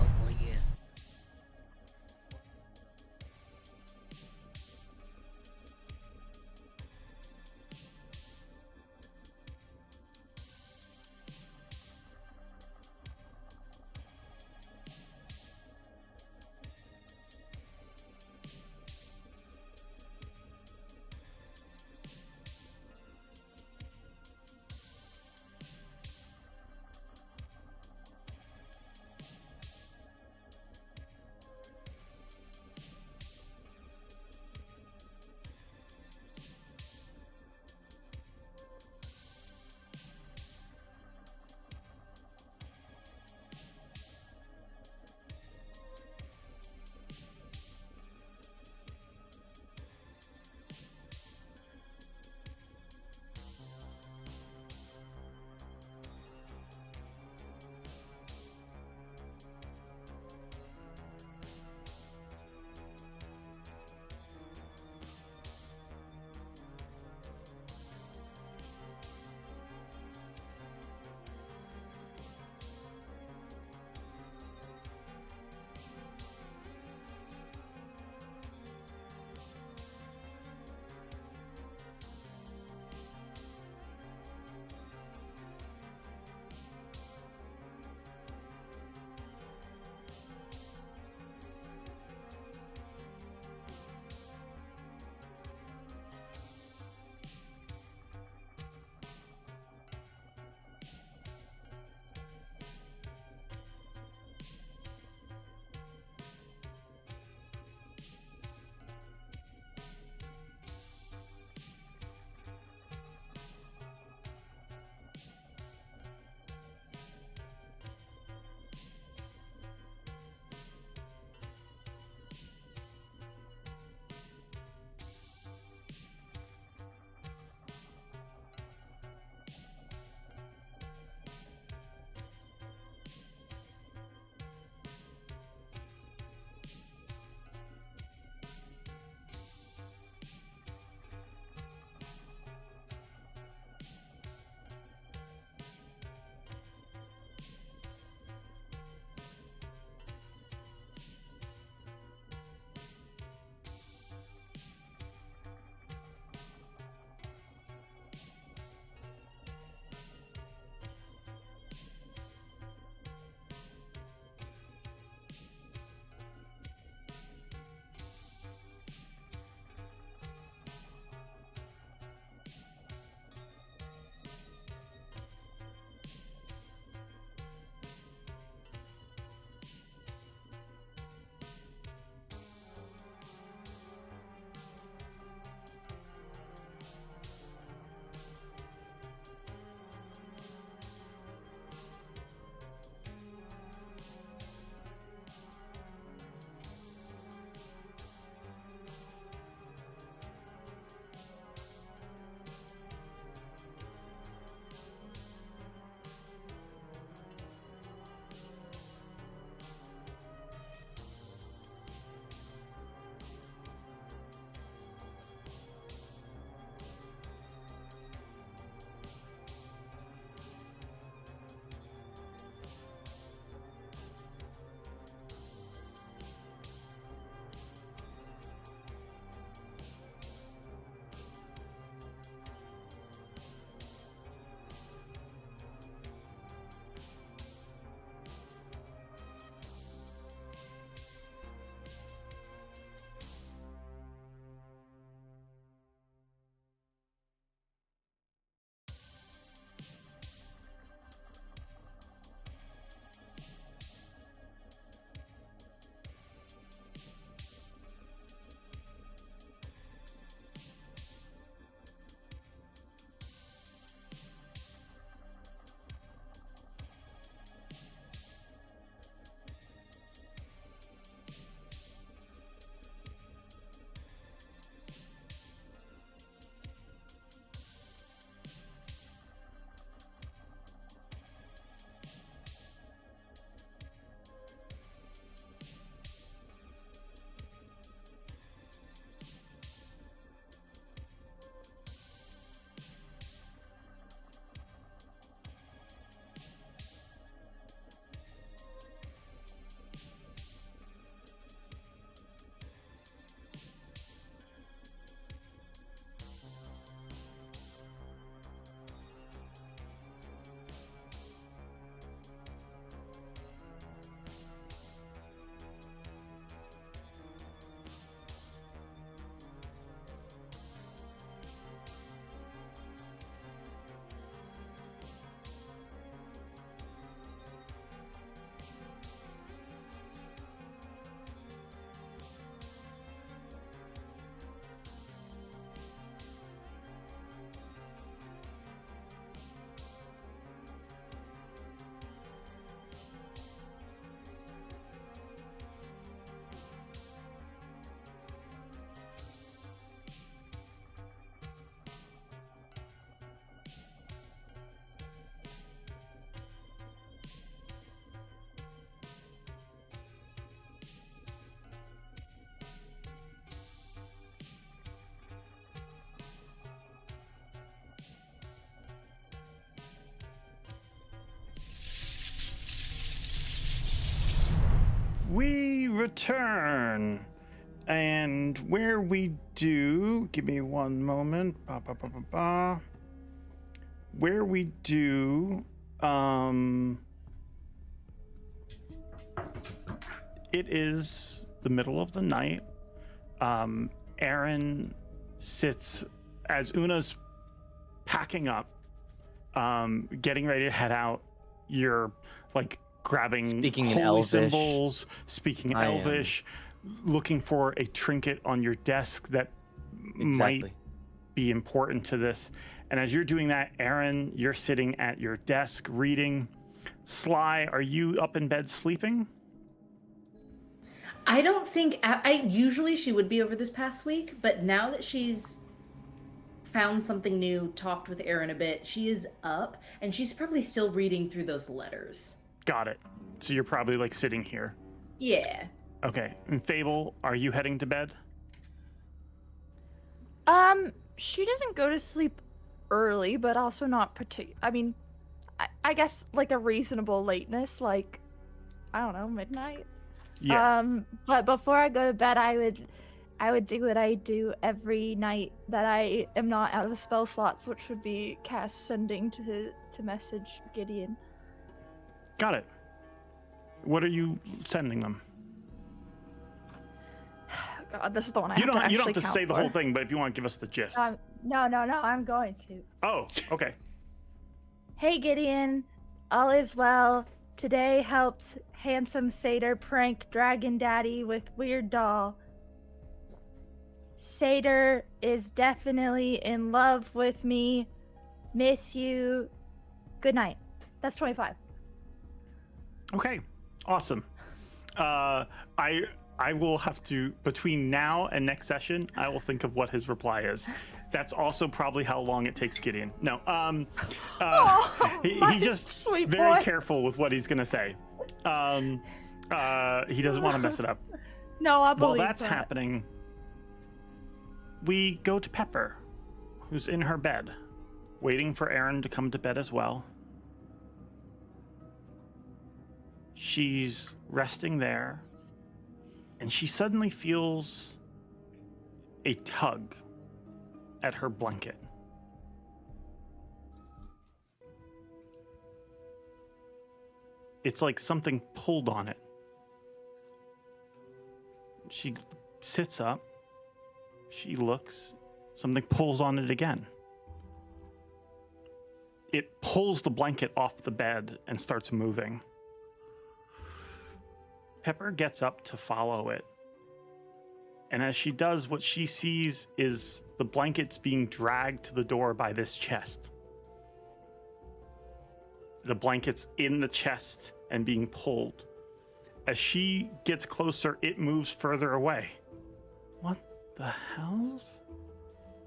Speaker 3: return. And where we do, give me one moment. Where we do, it is the middle of the night. Aaren sits as Una's packing up, getting ready to head out. You're like grabbing
Speaker 2: Speaking in
Speaker 3: holy
Speaker 2: Elvish.
Speaker 3: symbols, speaking
Speaker 2: I am.
Speaker 3: Elvish, looking for a trinket on your desk that
Speaker 2: Exactly.
Speaker 3: might be important to this. And as you're doing that, Aaren, you're sitting at your desk reading. Sly, are you up in bed sleeping?
Speaker 6: I don't think I usually she would be over this past week, but now that she's found something new, talked with Aaren a bit, she is up and she's probably still reading through those letters.
Speaker 3: Got it. So you're probably like sitting here.
Speaker 6: Yeah.
Speaker 3: Okay. And Fable, are you heading to bed?
Speaker 5: She doesn't go to sleep early, but also not I mean, I guess like a reasonable lateness, like, I don't know, midnight.
Speaker 3: Yeah.
Speaker 5: But before I go to bed, I would do what I do every night that I am not out of spell slots, which would be cast sending to message Gideon.
Speaker 3: Got it. What are you sending them?
Speaker 5: God, this is the one I
Speaker 3: You don't
Speaker 5: have
Speaker 3: have to
Speaker 5: count
Speaker 3: say the
Speaker 5: for.
Speaker 3: whole thing, but if you want to give us the gist.
Speaker 5: No, I'm going to.
Speaker 3: Oh, okay.
Speaker 5: Hey Gideon, all is well. Today helped handsome satyr prank Dragon Daddy with weird doll. Satyr is definitely in love with me. Miss you. Good night. That's 25.
Speaker 3: Okay. Awesome. I will have to, between now and next session, I will think of what his reply is. That's also probably how long it takes Gideon. No, he just
Speaker 5: sweet
Speaker 3: very
Speaker 5: boy.
Speaker 3: careful with what he's gonna say. He doesn't want to mess it up.
Speaker 5: No, I
Speaker 3: While
Speaker 5: believe
Speaker 3: that's
Speaker 5: that.
Speaker 3: happening, we go to Pepper, who's in her bed, waiting for Aaren to come to bed as well. She's resting there, and she suddenly feels a tug at her blanket. It's like something pulled on it. She sits up, she looks, something pulls on it again. It pulls the blanket off the bed and starts moving. Pepper gets up to follow it. And as she does, what she sees is the blankets being dragged to the door by this chest. The blanket's in the chest and being pulled. As she gets closer, it moves further away. What the hells?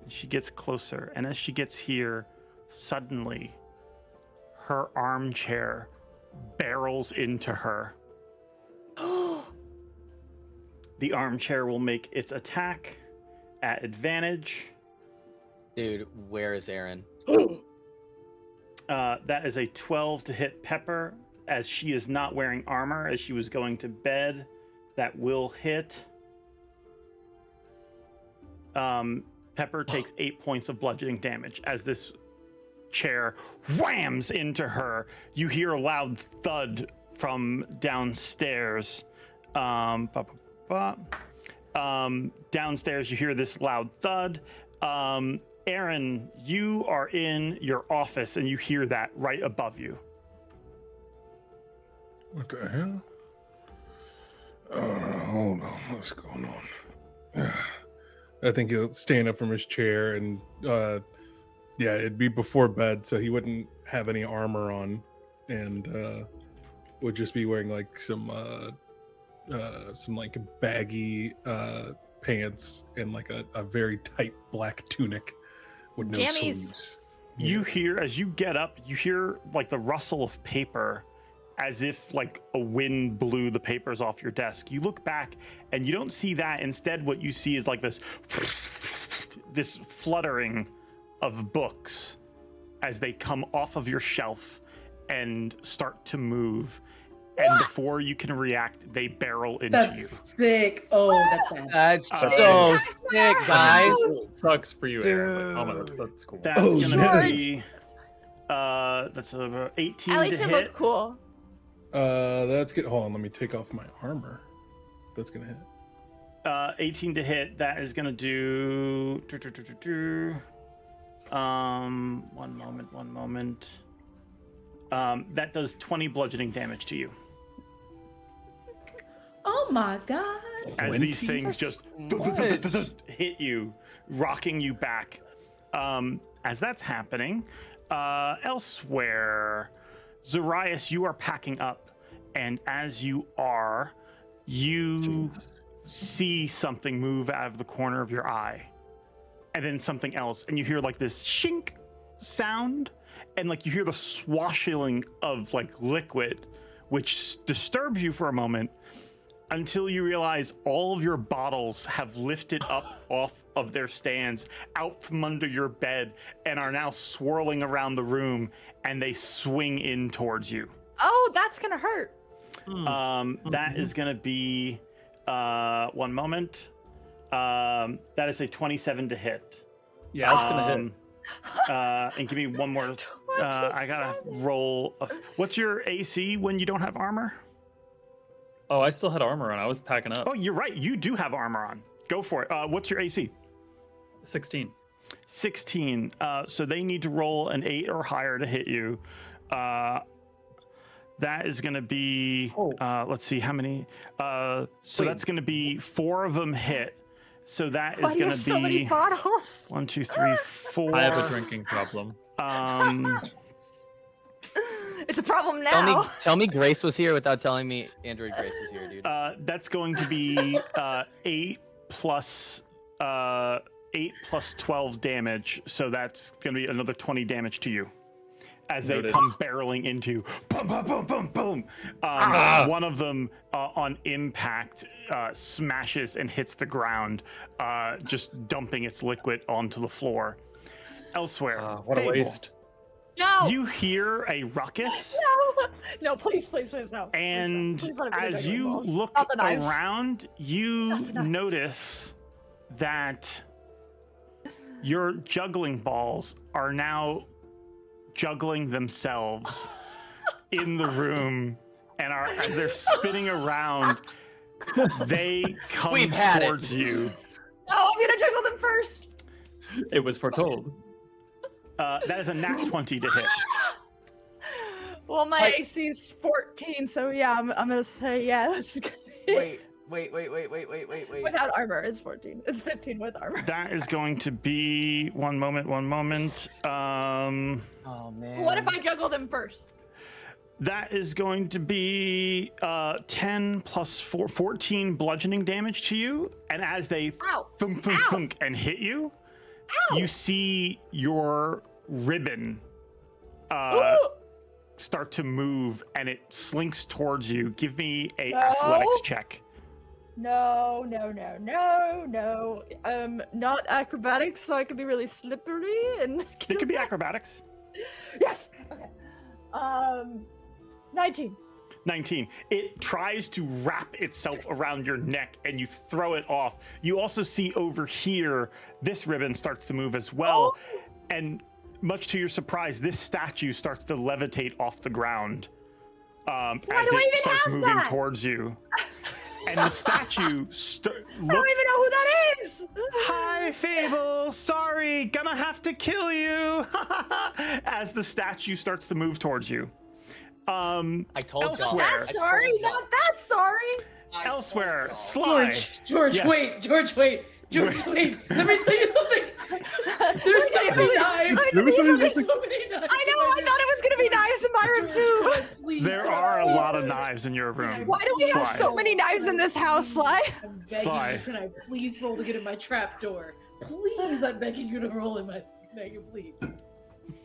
Speaker 3: And she gets closer, and as she gets here, suddenly, her armchair barrels into her. The armchair will make its attack at advantage.
Speaker 2: Dude, where is Aaren?
Speaker 3: That is a 12 to hit Pepper, as she is not wearing armor as she was going to bed. That will hit. Pepper takes 8 points of bludgeoning damage as this chair whams into her. You hear a loud thud from downstairs. Downstairs, you hear this loud thud. Aaren, you are in your office and you hear that right above you.
Speaker 4: What the hell? Hold on, what's going on? I think he'll stand up from his chair and, yeah, it'd be before bed, so he wouldn't have any armor on, and would just be wearing like some like baggy pants and like a very tight black tunic with no
Speaker 5: Jammies.
Speaker 4: sleeves.
Speaker 3: You hear, as you get up, you hear like the rustle of paper, as if like a wind blew the papers off your desk. You look back and you don't see that. Instead, what you see is like this fluttering of books as they come off of your shelf and start to move. and before you can react, they barrel into you.
Speaker 6: That's sick. Oh, that's bad.
Speaker 2: That's
Speaker 3: That's
Speaker 2: so
Speaker 5: Attack
Speaker 2: sick,
Speaker 5: my
Speaker 2: guys.
Speaker 5: house!
Speaker 7: It sucks for you, Aaren. But, oh, my, that's cool.
Speaker 3: That's
Speaker 4: Oh,
Speaker 3: gonna
Speaker 4: yeah.
Speaker 3: be that's a 18
Speaker 5: At
Speaker 3: to
Speaker 5: least it
Speaker 3: hit.
Speaker 5: looked cool.
Speaker 4: That's good. Hold on, let me take off my armor. That's gonna hit.
Speaker 3: 18 to hit. That is gonna do. One moment. That does 20 bludgeoning damage to you.
Speaker 6: Oh my god.
Speaker 3: As these
Speaker 4: 20?
Speaker 3: things just hit you, rocking you back. As that's happening, elsewhere, Zoraius, you are packing up, and as you are, you see something move out of the corner of your eye, and then something else, and you hear like this shink sound, and like you hear the swashing of like liquid, which disturbs you for a moment, until you realize all of your bottles have lifted up off of their stands out from under your bed and are now swirling around the room, and they swing in towards you.
Speaker 5: Oh, that's gonna hurt.
Speaker 3: That is gonna be one moment. That is a 27 to hit.
Speaker 7: Yeah, it's gonna hit.
Speaker 3: And give me one more. I gotta roll. What's your AC when you don't have armor?
Speaker 7: Oh, I still had armor on. I was packing up.
Speaker 3: Oh, you're right. You do have armor on. Go for it. What's your AC?
Speaker 7: 16.
Speaker 3: 16. So they need to roll an 8 or higher to hit you. That is going to be, let's see how many. So that's going to be 4 of them hit. So that is going to be
Speaker 5: so many bottles.
Speaker 3: 1, 2, 3, 4.
Speaker 7: I have a drinking problem.
Speaker 5: It's a problem now.
Speaker 2: Tell me Grace was here without telling me Android Grace was here, dude.
Speaker 3: That's going to be 8 plus 12 damage. So that's going to be another 20 damage to you. As they come barreling into, boom, boom, boom, boom, boom. One of them on impact smashes and hits the ground, just dumping its liquid onto the floor. Elsewhere,
Speaker 7: What a
Speaker 3: Fable,
Speaker 7: waste.
Speaker 5: No.
Speaker 3: you hear a ruckus,
Speaker 5: No, please, no.
Speaker 3: and
Speaker 5: Please let it be the
Speaker 3: as
Speaker 5: dragon
Speaker 3: you
Speaker 5: balls.
Speaker 3: look
Speaker 5: Not the knives.
Speaker 3: around, you notice that your juggling balls are now juggling themselves in the room, and as they're spinning around, they come
Speaker 2: We've had it.
Speaker 3: towards you.
Speaker 5: No, I'm gonna juggle them first.
Speaker 7: It was foretold.
Speaker 3: That is a nat 20 to hit.
Speaker 5: Well, my AC is 14, so yeah, I'm gonna say yeah. That's good.
Speaker 2: Wait.
Speaker 5: Without armor, it's 14. It's 15 with armor.
Speaker 3: That is going to be one moment.
Speaker 2: Oh man.
Speaker 5: What if I juggle them first?
Speaker 3: That is going to be 10 plus 4, 14 bludgeoning damage to you. And as they thunk, thunk, thunk, and hit you, you see your ribbon start to move, and it slinks towards you. Give me a athletics check.
Speaker 5: No. Not acrobatics, so I could be really slippery and.
Speaker 3: It could be acrobatics.
Speaker 5: Yes. Okay. 19.
Speaker 3: 19. It tries to wrap itself around your neck, and you throw it off. You also see over here, this ribbon starts to move as well. And much to your surprise, this statue starts to levitate off the ground as it starts moving towards you. And the statue looks.
Speaker 5: I don't even know who that is.
Speaker 3: Hi, Fable. Sorry, gonna have to kill you. As the statue starts to move towards you.
Speaker 2: I told
Speaker 3: elsewhere.
Speaker 5: Not sorry. Not that sorry.
Speaker 3: Elsewhere, Sly.
Speaker 6: George,
Speaker 3: Yes.
Speaker 6: wait. George, wait. Let me tell you something. There's so many knives. There's so many knives.
Speaker 5: I know. I thought it was gonna be knives in my room too.
Speaker 6: Please,
Speaker 3: There are a lot of knives in your room.
Speaker 5: Why do we have
Speaker 3: Sly.
Speaker 5: so many knives in this house, Sly?
Speaker 6: I'm begging
Speaker 3: Sly.
Speaker 6: you, can I please roll to get in my trap door? Please, I'm begging you to roll in my. Megan, please.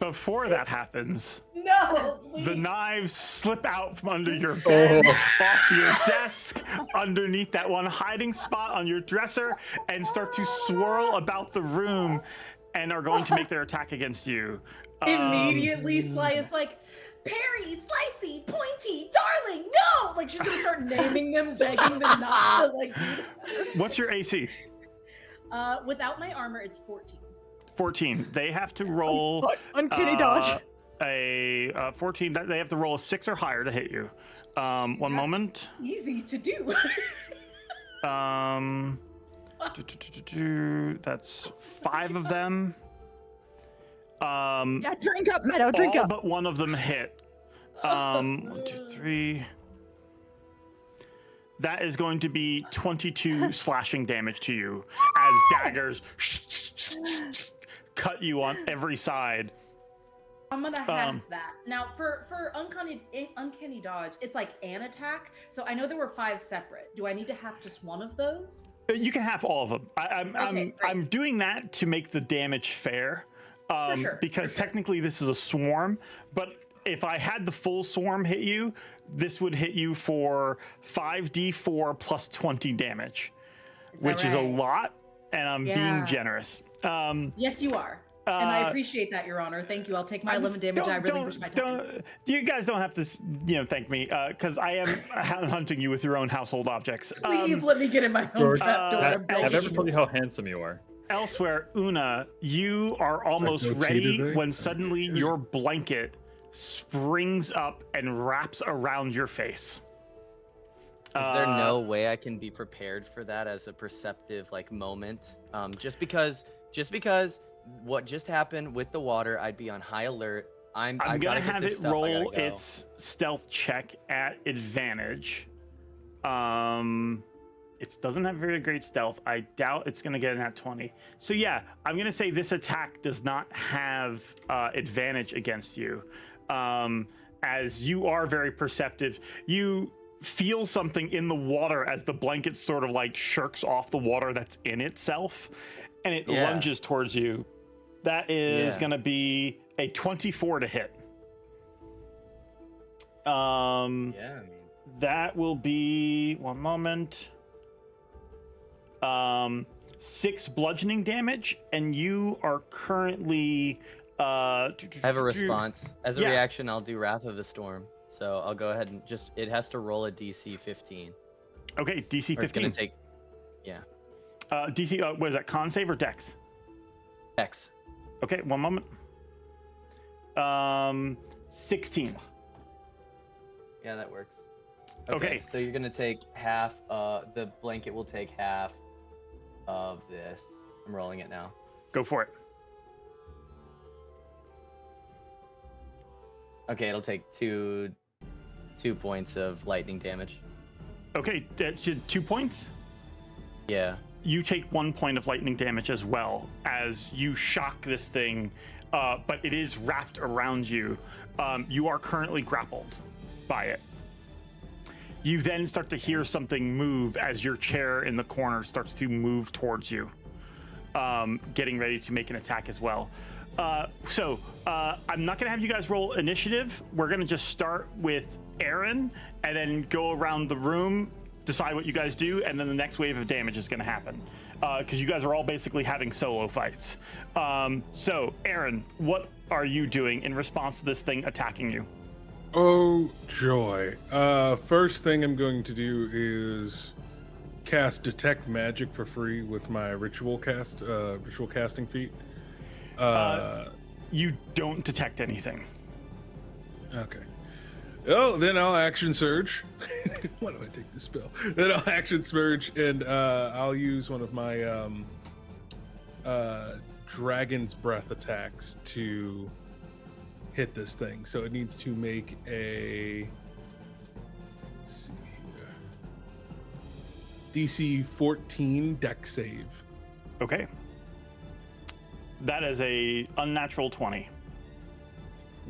Speaker 3: Before that happens,
Speaker 6: No, please.
Speaker 3: the knives slip out from under your bed, off your desk, underneath that one hiding spot on your dresser, and start to swirl about the room, and are going to make their attack against you.
Speaker 6: Immediately, Sly is like, Perry, Slicey, Pointy, Darling, no! Like, she's gonna start naming them, begging them not to, like, do that.
Speaker 3: What's your AC?
Speaker 6: Without my armor, it's 14.
Speaker 3: 14. They have to roll
Speaker 5: Uncanny dodge.
Speaker 3: a 14. They have to roll a 6 or higher to hit you. One moment.
Speaker 6: Easy to do.
Speaker 3: That's 5 of them.
Speaker 5: Yeah, drink up, Meadow, drink
Speaker 3: all
Speaker 5: up.
Speaker 3: but one of them hit. 1, 2, 3. That is going to be 22 slashing damage to you as daggers cut you on every side.
Speaker 6: I'm gonna have that. Now, for uncanny dodge, it's like an attack. So I know there were 5 separate. Do I need to have just one of those?
Speaker 3: You can have all of them. I'm doing that to make the damage fair. Because technically this is a swarm, but if I had the full swarm hit you, this would hit you for 5d4 plus 20 damage, which is a lot, and I'm being generous.
Speaker 6: Yes, you are. And I appreciate that, Your Honor. Thank you. I'll take my 11 damage. I relinquish my time.
Speaker 3: You guys don't have to, thank me, because I am hunting you with your own household objects.
Speaker 6: Please let me get in my own
Speaker 7: George,
Speaker 6: trap door.
Speaker 7: I've never told you how handsome you are.
Speaker 3: Elsewhere, Una, you are almost ready when suddenly your blanket springs up and wraps around your face.
Speaker 2: Is there no way I can be prepared for that as a perceptive moment? Just because what just happened with the water, I'd be on high alert. I'm
Speaker 3: gonna have it roll its stealth check at advantage. It doesn't have very great stealth. I doubt it's going to get an at 20. So yeah, I'm going to say this attack does not have advantage against you. As you are very perceptive, you feel something in the water as the blanket sort of like shirks off the water that's in itself, and it lunges towards you. That is going to be a 24 to hit. That will be, one moment. 6 bludgeoning damage, and you are currently
Speaker 2: I have a response. As a reaction, I'll do Wrath of the Storm. So I'll go ahead and it has to roll a DC 15.
Speaker 3: Okay, DC 15.
Speaker 2: It's gonna take
Speaker 3: DC, what is that, con save or dex?
Speaker 2: Dex.
Speaker 3: Okay, one moment. 16.
Speaker 2: Yeah, that works.
Speaker 3: Okay.
Speaker 2: So you're gonna take half. The blanket will take half of this. I'm rolling it now.
Speaker 3: Go for it.
Speaker 2: Okay, it'll take 2 points of lightning damage.
Speaker 3: Okay, that's 2 points.
Speaker 2: Yeah.
Speaker 3: You take 1 point of lightning damage as well as you shock this thing, but it is wrapped around you. You are currently grappled by it. You then start to hear something move as your chair in the corner starts to move towards you, getting ready to make an attack as well. So I'm not going to have you guys roll initiative. We're going to just start with Aaren and then go around the room, decide what you guys do, and then the next wave of damage is going to happen because you guys are all basically having solo fights. So Aaren, what are you doing in response to this thing attacking you?
Speaker 4: Oh, joy. First thing I'm going to do is cast Detect Magic for free with my ritual casting feat.
Speaker 3: You don't detect anything.
Speaker 4: Okay. Oh, then I'll action surge. Why do I take this spell? Then I'll action surge, and I'll use one of my Dragon's Breath attacks to hit this thing. So it needs to make a, let's see here, DC 14 deck save.
Speaker 3: Okay. That is a unnatural 20.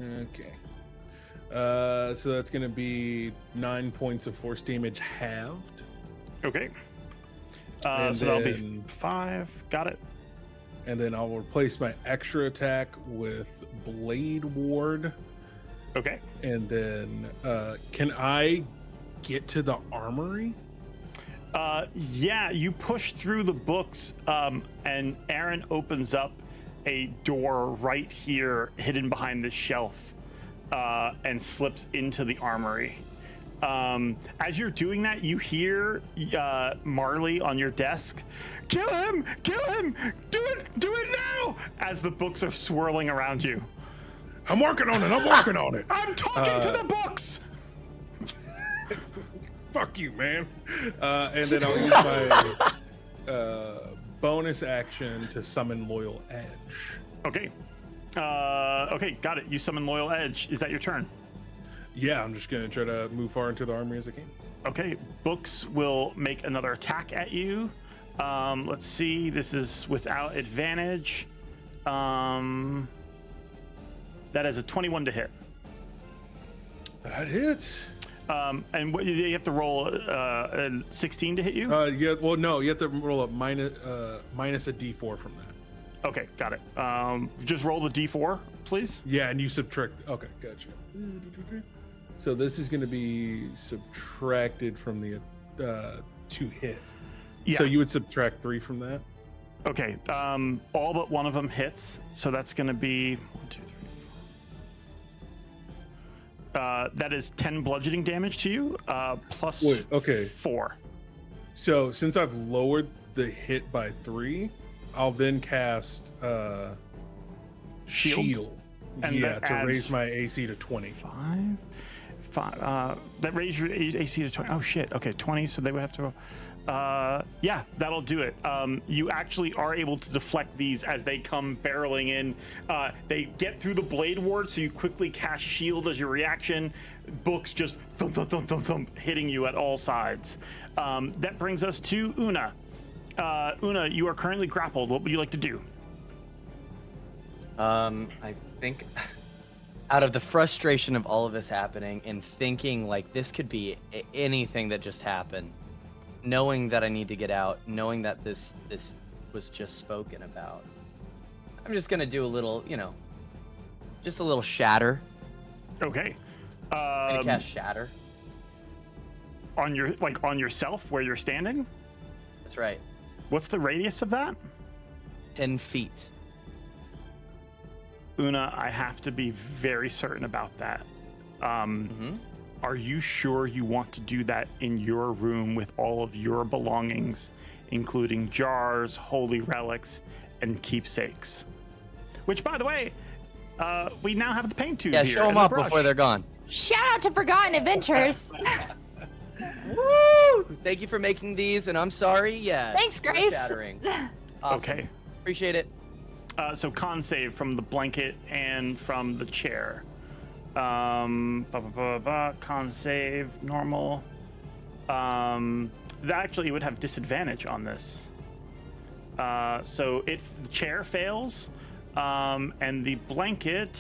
Speaker 4: Okay. So that's going to be 9 points of force damage halved.
Speaker 3: Okay.
Speaker 4: And
Speaker 3: so that'll be 5. Got it.
Speaker 4: And then I'll replace my extra attack with Blade Ward.
Speaker 3: Okay.
Speaker 4: And then can I get to the armory?
Speaker 3: Yeah, you push through the books, and Aaren opens up a door right here hidden behind this shelf. and slips into the armory. As you're doing that, you hear Marley on your desk, "Kill him! Kill him! Do it now!" As the books are swirling around you.
Speaker 4: I'm working on it. I'm working on it.
Speaker 3: I'm talking to the books.
Speaker 4: Fuck you, man. And then I'll use my bonus action to summon Loyal Edge.
Speaker 3: Okay. Okay, got it. You summon Loyal Edge. Is that your turn?
Speaker 4: Yeah, I'm just gonna try to move far into the army as I can.
Speaker 3: Okay, books will make another attack at you. Let's see. This is without advantage. That is a 21 to hit.
Speaker 4: That hits.
Speaker 3: And what you have to roll a 16 to hit you?
Speaker 4: Yeah. Well, no, you have to roll a minus a D4 from that.
Speaker 3: Okay, got it. Just roll the D4, please.
Speaker 4: Yeah, and you subtract. Okay, gotcha. So this is going to be subtracted from the 2 hit.
Speaker 3: Yeah.
Speaker 4: So you would subtract 3 from that.
Speaker 3: Okay. All but one of them hits, so that's going to be 1, 2, 3, 4. That is 10 bludgeoning damage to you, plus
Speaker 4: Wait, okay.
Speaker 3: 4.
Speaker 4: So since I've lowered the hit by 3, I'll then cast Shield.
Speaker 3: And
Speaker 4: yeah,
Speaker 3: that
Speaker 4: to
Speaker 3: adds
Speaker 4: raise my AC to 20.
Speaker 3: 5. That raised your AC to 20. Oh shit. Okay, 20. So they would have to roll. Yeah, that'll do it. You actually are able to deflect these as they come barreling in. They get through the blade ward, so you quickly cast shield as your reaction. Books just thump, thump, thump, thump, thump, hitting you at all sides. That brings us to Una. Una, you are currently grappled. What would you like to do?
Speaker 2: I think out of the frustration of all of this happening and thinking like this could be anything that just happened, knowing that I need to get out, knowing that this was just spoken about, I'm just gonna do a little, just a little shatter.
Speaker 3: Okay.
Speaker 2: I'm gonna cast shatter.
Speaker 3: On yourself where you're standing?
Speaker 2: That's right.
Speaker 3: What's the radius of that?
Speaker 2: 10 feet.
Speaker 3: Una, I have to be very certain about that. Are you sure you want to do that in your room with all of your belongings, including jars, holy relics, and keepsakes? Which, by the way, we now have the paint tube here.
Speaker 2: Yeah, show them
Speaker 3: and the
Speaker 2: up
Speaker 3: brush.
Speaker 2: before they're gone.
Speaker 5: Shout out to Forgotten Adventures.
Speaker 2: Woo! Thank you for making these, and I'm sorry. Yeah.
Speaker 5: Thanks, Grace.
Speaker 2: Shattering. Awesome.
Speaker 3: Okay.
Speaker 2: Appreciate it.
Speaker 3: So con save from the blanket and from the chair. Con save, normal. That actually would have disadvantage on this. So the chair fails, and the blanket,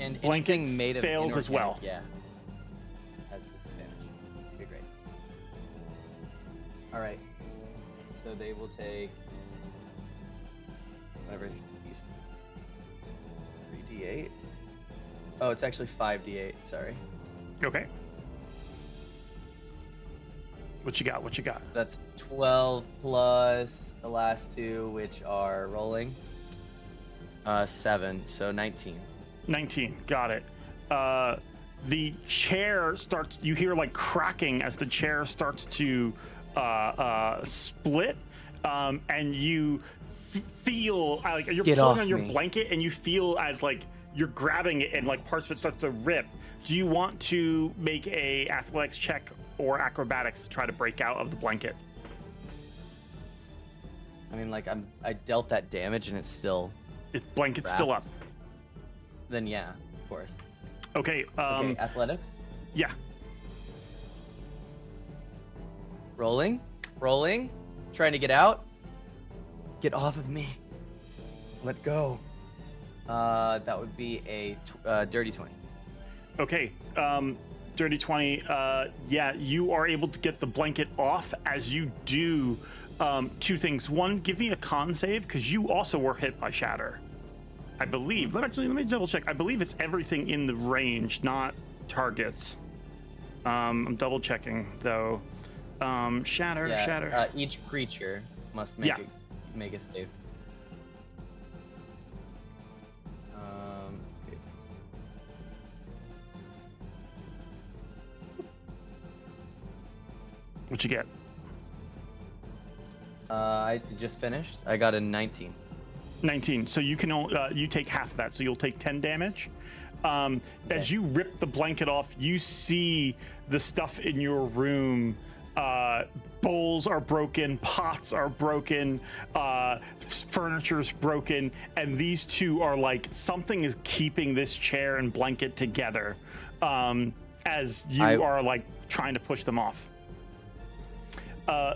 Speaker 2: And
Speaker 3: blanket
Speaker 2: anything made of
Speaker 3: fails as well.
Speaker 2: Yeah. Has disadvantage. Okay, great. All right. So they will take whatever these 3d8. Oh, it's actually 5d8. Sorry.
Speaker 3: Okay. What you got? What you got?
Speaker 2: That's 12 plus the last 2, which are rolling. 7, so 19.
Speaker 3: 19. Got it. The chair starts. You hear like cracking as the chair starts to split, and you feel like you're
Speaker 2: Get
Speaker 3: pulling
Speaker 2: off
Speaker 3: on your
Speaker 2: me.
Speaker 3: blanket, and you feel as like you're grabbing it, and like parts of it start to rip. Do you want to make a athletics check or acrobatics to try to break out of the blanket?
Speaker 2: I mean, like I dealt that damage, and it's still.
Speaker 3: Blanket's
Speaker 2: Wrapped.
Speaker 3: still up.
Speaker 2: Then yeah, of course.
Speaker 3: Okay.
Speaker 2: Okay, athletics.
Speaker 3: Yeah.
Speaker 2: Rolling, trying to get out. Get off of me. Let go. That would be a dirty 20.
Speaker 3: Okay, dirty 20. Yeah, you are able to get the blanket off. As you do, 2 things. One, give me a con save, because you also were hit by shatter. I believe. Let me double check. I believe it's everything in the range, not targets. I'm double checking though. Shatter.
Speaker 2: Each creature must make a save.
Speaker 3: What you get?
Speaker 2: I just finished. I got a 19.
Speaker 3: 19. So you can you take half of that. So you'll take 10 damage. As you rip the blanket off, you see the stuff in your room. Bowls are broken, pots are broken, furniture's broken, and these two are like something is keeping this chair and blanket together as you are like trying to push them off.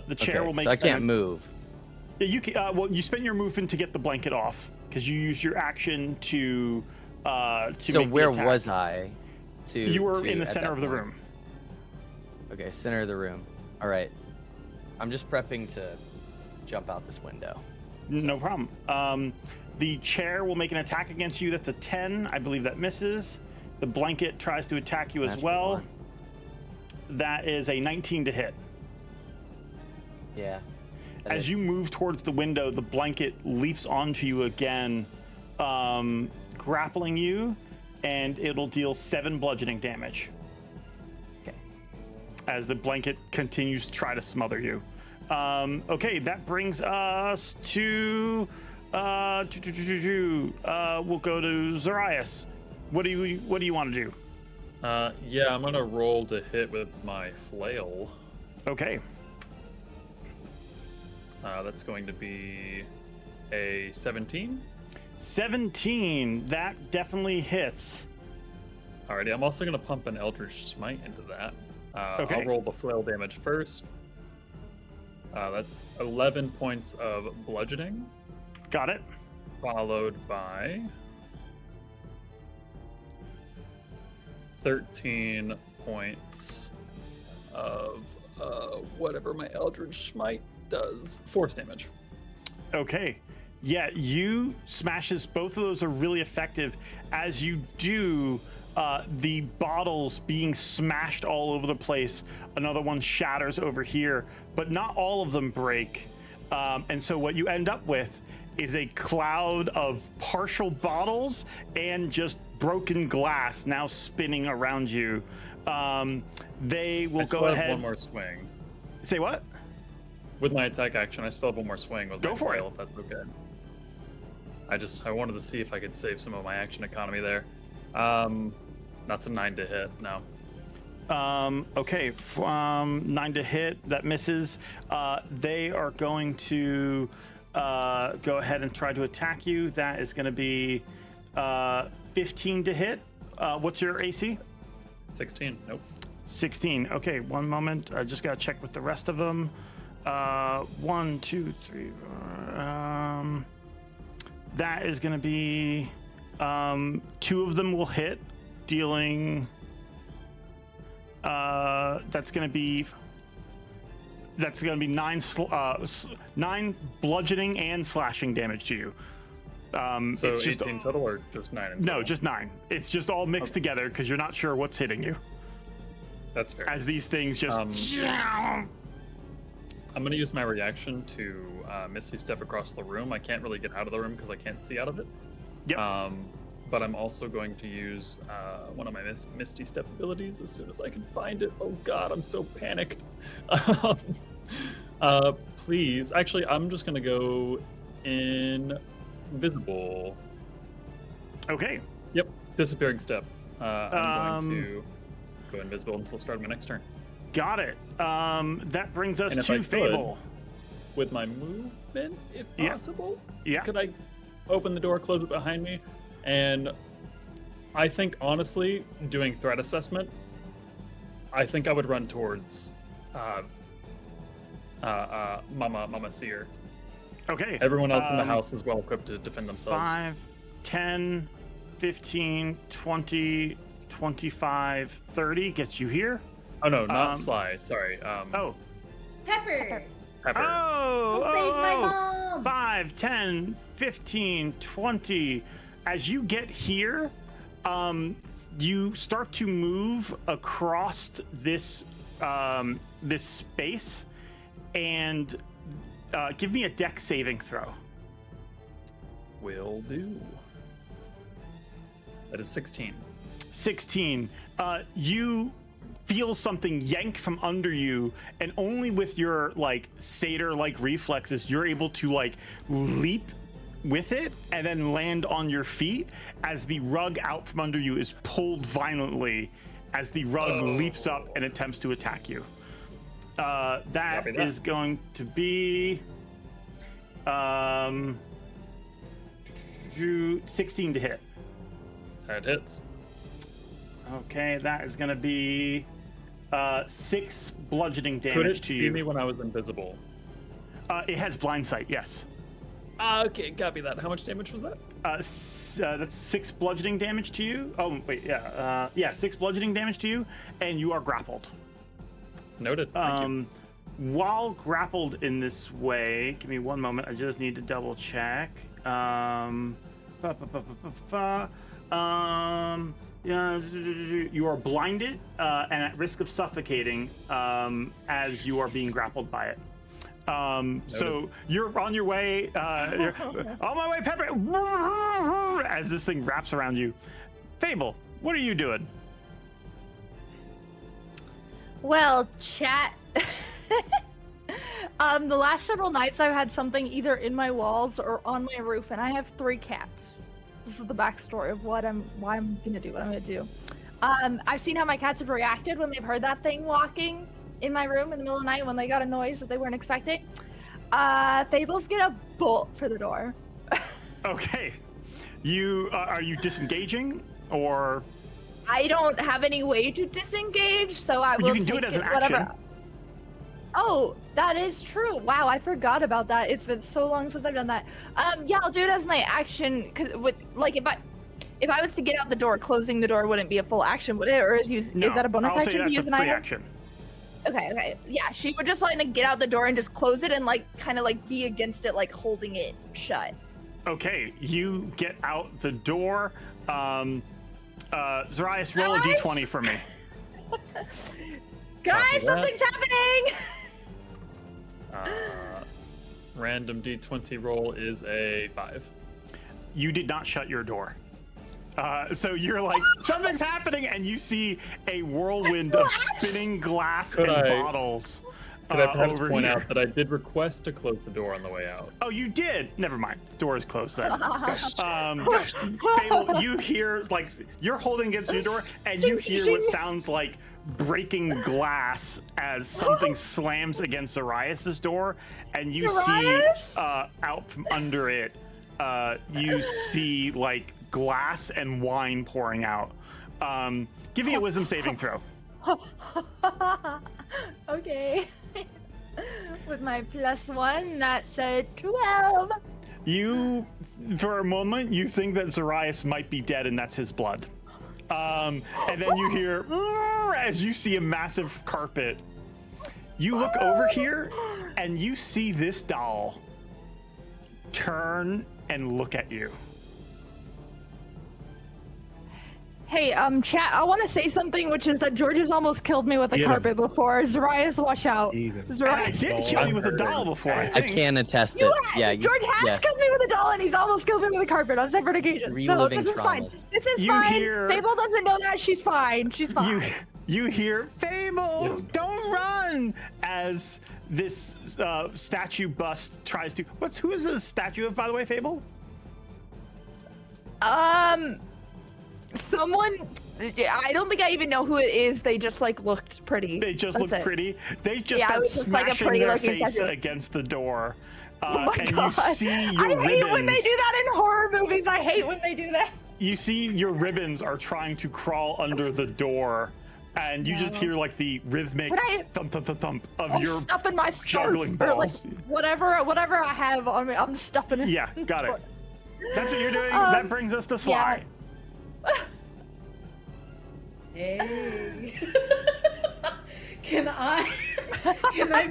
Speaker 3: The chair will make.
Speaker 2: So I can't move.
Speaker 3: Yeah, you can. Well, you spent your movement to get the blanket off because you used your action to.
Speaker 2: So where was I?
Speaker 3: You were in the center of the room.
Speaker 2: Okay, center of the room. All right. I'm just prepping to jump out this window.
Speaker 3: No problem. The chair will make an attack against you. That's a 10. I believe that misses. The blanket tries to attack you as well.
Speaker 2: One.
Speaker 3: That is a 19 to hit.
Speaker 2: Yeah.
Speaker 3: As you move towards the window, the blanket leaps onto you again, grappling you, and it'll deal 7 bludgeoning damage. As the blanket continues to try to smother you. Okay, that brings us to we'll go to Zoraius. What do you want to do?
Speaker 7: Yeah, I'm gonna roll to hit with my flail.
Speaker 3: Okay.
Speaker 7: That's going to be a 17.
Speaker 3: 17. That definitely hits.
Speaker 7: Alrighty, I'm also gonna pump an Eldritch Smite into that.
Speaker 3: Okay.
Speaker 7: I'll roll the flail damage first. That's 11 points of bludgeoning.
Speaker 3: Got it.
Speaker 7: Followed by 13 points of whatever my Eldritch Smite does. Force damage.
Speaker 3: Okay. Yeah, you smashes. Both of those are really effective. As you do, the bottles being smashed all over the place. Another one shatters over here, but not all of them break. And so what you end up with is a cloud of partial bottles and just broken glass now spinning around you. They will go ahead.
Speaker 7: One more swing.
Speaker 3: Say what?
Speaker 7: With my attack action, I still have one more swing with my
Speaker 3: for
Speaker 7: flail, if that's okay. I wanted to see if I could save some of my action economy there. That's a 9 to hit. No.
Speaker 3: Okay, 9 to hit. That misses. They are going to go ahead and try to attack you. That is going to be 15 to hit. What's your AC?
Speaker 7: 16. Nope.
Speaker 3: 16. Okay, one moment. I just got to check with the rest of them. 1, 2, 3. That is going to be 2 of them will hit, dealing. That's going to be 9 bludgeoning and slashing damage to you.
Speaker 7: So
Speaker 3: it's
Speaker 7: 18
Speaker 3: just
Speaker 7: total, or just 9?
Speaker 3: No, just 9. It's just all mixed together because you're not sure what's hitting you.
Speaker 7: That's fair.
Speaker 3: As these things just.
Speaker 7: I'm going to use my reaction to Misty Step across the room. I can't really get out of the room because I can't see out of it.
Speaker 3: Yep.
Speaker 7: But I'm also going to use one of my Misty Step abilities as soon as I can find it. Oh god, I'm so panicked. Please. Actually, I'm just going to go invisible.
Speaker 3: Okay.
Speaker 7: Yep. Disappearing step. I'm going to go invisible until the start of my next turn.
Speaker 3: Got it. That brings us to Fable.
Speaker 7: With my movement, if possible.
Speaker 3: Yeah.
Speaker 7: Could I open the door, close it behind me? And I think, honestly, doing threat assessment, I think I would run towards Mama Seer.
Speaker 3: Okay.
Speaker 7: Everyone else in the house is well equipped to defend themselves.
Speaker 3: 5, 10, 15, 20, 25, 30 gets you here.
Speaker 7: Oh no, not Sly. Sorry.
Speaker 6: Pepper.
Speaker 7: Pepper.
Speaker 3: Oh,
Speaker 6: I'll save my mom.
Speaker 3: 5, 10, 15, 20. As you get here, you start to move across this this space, and give me a dex saving throw.
Speaker 7: Will do. That is 16.
Speaker 3: 16. You feel something yank from under you, and only with your like satyr-like reflexes, you're able to like leap with it and then land on your feet as the rug out from under you is pulled violently as the rug leaps up and attempts to attack you. That is going to be 16 to hit.
Speaker 7: That hits.
Speaker 3: Okay, that is going to be 6 bludgeoning damage
Speaker 7: Could it
Speaker 3: to
Speaker 7: see
Speaker 3: you.
Speaker 7: me when I was invisible?
Speaker 3: It has blind sight, yes.
Speaker 7: Okay, copy that. How much damage was that?
Speaker 3: That's 6 bludgeoning damage to you. Oh, wait, yeah. 6 bludgeoning damage to you, and you are grappled.
Speaker 7: Noted. Thank you.
Speaker 3: While grappled in this way, give me one moment. I just need to double check. You are blinded and at risk of suffocating as you are being grappled by it. So you're on your way. You're on my way, Pepper. As this thing wraps around you, Fable, what are you doing?
Speaker 5: Well, chat. The last several nights I've had something either in my walls or on my roof, and I have 3 cats. This is the backstory of why I'm gonna do what I'm gonna do. I've seen how my cats have reacted when they've heard that thing walking in my room in the middle of the night when they got a noise that they weren't expecting. Fable's gonna bolt for the door.
Speaker 3: Okay. You are you disengaging or?
Speaker 5: I don't have any way to disengage, so I will.
Speaker 3: You can do it as an action.
Speaker 5: Oh, that is true. Wow, I forgot about that. It's been so long since I've done that. Yeah, I'll do it as my action. Cause with like if I was to get out the door, closing the door wouldn't be a full action, would it? Or is that a bonus action to use an item?
Speaker 3: Action.
Speaker 5: Okay. Yeah, she would just like get out the door and just close it and like kind of like be against it, like holding it shut.
Speaker 3: Okay, you get out the door. Zoraius, roll a d20 for me.
Speaker 5: Guys, something's happening!
Speaker 7: Random d20 roll is a 5.
Speaker 3: You did not shut your door. So you're like, something's happening, and you see a whirlwind of spinning glass bottles.
Speaker 7: Could I perhaps
Speaker 3: over
Speaker 7: point
Speaker 3: here.
Speaker 7: out that I did request to close the door on the way out?
Speaker 3: Oh, you did? Never mind. The door is closed then. Fable, you hear, like, you're holding against your door, and you hear what sounds like breaking glass as something slams against Zoraius' door, and you see out from under it, you see, like, glass and wine pouring out. Give me a wisdom saving throw.
Speaker 5: Okay. With my +1, that's a 12.
Speaker 3: You, for a moment, you think that Zoraius might be dead and that's his blood. And then you hear, as you see a massive carpet. You look over here and you see this doll turn and look at you.
Speaker 5: Hey, chat, I want to say something, which is that George has almost killed me with a carpet before. Zoraius, watch out.
Speaker 3: I did kill you with a doll before, I think.
Speaker 2: I can attest it. Yeah,
Speaker 5: George has killed me with a doll, and he's almost killed me with a carpet on separate occasions.
Speaker 2: Reliving
Speaker 5: so this is fine.
Speaker 2: traumas.
Speaker 5: This is
Speaker 3: You
Speaker 5: fine.
Speaker 3: hear-
Speaker 5: Fable doesn't know that. She's fine. She's fine.
Speaker 3: You hear, Fable, don't run, as this statue bust tries to. Who is this statue of, by the way, Fable?
Speaker 5: Someone, I don't think I even know who it is. They just like looked pretty.
Speaker 3: They just
Speaker 5: That's
Speaker 3: look
Speaker 5: it.
Speaker 3: pretty. They just
Speaker 5: Yeah, it
Speaker 3: start
Speaker 5: was just like a
Speaker 3: smashing
Speaker 5: pretty
Speaker 3: their
Speaker 5: looking
Speaker 3: face
Speaker 5: statue.
Speaker 3: against the door.
Speaker 5: Oh my
Speaker 3: and
Speaker 5: god!
Speaker 3: you see your
Speaker 5: I
Speaker 3: ribbons.
Speaker 5: hate when they do that in horror movies. I hate when they do that.
Speaker 3: You see your ribbons are trying to crawl under the door, and you just hear like the rhythmic thump thump thump thump of your
Speaker 5: stuffing my scarf
Speaker 3: juggling
Speaker 5: or like
Speaker 3: balls.
Speaker 5: whatever I have on me. I'm stuffing it.
Speaker 3: Yeah, got it. That's what you're doing. That brings us to Sly.
Speaker 6: Hey. Can I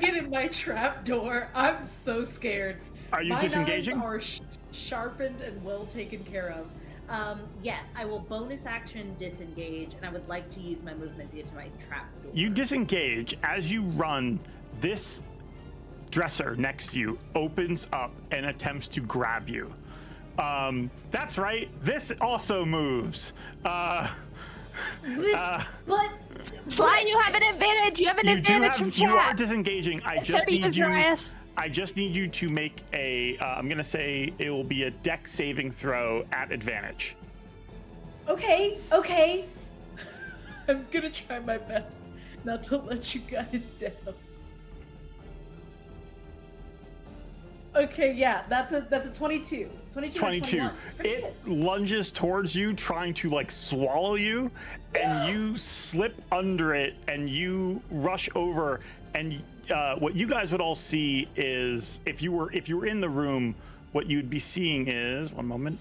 Speaker 6: get in my trap door? I'm so scared.
Speaker 3: Are you
Speaker 6: my
Speaker 3: disengaging?
Speaker 6: Knives are sharpened and well taken care of. Yes, I will bonus action disengage, and I would like to use my movement to get to my trap door.
Speaker 3: You disengage. As you run, this dresser next to you opens up and attempts to grab you. That's right. This also moves.
Speaker 6: But
Speaker 5: Sly, you have an advantage. You have an advantage from chat.
Speaker 3: You are disengaging. I just need you.
Speaker 5: Zoraius.
Speaker 3: I just need you to make a. I'm gonna say it will be a deck saving throw at advantage.
Speaker 6: Okay. I'm gonna try my best not to let you guys down. Okay, yeah, that's a 22.
Speaker 3: 22. It lunges towards you, trying to like swallow you, and you slip under it, and you rush over. And what you guys would all see is, if you were in the room, what you'd be seeing is, one moment,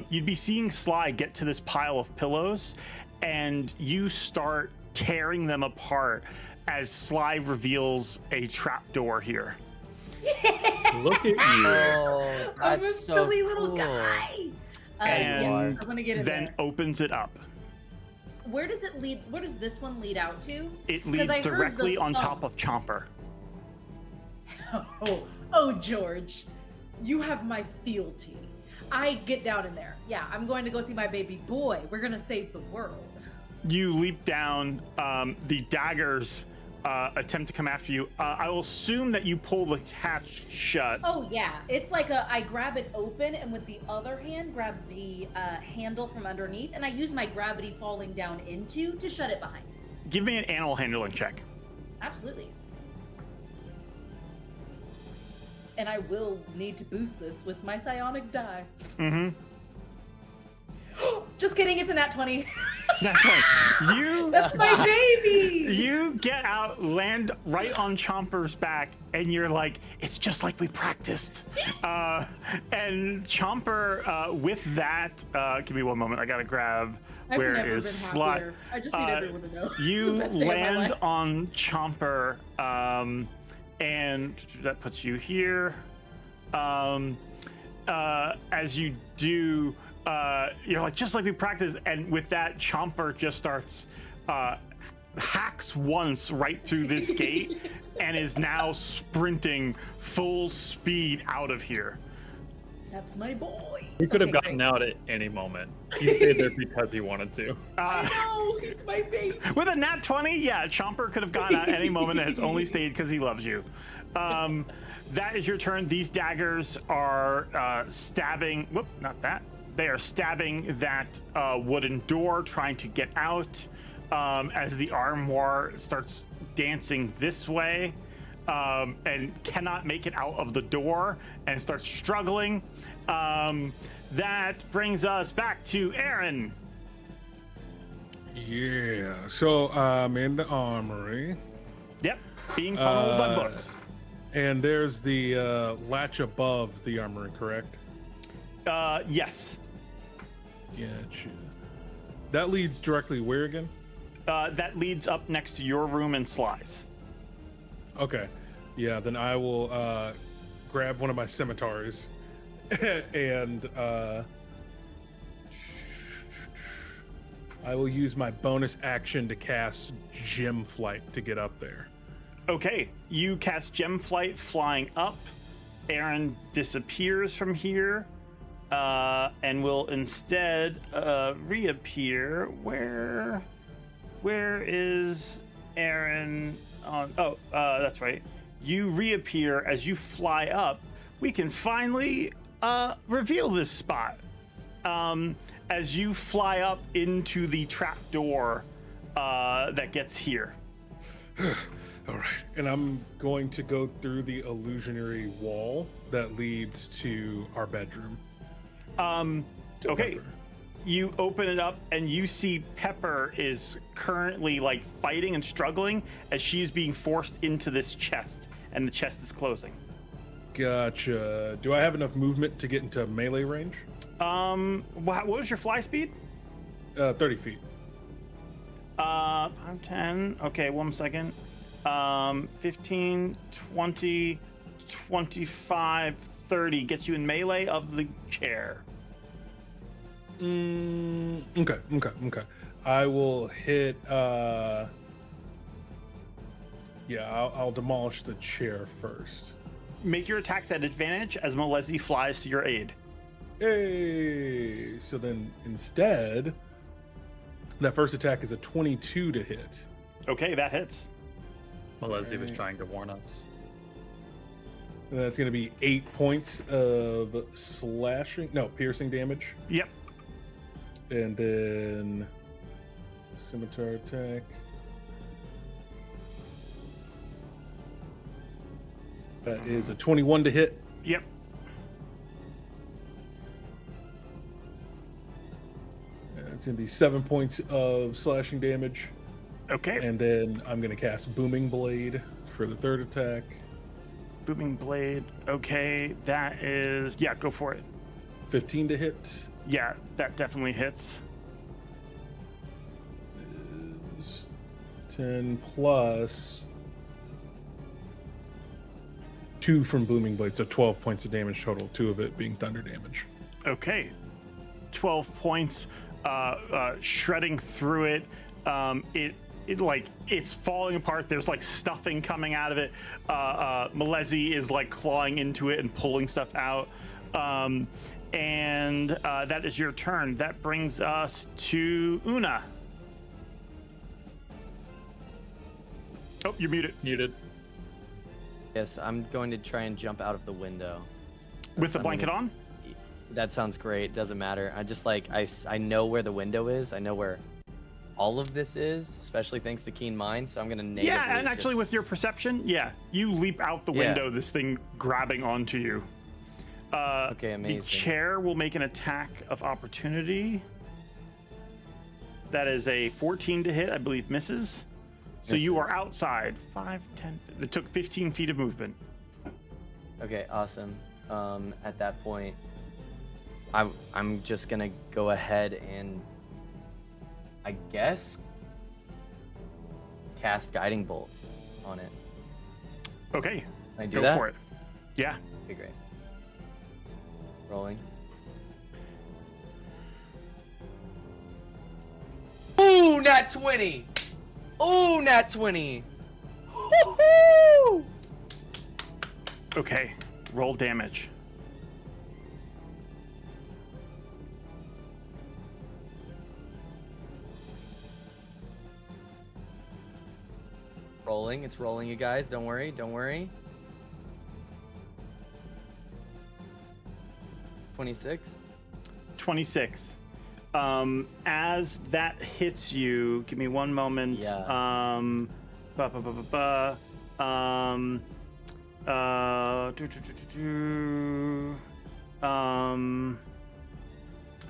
Speaker 3: you'd be seeing Sly get to this pile of pillows, and you start tearing them apart as Sly reveals a trapdoor here.
Speaker 7: Look at you.
Speaker 2: Oh,
Speaker 6: I'm a
Speaker 2: that's so
Speaker 6: silly little
Speaker 2: cool.
Speaker 6: guy.
Speaker 3: And
Speaker 6: I'm gonna get in
Speaker 3: Zen
Speaker 6: there.
Speaker 3: opens it up.
Speaker 6: Where does it lead? Where does this one lead out to?
Speaker 3: It
Speaker 6: 'Cause
Speaker 3: leads
Speaker 6: I heard
Speaker 3: directly
Speaker 6: the
Speaker 3: on
Speaker 6: thump.
Speaker 3: top of Chomper.
Speaker 6: Oh, George, you have my fealty. I get down in there. Yeah, I'm going to go see my baby boy. We're gonna save the world.
Speaker 3: You leap down. The daggers attempt to come after you. I will assume that you pull the hatch shut.
Speaker 6: Oh yeah, it's like I grab it open and with the other hand grab the handle from underneath, and I use my gravity falling down into to shut it behind.
Speaker 3: Give me an animal handling check.
Speaker 6: Absolutely. And I will need to boost this with my psionic die.
Speaker 3: Mm-hmm.
Speaker 6: Just kidding, it's a nat 20.
Speaker 3: That's right.
Speaker 6: That's my baby!
Speaker 3: You get out, land right on Chomper's back, and you're like, it's just like we practiced. And Chomper, with that, give me one moment. I gotta grab
Speaker 6: I've
Speaker 3: where
Speaker 6: never
Speaker 3: is
Speaker 6: been
Speaker 3: Sly.
Speaker 6: happier. I just need everyone to know.
Speaker 3: You
Speaker 6: It's the best day of my
Speaker 3: land
Speaker 6: life.
Speaker 3: on Chomper, and that puts you here. As you do, you're like, just like we practiced, and with that, Chomper just starts hacks once right through this gate and is now sprinting full speed out of here.
Speaker 6: That's my boy.
Speaker 7: He could have
Speaker 6: Okay,
Speaker 7: gotten
Speaker 6: great.
Speaker 7: out at any moment. He stayed there because he wanted to.
Speaker 6: No, he's my baby.
Speaker 3: With a nat 20, yeah, Chomper could have gone out any moment and has only stayed because he loves you. That is your turn. These daggers are stabbing. Whoop, not that. They are stabbing that wooden door, trying to get out. As the armoire starts dancing this way, and cannot make it out of the door and starts struggling. That brings us back to Aaren.
Speaker 4: Yeah. So I'm in the armory,
Speaker 3: Yep, being pummeled by books.
Speaker 4: and there's the latch above the armory, correct?
Speaker 3: Yes.
Speaker 4: Gotcha. That leads directly where again?
Speaker 3: That leads up next to your room and Sly's.
Speaker 4: Okay. Yeah, then I will grab one of my scimitars and I will use my bonus action to cast Gem Flight to get up there.
Speaker 3: Okay, you cast Gem Flight flying up. Aaren disappears from here and will instead reappear. Where is Aaren? That's right. You reappear as you fly up. We can finally reveal this spot. As you fly up into the trapdoor that gets here.
Speaker 4: All right. And I'm going to go through the illusionary wall that leads to our bedroom.
Speaker 3: Okay. You open it up and you see Pepper is currently like fighting and struggling as she's being forced into this chest, and the chest is closing.
Speaker 4: Gotcha. Do I have enough movement to get into melee range?
Speaker 3: What was your fly speed?
Speaker 4: 30 feet.
Speaker 3: 5, 10. Okay, 1 second. 15, 20, 25, 30 gets you in melee of the chair.
Speaker 4: Okay. I will hit. Yeah, I'll demolish the chair first.
Speaker 3: Make your attacks at advantage as MaeLeFay flies to your aid.
Speaker 4: Hey. So then instead, That first attack is a 22 to hit.
Speaker 3: Okay, that hits.
Speaker 7: Well, as he was trying to warn us.
Speaker 4: And that's going to be 8 points of piercing damage.
Speaker 3: Yep.
Speaker 4: And then scimitar attack. That is a 21 to hit.
Speaker 3: Yep.
Speaker 4: It's going to be 7 points of slashing damage.
Speaker 3: Okay.
Speaker 4: And then I'm going to cast Booming Blade for the third attack.
Speaker 3: Booming Blade. Okay, that is... Yeah, go for it.
Speaker 4: 15 to hit.
Speaker 3: Yeah, that definitely hits.
Speaker 4: Is 10 plus 2 from Booming Blade, so 12 points of damage total, 2 of it being thunder damage.
Speaker 3: Okay. 12 points, shredding through it. It's falling apart. There's like stuffing coming out of it. MaeLeFay is like clawing into it and pulling stuff out. And that is your turn. That brings us to Una. Oh, you're muted.
Speaker 7: Muted.
Speaker 2: Yes, I'm going to try and jump out of the window.
Speaker 3: With the blanket on?
Speaker 2: That sounds great. Doesn't matter. I just like I know where the window is. I know where all of this is, especially thanks to Keen Mind. So I'm gonna natively.
Speaker 3: Yeah, and actually with your perception, yeah, you leap out the window. This thing grabbing onto you.
Speaker 2: Okay, amazing.
Speaker 3: The chair will make an attack of opportunity. That is a 14 to hit, I believe, misses. So you are outside. 5, 10. It took 15 feet of movement.
Speaker 2: Okay, awesome. At that point, I'm just gonna go ahead and I guess cast Guiding Bolt on it.
Speaker 3: Okay,
Speaker 2: Can I do
Speaker 3: go
Speaker 2: that?
Speaker 3: for it. Yeah.
Speaker 2: Okay, great. Rolling. Ooh, nat 20! Ooh, nat 20! Woo-hoo!
Speaker 3: Okay, roll damage.
Speaker 2: Rolling, it's rolling, you guys. Don't worry, don't worry. 26.
Speaker 3: 26. As that hits you, give me one moment.
Speaker 2: Yeah.
Speaker 3: I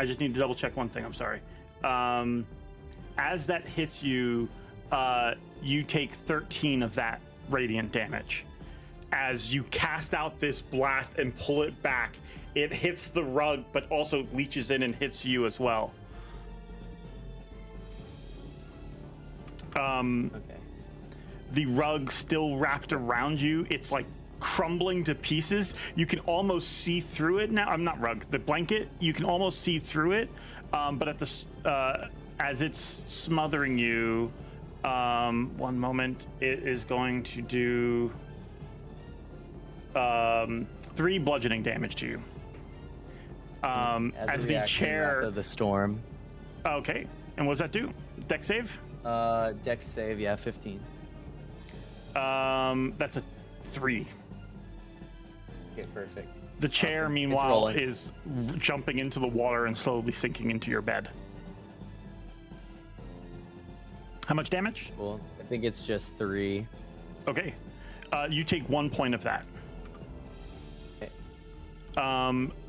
Speaker 3: just need to double check one thing. I'm sorry. As that hits you, you take 13 of that radiant damage. As you cast out this blast and pull it back, it hits the rug, but also leaches in and hits you as well.
Speaker 2: Okay.
Speaker 3: The rug still wrapped around you. It's like crumbling to pieces. You can almost see through it now. I'm not rug. The blanket. You can almost see through it, but at the as it's smothering you, one moment, it is going to do 3 bludgeoning damage to you. As the chair
Speaker 2: of the storm.
Speaker 3: Okay, and what does that do? Dex save?
Speaker 2: Dex save, yeah, 15.
Speaker 3: That's a 3.
Speaker 2: Okay, perfect.
Speaker 3: The chair,
Speaker 2: Awesome.
Speaker 3: meanwhile, is jumping into the water and slowly sinking into your bed. How much damage?
Speaker 2: Cool. I think it's just 3.
Speaker 3: Okay. You take 1 point of that.
Speaker 2: Okay.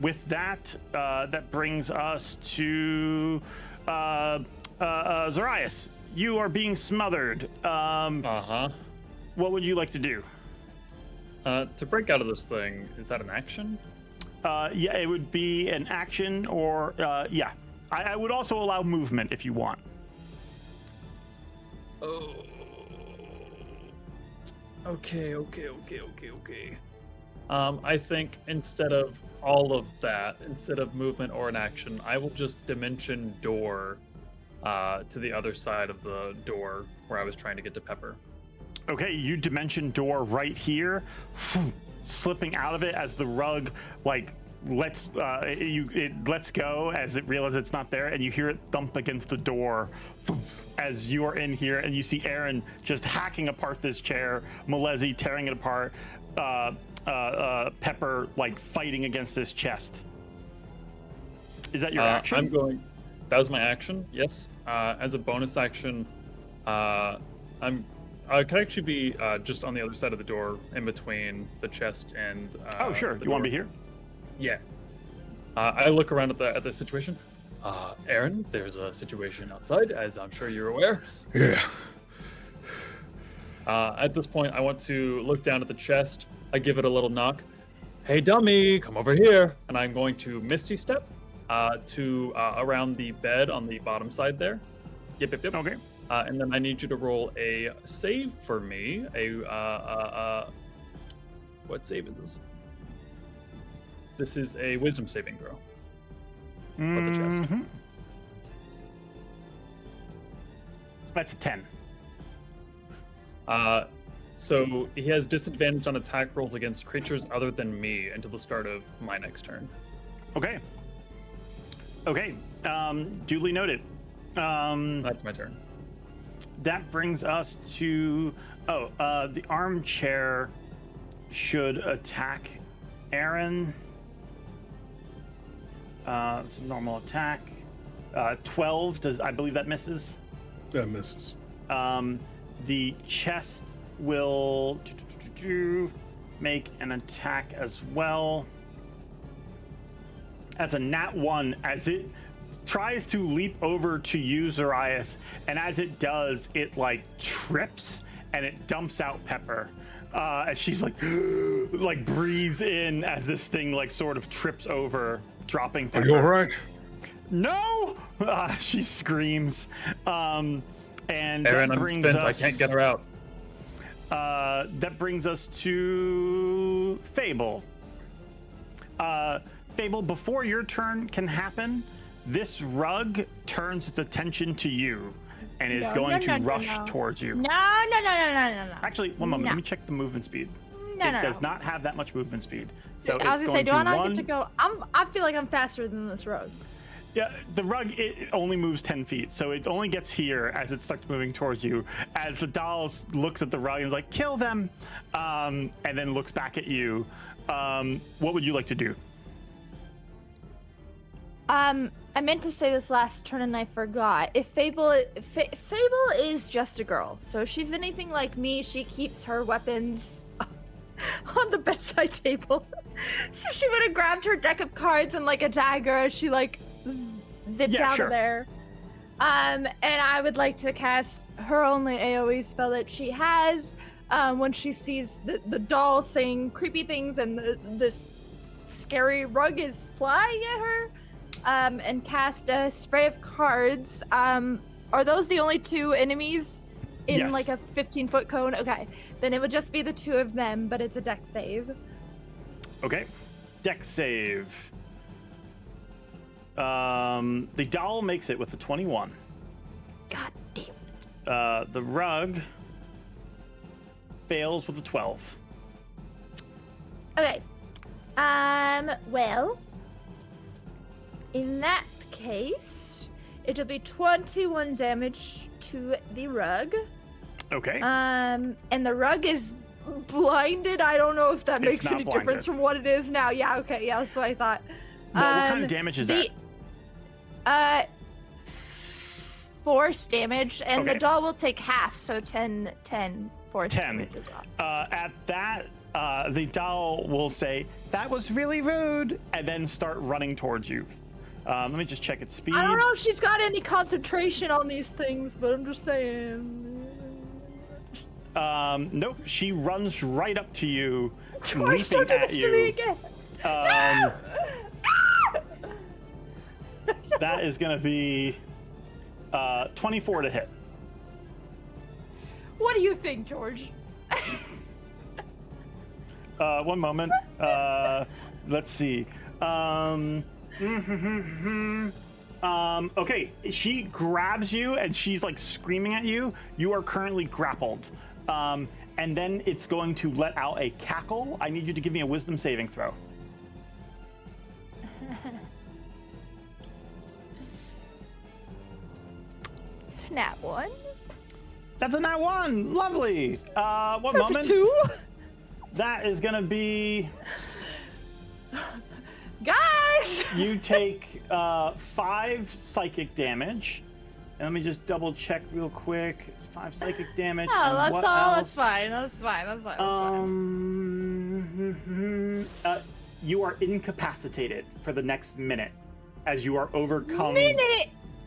Speaker 3: With that, that brings us to Zoraius. You are being smothered. What would you like to do?
Speaker 7: To break out of this thing, is that an action?
Speaker 3: Yeah, it would be an action or, yeah. I would also allow movement if you want.
Speaker 7: Oh. Okay. I think instead of all of that, instead of movement or an action, I will just dimension door to the other side of the door where I was trying to get to Pepper.
Speaker 3: Okay, you dimension door right here, slipping out of it as the rug like it lets go as it realizes it's not there, and you hear it thump against the door as you are in here, and you see Aaren just hacking apart this chair, MaeLeFay tearing it apart, Pepper like fighting against this chest. Is that your action?
Speaker 7: That was my action. Yes. As a bonus action, I could actually be just on the other side of the door, in between the chest and.
Speaker 3: Oh sure. You want to be here?
Speaker 7: Yeah. I look around at the situation. Aaren, there's a situation outside, as I'm sure you're aware.
Speaker 4: Yeah.
Speaker 7: At this point, I want to look down at the chest. I give it a little knock. Hey, dummy, come over here. And I'm going to Misty Step to around the bed on the bottom side there. Yep.
Speaker 3: Okay.
Speaker 7: And then I need you to roll a save for me. What save is this? This is a wisdom saving throw. For the chest.
Speaker 3: That's a 10.
Speaker 7: So he has disadvantage on attack rolls against creatures other than me until the start of my next turn.
Speaker 3: Okay. Duly noted.
Speaker 7: That's my turn.
Speaker 3: That brings us to the armchair should attack Aaren. It's a normal attack. 12 I believe that misses.
Speaker 4: That misses.
Speaker 3: The chest will make an attack as well. That's a nat 1 as it tries to leap over to you, Zoraius, and as it does, it like trips and it dumps out Pepper. As she's like breathes in as this thing like sort of trips over, dropping Pepper.
Speaker 4: Are you all right?
Speaker 3: No! She screams. And
Speaker 7: Aaren,
Speaker 3: that brings
Speaker 7: I'm spent.
Speaker 3: us,
Speaker 7: I can't get her out.
Speaker 3: that brings us to Fable. Fable, before your turn can happen, this rug turns its attention to you and is going to rush towards you.
Speaker 5: No.
Speaker 3: Actually, one moment.
Speaker 5: No.
Speaker 3: Let me check the movement speed.
Speaker 5: No.
Speaker 3: It does not have that much movement speed. So
Speaker 5: I was
Speaker 3: it's
Speaker 5: gonna say,
Speaker 3: going
Speaker 5: do I not
Speaker 3: one.
Speaker 5: get to go? I feel like I'm faster than this rogue.
Speaker 3: Yeah, the rug, it only moves 10 feet, so it only gets here as it starts moving towards you. As the doll looks at the rug and is like, kill them, and then looks back at you. What would you like to do?
Speaker 5: I meant to say this last turn and I forgot. If Fable is just a girl, so if she's anything like me, she keeps her weapons on the bedside table. So she would have grabbed her deck of cards and like a dagger as she like zipped out of there. And I would like to cast her only AoE spell that she has when she sees the doll saying creepy things and this scary rug is flying at her. And cast a spray of cards. Are those the only two enemies in like a 15-foot cone? Okay, then it would just be the two of them, but it's a deck save.
Speaker 3: Okay, deck save. The doll makes it with a 21.
Speaker 5: God damn.
Speaker 3: The rug fails with a 12.
Speaker 5: Okay. Well, in that case, it'll be 21 damage to the rug.
Speaker 3: Okay.
Speaker 5: And the rug is blinded. I don't know if that makes any difference from what it is now. Yeah, okay, yeah, that's what I thought.
Speaker 3: Well, what kind of damage is that?
Speaker 5: Force damage, and the doll will take half, so 10 force damage as well.
Speaker 3: At that, the doll will say, "That was really rude," and then start running towards you. Let me just check its speed.
Speaker 5: I don't know if she's got any concentration on these things, but I'm just saying.
Speaker 3: Nope. She runs right up to you,
Speaker 5: George,
Speaker 3: leaping
Speaker 5: don't do
Speaker 3: at
Speaker 5: this
Speaker 3: you.
Speaker 5: to me again. No!
Speaker 3: That is gonna be 24 to hit.
Speaker 5: What do you think, George?
Speaker 3: One moment. Let's see. Okay, she grabs you and she's like screaming at you. You are currently grappled. And then it's going to let out a cackle. I need you to give me a wisdom saving throw.
Speaker 5: nat 1.
Speaker 3: That's a nat 1. Lovely. What moment?
Speaker 5: 2.
Speaker 3: That is gonna be.
Speaker 5: Guys!
Speaker 3: You take 5 psychic damage. And let me just double check real quick. It's 5 psychic damage.
Speaker 5: Oh,
Speaker 3: and
Speaker 5: that's
Speaker 3: what
Speaker 5: all.
Speaker 3: else?
Speaker 5: That's fine.
Speaker 3: You are incapacitated for the next minute as you are overcome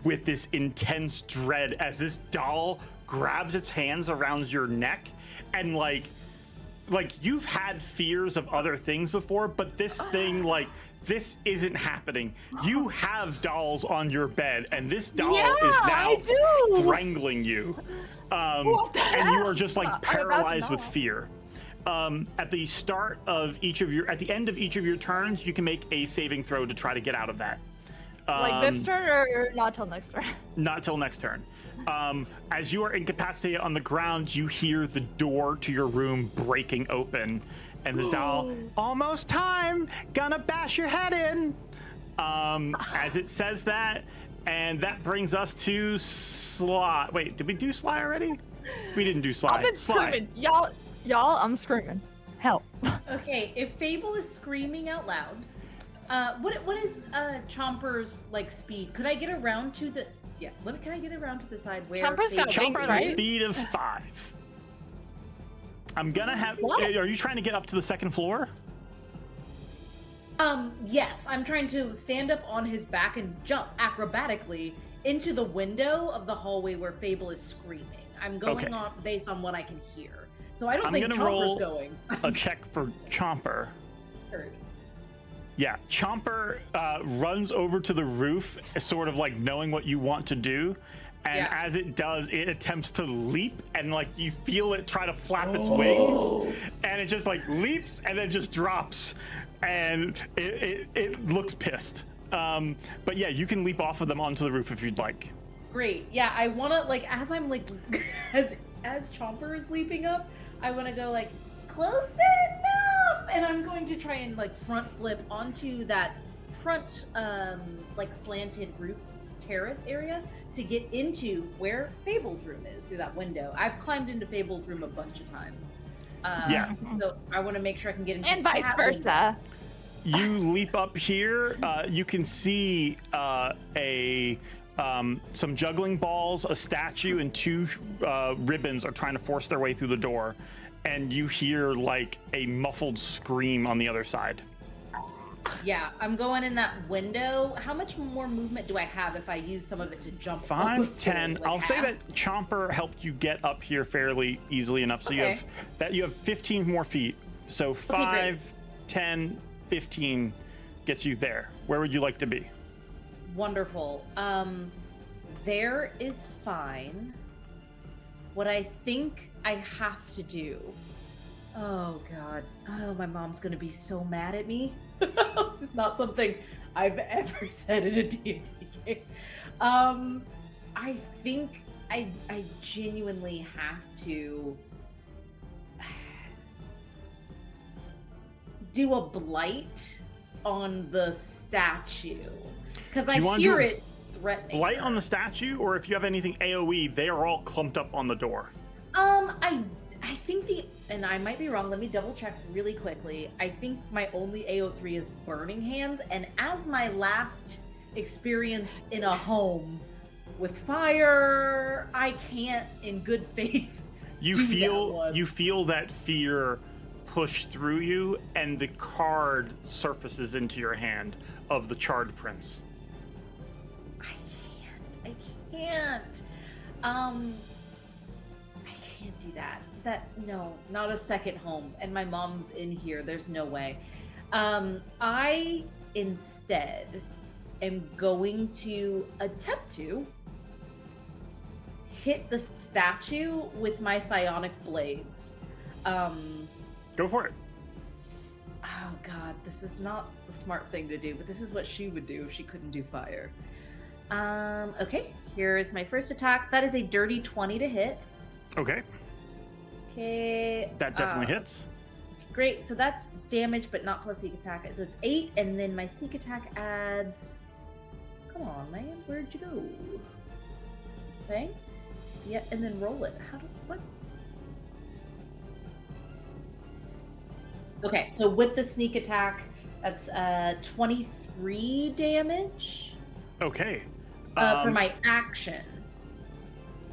Speaker 3: with this intense dread as this doll grabs its hands around your neck and like you've had fears of other things before, but this thing this isn't happening. You have dolls on your bed, and this doll is now strangling you. And you are just paralyzed with fear. At the end of each of your turns, you can make a saving throw to try to get out of that.
Speaker 5: This turn or not till next turn?
Speaker 3: Not till next turn. As you are incapacitated on the ground, you hear the door to your room breaking open. And the doll, almost time, gonna bash your head in. As it says that, and that brings us to Sly. Wait, did we do Sly already? We didn't do Sly.
Speaker 5: I've been screaming. Y'all, I'm screaming. Help.
Speaker 6: Okay, if Fable is screaming out loud, what is Chomper's speed? Could I get around to the? Yeah, can I get around to the side where
Speaker 5: Chomper's got wings,
Speaker 3: Chomper's
Speaker 5: right?
Speaker 3: speed of 5. I'm gonna have.
Speaker 5: What?
Speaker 3: Are you trying to get up to the second floor?
Speaker 6: Yes, I'm trying to stand up on his back and jump acrobatically into the window of the hallway where Fable is screaming. I'm going on based on what I can hear. So I don't think Chomper's going.
Speaker 3: A check for Chomper.
Speaker 6: Heard.
Speaker 3: Yeah, Chomper runs over to the roof, sort of knowing what you want to do. And as it does, it attempts to leap, and you feel it try to flap its wings, and it just leaps and then just drops, and it looks pissed. But yeah, you can leap off of them onto the roof if you'd like.
Speaker 6: Great. Yeah, I wanna as I'm as Chomper is leaping up, I wanna go close enough, and I'm going to try and front flip onto that front slanted roof terrace area to get into where Fable's room is through that window. I've climbed into Fable's room a bunch of times. So I want to make sure I can get into
Speaker 5: and vice versa.
Speaker 3: You leap up here. You can see some juggling balls, a statue, and 2 ribbons are trying to force their way through the door. And you hear a muffled scream on the other side.
Speaker 6: Yeah, I'm going in that window. How much more movement do I have if I use some of it to jump?
Speaker 3: 5, 10. I'll say that Chomper helped you get up here fairly easily enough, so you have 15 more feet. So 5, 10, 15 gets you there. Where would you like to be?
Speaker 6: Wonderful. There is fine. What I think I have to do. Oh God. Oh, my mom's gonna be so mad at me. This is not something I've ever said in a D&D game. I think I genuinely have to do a blight on the statue because I hear it threatening.
Speaker 3: Blight on the statue, or if you have anything AoE, they are all clumped up on the door.
Speaker 6: I think and I might be wrong, let me double check really quickly. I think my only AO3 is Burning Hands, and as my last experience in a home with fire, I can't in good faith
Speaker 3: You feel that fear push through you, and the card surfaces into your hand of the Charred Prince.
Speaker 6: I can't do that. No, not a second home. And my mom's in here. There's no way. I instead am going to attempt to hit the statue with my psionic blades.
Speaker 3: Go for it.
Speaker 6: Oh God, this is not the smart thing to do, but this is what she would do if she couldn't do fire. Okay, here is my first attack. That is a dirty 20 to hit.
Speaker 3: Okay.
Speaker 6: Okay.
Speaker 3: That definitely hits.
Speaker 6: Great, so that's damage, but not plus sneak attack. So it's 8, and then my sneak attack adds... Come on, man, where'd you go? Okay. Yeah, and then roll it. What? Okay, so with the sneak attack, that's 23 damage
Speaker 3: Okay.
Speaker 6: for my action.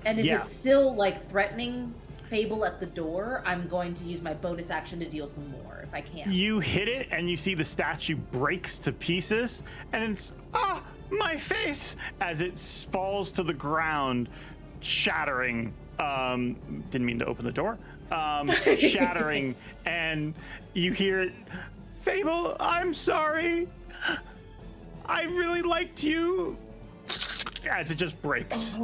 Speaker 6: And if it's still like threatening Fable at the door, I'm going to use my bonus action to deal some more if I can.
Speaker 3: You hit it, and you see the statue breaks to pieces, and it's my face as it falls to the ground, shattering. Didn't mean to open the door. Shattering, and you hear, Fable, I'm sorry. I really liked you. As it just breaks.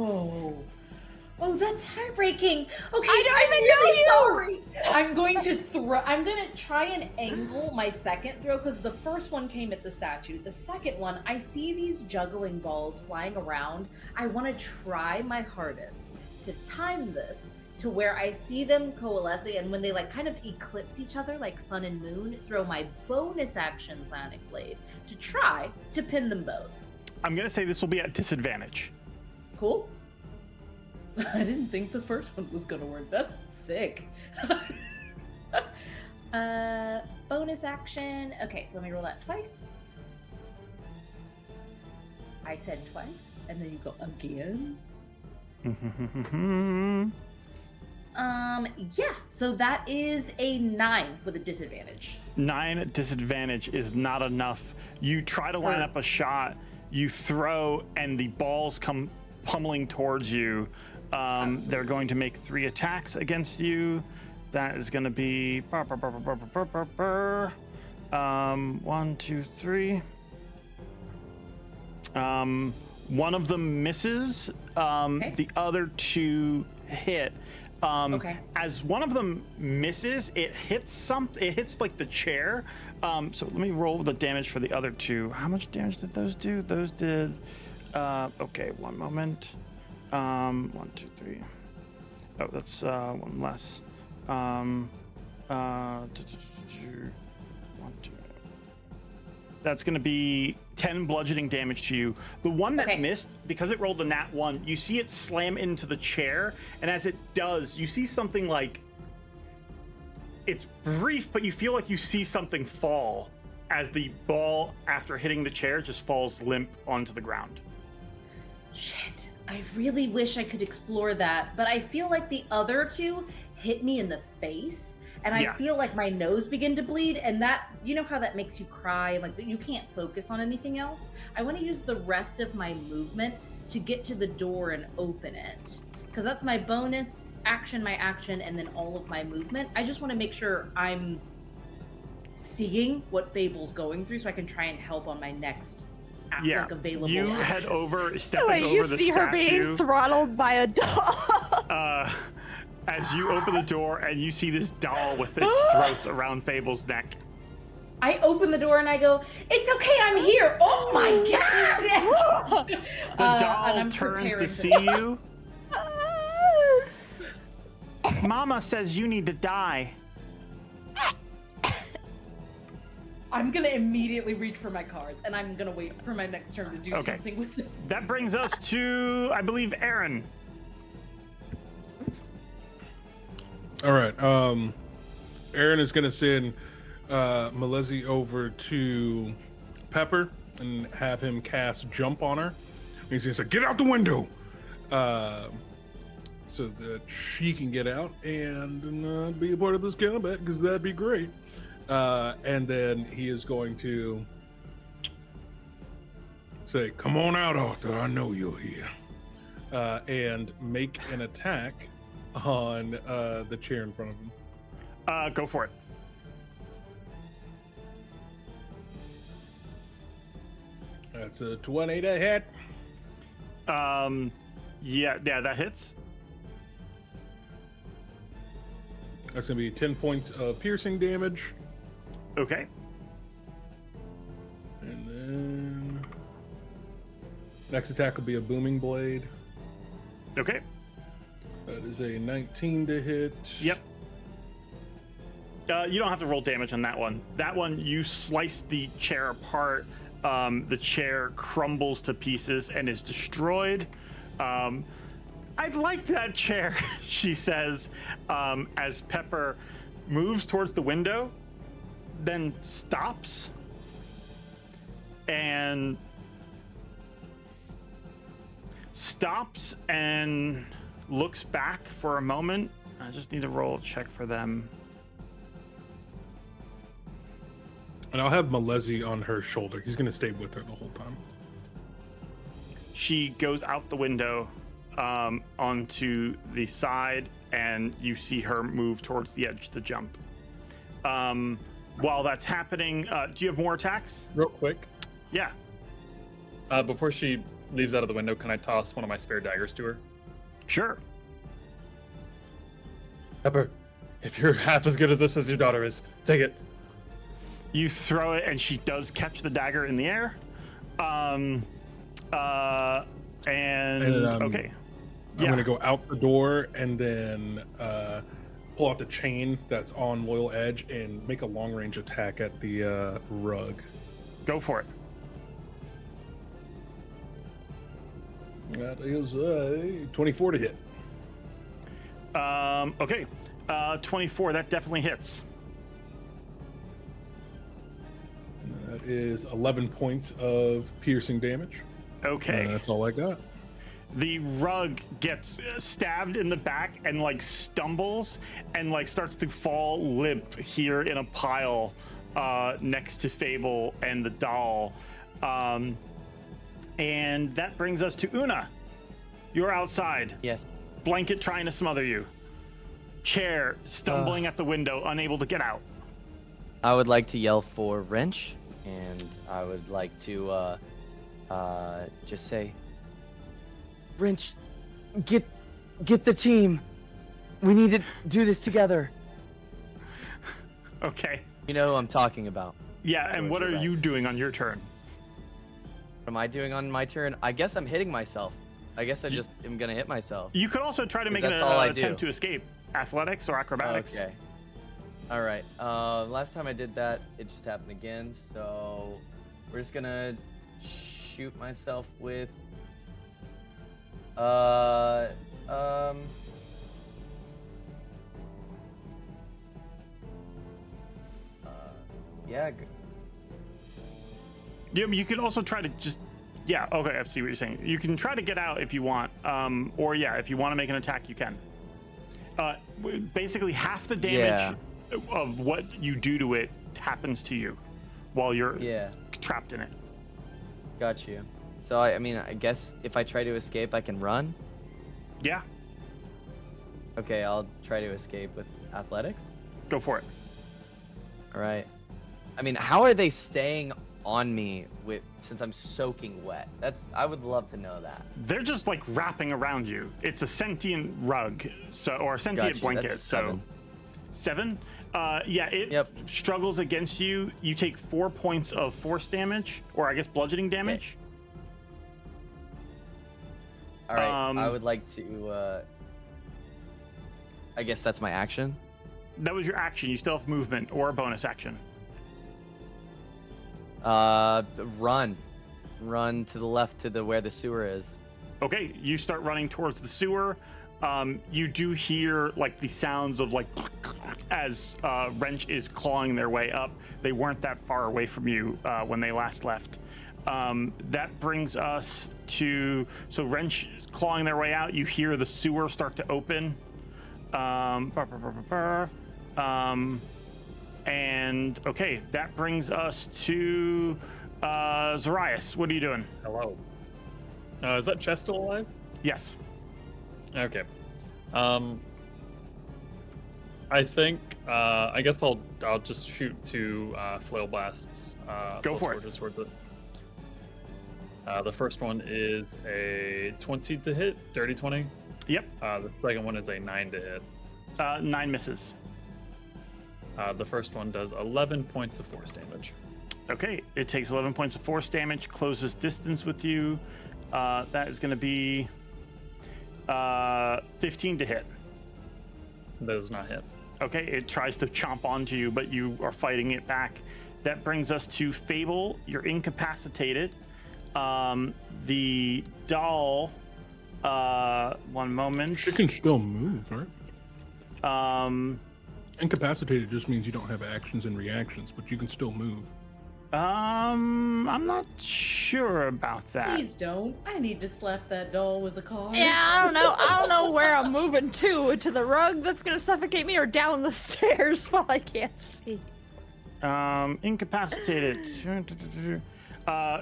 Speaker 6: Oh, that's heartbreaking. Okay,
Speaker 5: I don't
Speaker 6: really sorry. I'm going to try and angle my second throw because the first one came at the statue. The second one, I see these juggling balls flying around. I want to try my hardest to time this to where I see them coalescing, and when they like kind of eclipse each other like sun and moon, throw my bonus action Sonic Blade to try to pin them both.
Speaker 3: I'm gonna say this will be at disadvantage.
Speaker 6: Cool. I didn't think the first one was gonna work. That's sick. Bonus action. Okay, so let me roll that twice. I said twice, and then you go again. Yeah, so that is a 9 with a disadvantage.
Speaker 3: 9 disadvantage is not enough. You try to line up a shot, you throw, and the balls come pummeling towards you. They're going to make 3 attacks against you. That is going to be 1, 2, 3. One of them misses. The other 2 hit. As one of them misses, it hits It hits like the chair. So let me roll the damage for the other 2. How much damage did those do? Those did. Okay, one moment. 1, 2, 3. Oh, that's 1 less. 1, 2. That's going to be 10 bludgeoning damage to you. The one that missed, because it rolled a nat 1, you see it slam into the chair, and as it does, you see something like, it's brief, but you feel like you see something fall as the ball, after hitting the chair, just falls limp onto the ground.
Speaker 6: Shit, I really wish I could explore that, but I feel like the other 2 hit me in the face, and I feel like my nose begin to bleed, and that, you know how that makes you cry, like you can't focus on anything else? I want to use the rest of my movement to get to the door and open it, because that's my bonus action, my action, and then all of my movement. I just want to make sure I'm seeing what Fable's going through so I can try and help on my next available
Speaker 3: you
Speaker 6: action.
Speaker 3: head over, stepping over the statue.
Speaker 5: You see her being throttled by a doll.
Speaker 3: As you open the door and you see this doll with its throats around Fable's neck.
Speaker 6: I open the door and I go, "It's okay, I'm here." Oh my god!
Speaker 3: The doll turns to see you. Mama says you need to die.
Speaker 6: I'm gonna immediately reach for my cards, and I'm gonna wait for my next turn to do something with it.
Speaker 3: That brings us to, I believe, Aaren.
Speaker 4: All right. Aaren is going to send MaeLeFay over to Pepper and have him cast Jump on her. And he's going to say, "Get out the window," so that she can get out and be a part of this combat, because that'd be great. And then he is going to say, "Come on out, Arthur. I know you're here," and make an attack on the chair in front of him.
Speaker 3: Go for it.
Speaker 4: That's a 20 to hit.
Speaker 3: Yeah, that hits.
Speaker 4: That's gonna be 10 points of piercing damage.
Speaker 3: Okay.
Speaker 4: And then next attack will be a booming blade.
Speaker 3: Okay.
Speaker 4: That is a 19 to hit.
Speaker 3: Yep. You don't have to roll damage on that one. That one, you slice the chair apart. The chair crumbles to pieces and is destroyed. I'd like that chair, she says, as Pepper moves towards the window, then stops and looks back for a moment. I just need to roll a check for them.
Speaker 4: And I'll have MaeLeFay on her shoulder. He's going to stay with her the whole time.
Speaker 3: She goes out the window onto the side, and you see her move towards the edge to jump. While that's happening, do you have more attacks?
Speaker 7: Real quick.
Speaker 3: Yeah.
Speaker 7: Before she leaves out of the window, can I toss one of my spare daggers to her?
Speaker 3: Sure.
Speaker 7: Pepper, if you're half as good at this as your daughter is, take it.
Speaker 3: You throw it, and she does catch the dagger in the air. Okay.
Speaker 4: I'm going to go out the door and then pull out the chain that's on Loyal Edge and make a long-range attack at the rug.
Speaker 3: Go for it.
Speaker 4: That is 24 to hit.
Speaker 3: Okay. 24, that definitely hits.
Speaker 4: That is 11 points of piercing damage.
Speaker 3: Okay.
Speaker 4: And that's all I got.
Speaker 3: The rug gets stabbed in the back and like stumbles and like starts to fall limp here in a pile next to Fable and the doll. And that brings us to Una. You're outside.
Speaker 2: Yes.
Speaker 3: Blanket trying to smother you. Chair stumbling at the window, unable to get out.
Speaker 2: I would like to yell for Wrench, and I would like to just say, Wrench, get the team. We need to do this together.
Speaker 3: Okay.
Speaker 2: You know who I'm talking about.
Speaker 3: Yeah, and what are
Speaker 2: Right.
Speaker 3: you doing on your turn?
Speaker 2: What am I doing on my turn? I guess I'm hitting myself. I guess I just am gonna hit myself.
Speaker 3: You could also try to make an
Speaker 2: That's all I
Speaker 3: attempt
Speaker 2: do.
Speaker 3: to escape. Athletics or acrobatics.
Speaker 2: Okay. All right. Last time I did that, it just happened again. So we're just gonna shoot myself with. Yeah.
Speaker 3: Yeah, you could also try to just. Yeah. Okay. I see what you're saying. You can try to get out if you want. Or yeah, if you want to make an attack, you can. Basically, half the damage of what you do to it happens to you while you're trapped in it.
Speaker 2: Got you. So I mean, I guess if I try to escape, I can run.
Speaker 3: Yeah.
Speaker 2: Okay, I'll try to escape with athletics.
Speaker 3: Go for it.
Speaker 2: All right. I mean, how are they staying on me since I'm soaking wet? I would love to know that.
Speaker 3: They're just like wrapping around you. It's a sentient rug, or a sentient blanket.
Speaker 2: That's
Speaker 3: so 7. Yeah, it struggles against you. You take 4 points of force damage, or I guess bludgeoning damage.
Speaker 2: All right. I would like to. I guess that's my action.
Speaker 3: That was your action. You still have movement or a bonus action.
Speaker 2: Run to the left to where the sewer is.
Speaker 3: Okay, you start running towards the sewer. You do hear like the sounds of like as Wrench is clawing their way up. They weren't that far away from you when they last left. That brings us to Wrench is clawing their way out. You hear the sewer start to open. And okay, that brings us to Zoraius. What are you doing?
Speaker 7: Hello. Is that chest still alive?
Speaker 3: Yes.
Speaker 7: Okay. I think I guess I'll just shoot 2 flail blasts.
Speaker 3: Go for it.
Speaker 7: Just towards it. The first one is a 20 to hit, dirty 20.
Speaker 3: Yep.
Speaker 7: The second one is a 9 to hit.
Speaker 3: 9 misses.
Speaker 7: The first one does 11 points of force damage.
Speaker 3: Okay, it takes 11 points of force damage, closes distance with you. That is going to be 15 to hit.
Speaker 7: That does not hit.
Speaker 3: Okay, it tries to chomp onto you, but you are fighting it back. That brings us to Fable. You're incapacitated. The doll One moment.
Speaker 4: She can still move, right?
Speaker 3: Um,
Speaker 4: Incapacitated just means you don't have actions and reactions, but you can still move.
Speaker 3: I'm not sure about that.
Speaker 6: Please don't. I need to slap that doll with a card.
Speaker 5: Yeah, I don't know. I don't know where I'm moving to the rug that's gonna suffocate me or down the stairs while I can't see.
Speaker 3: Incapacitated.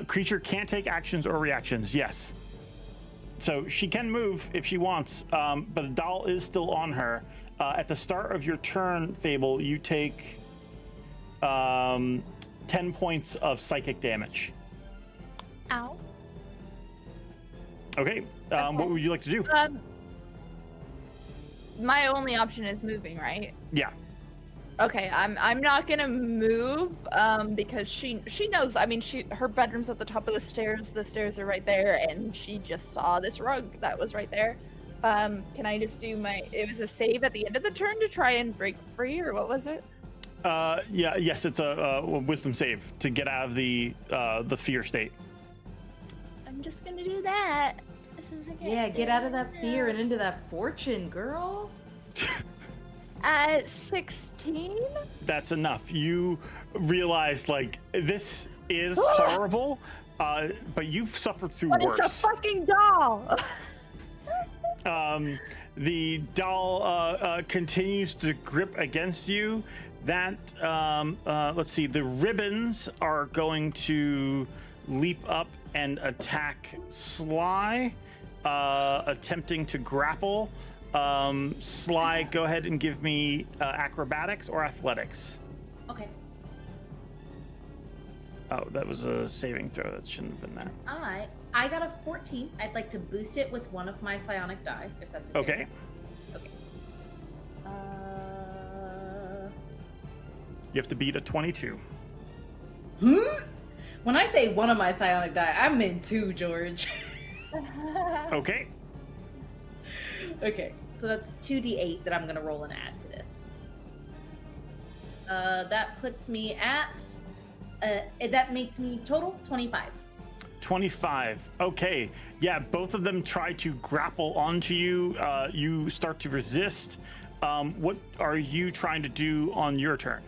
Speaker 3: Creature can't take actions or reactions. Yes. So she can move if she wants, but the doll is still on her. At the start of your turn, Fable, you take 10 points of psychic damage.
Speaker 5: Ow.
Speaker 3: Okay. What would you like to do?
Speaker 5: My only option is moving, right?
Speaker 3: Yeah.
Speaker 5: Okay, I'm not gonna move because she knows. I mean, her bedroom's at the top of the stairs. The stairs are right there, and she just saw this rug that was right there. Can I just do it was a save at the end of the turn to try and break free, or what was it?
Speaker 3: Yes, it's a wisdom save to get out of the fear state.
Speaker 5: I'm just gonna do that. As soon as I
Speaker 6: Get out of that fear and into that fortune, girl.
Speaker 5: 16.
Speaker 3: That's enough. You realize this is horrible, but you've suffered through worse.
Speaker 5: It's a fucking doll.
Speaker 3: The doll continues to grip against you. That let's see, the ribbons are going to leap up and attack Sly, attempting to grapple. Sly, go ahead and give me acrobatics or athletics.
Speaker 6: Okay.
Speaker 3: Oh, that was a saving throw. That shouldn't have been there.
Speaker 6: I got a 14. I'd like to boost it with one of my psionic die, if that's okay.
Speaker 3: Okay.
Speaker 6: Okay.
Speaker 3: You have to beat a 22.
Speaker 6: When I say one of my psionic die, I meant two, George.
Speaker 3: Okay.
Speaker 6: Okay, so that's 2d8 that I'm gonna roll and add to this. That puts me at, that makes me total 25.
Speaker 3: 25. Okay. Yeah, both of them try to grapple onto you. You start to resist. What are you trying to do on your turn?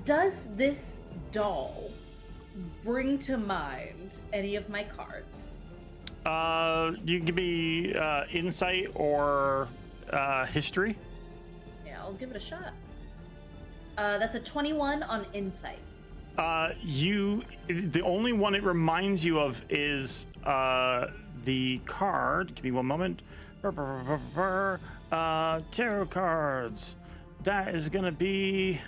Speaker 6: Does this doll bring to mind any of my cards?
Speaker 3: You can give me insight or history.
Speaker 6: Yeah, I'll give it a shot. That's a 21 on insight.
Speaker 3: The only one it reminds you of is the card. Give me one moment. Tarot cards. That is gonna be.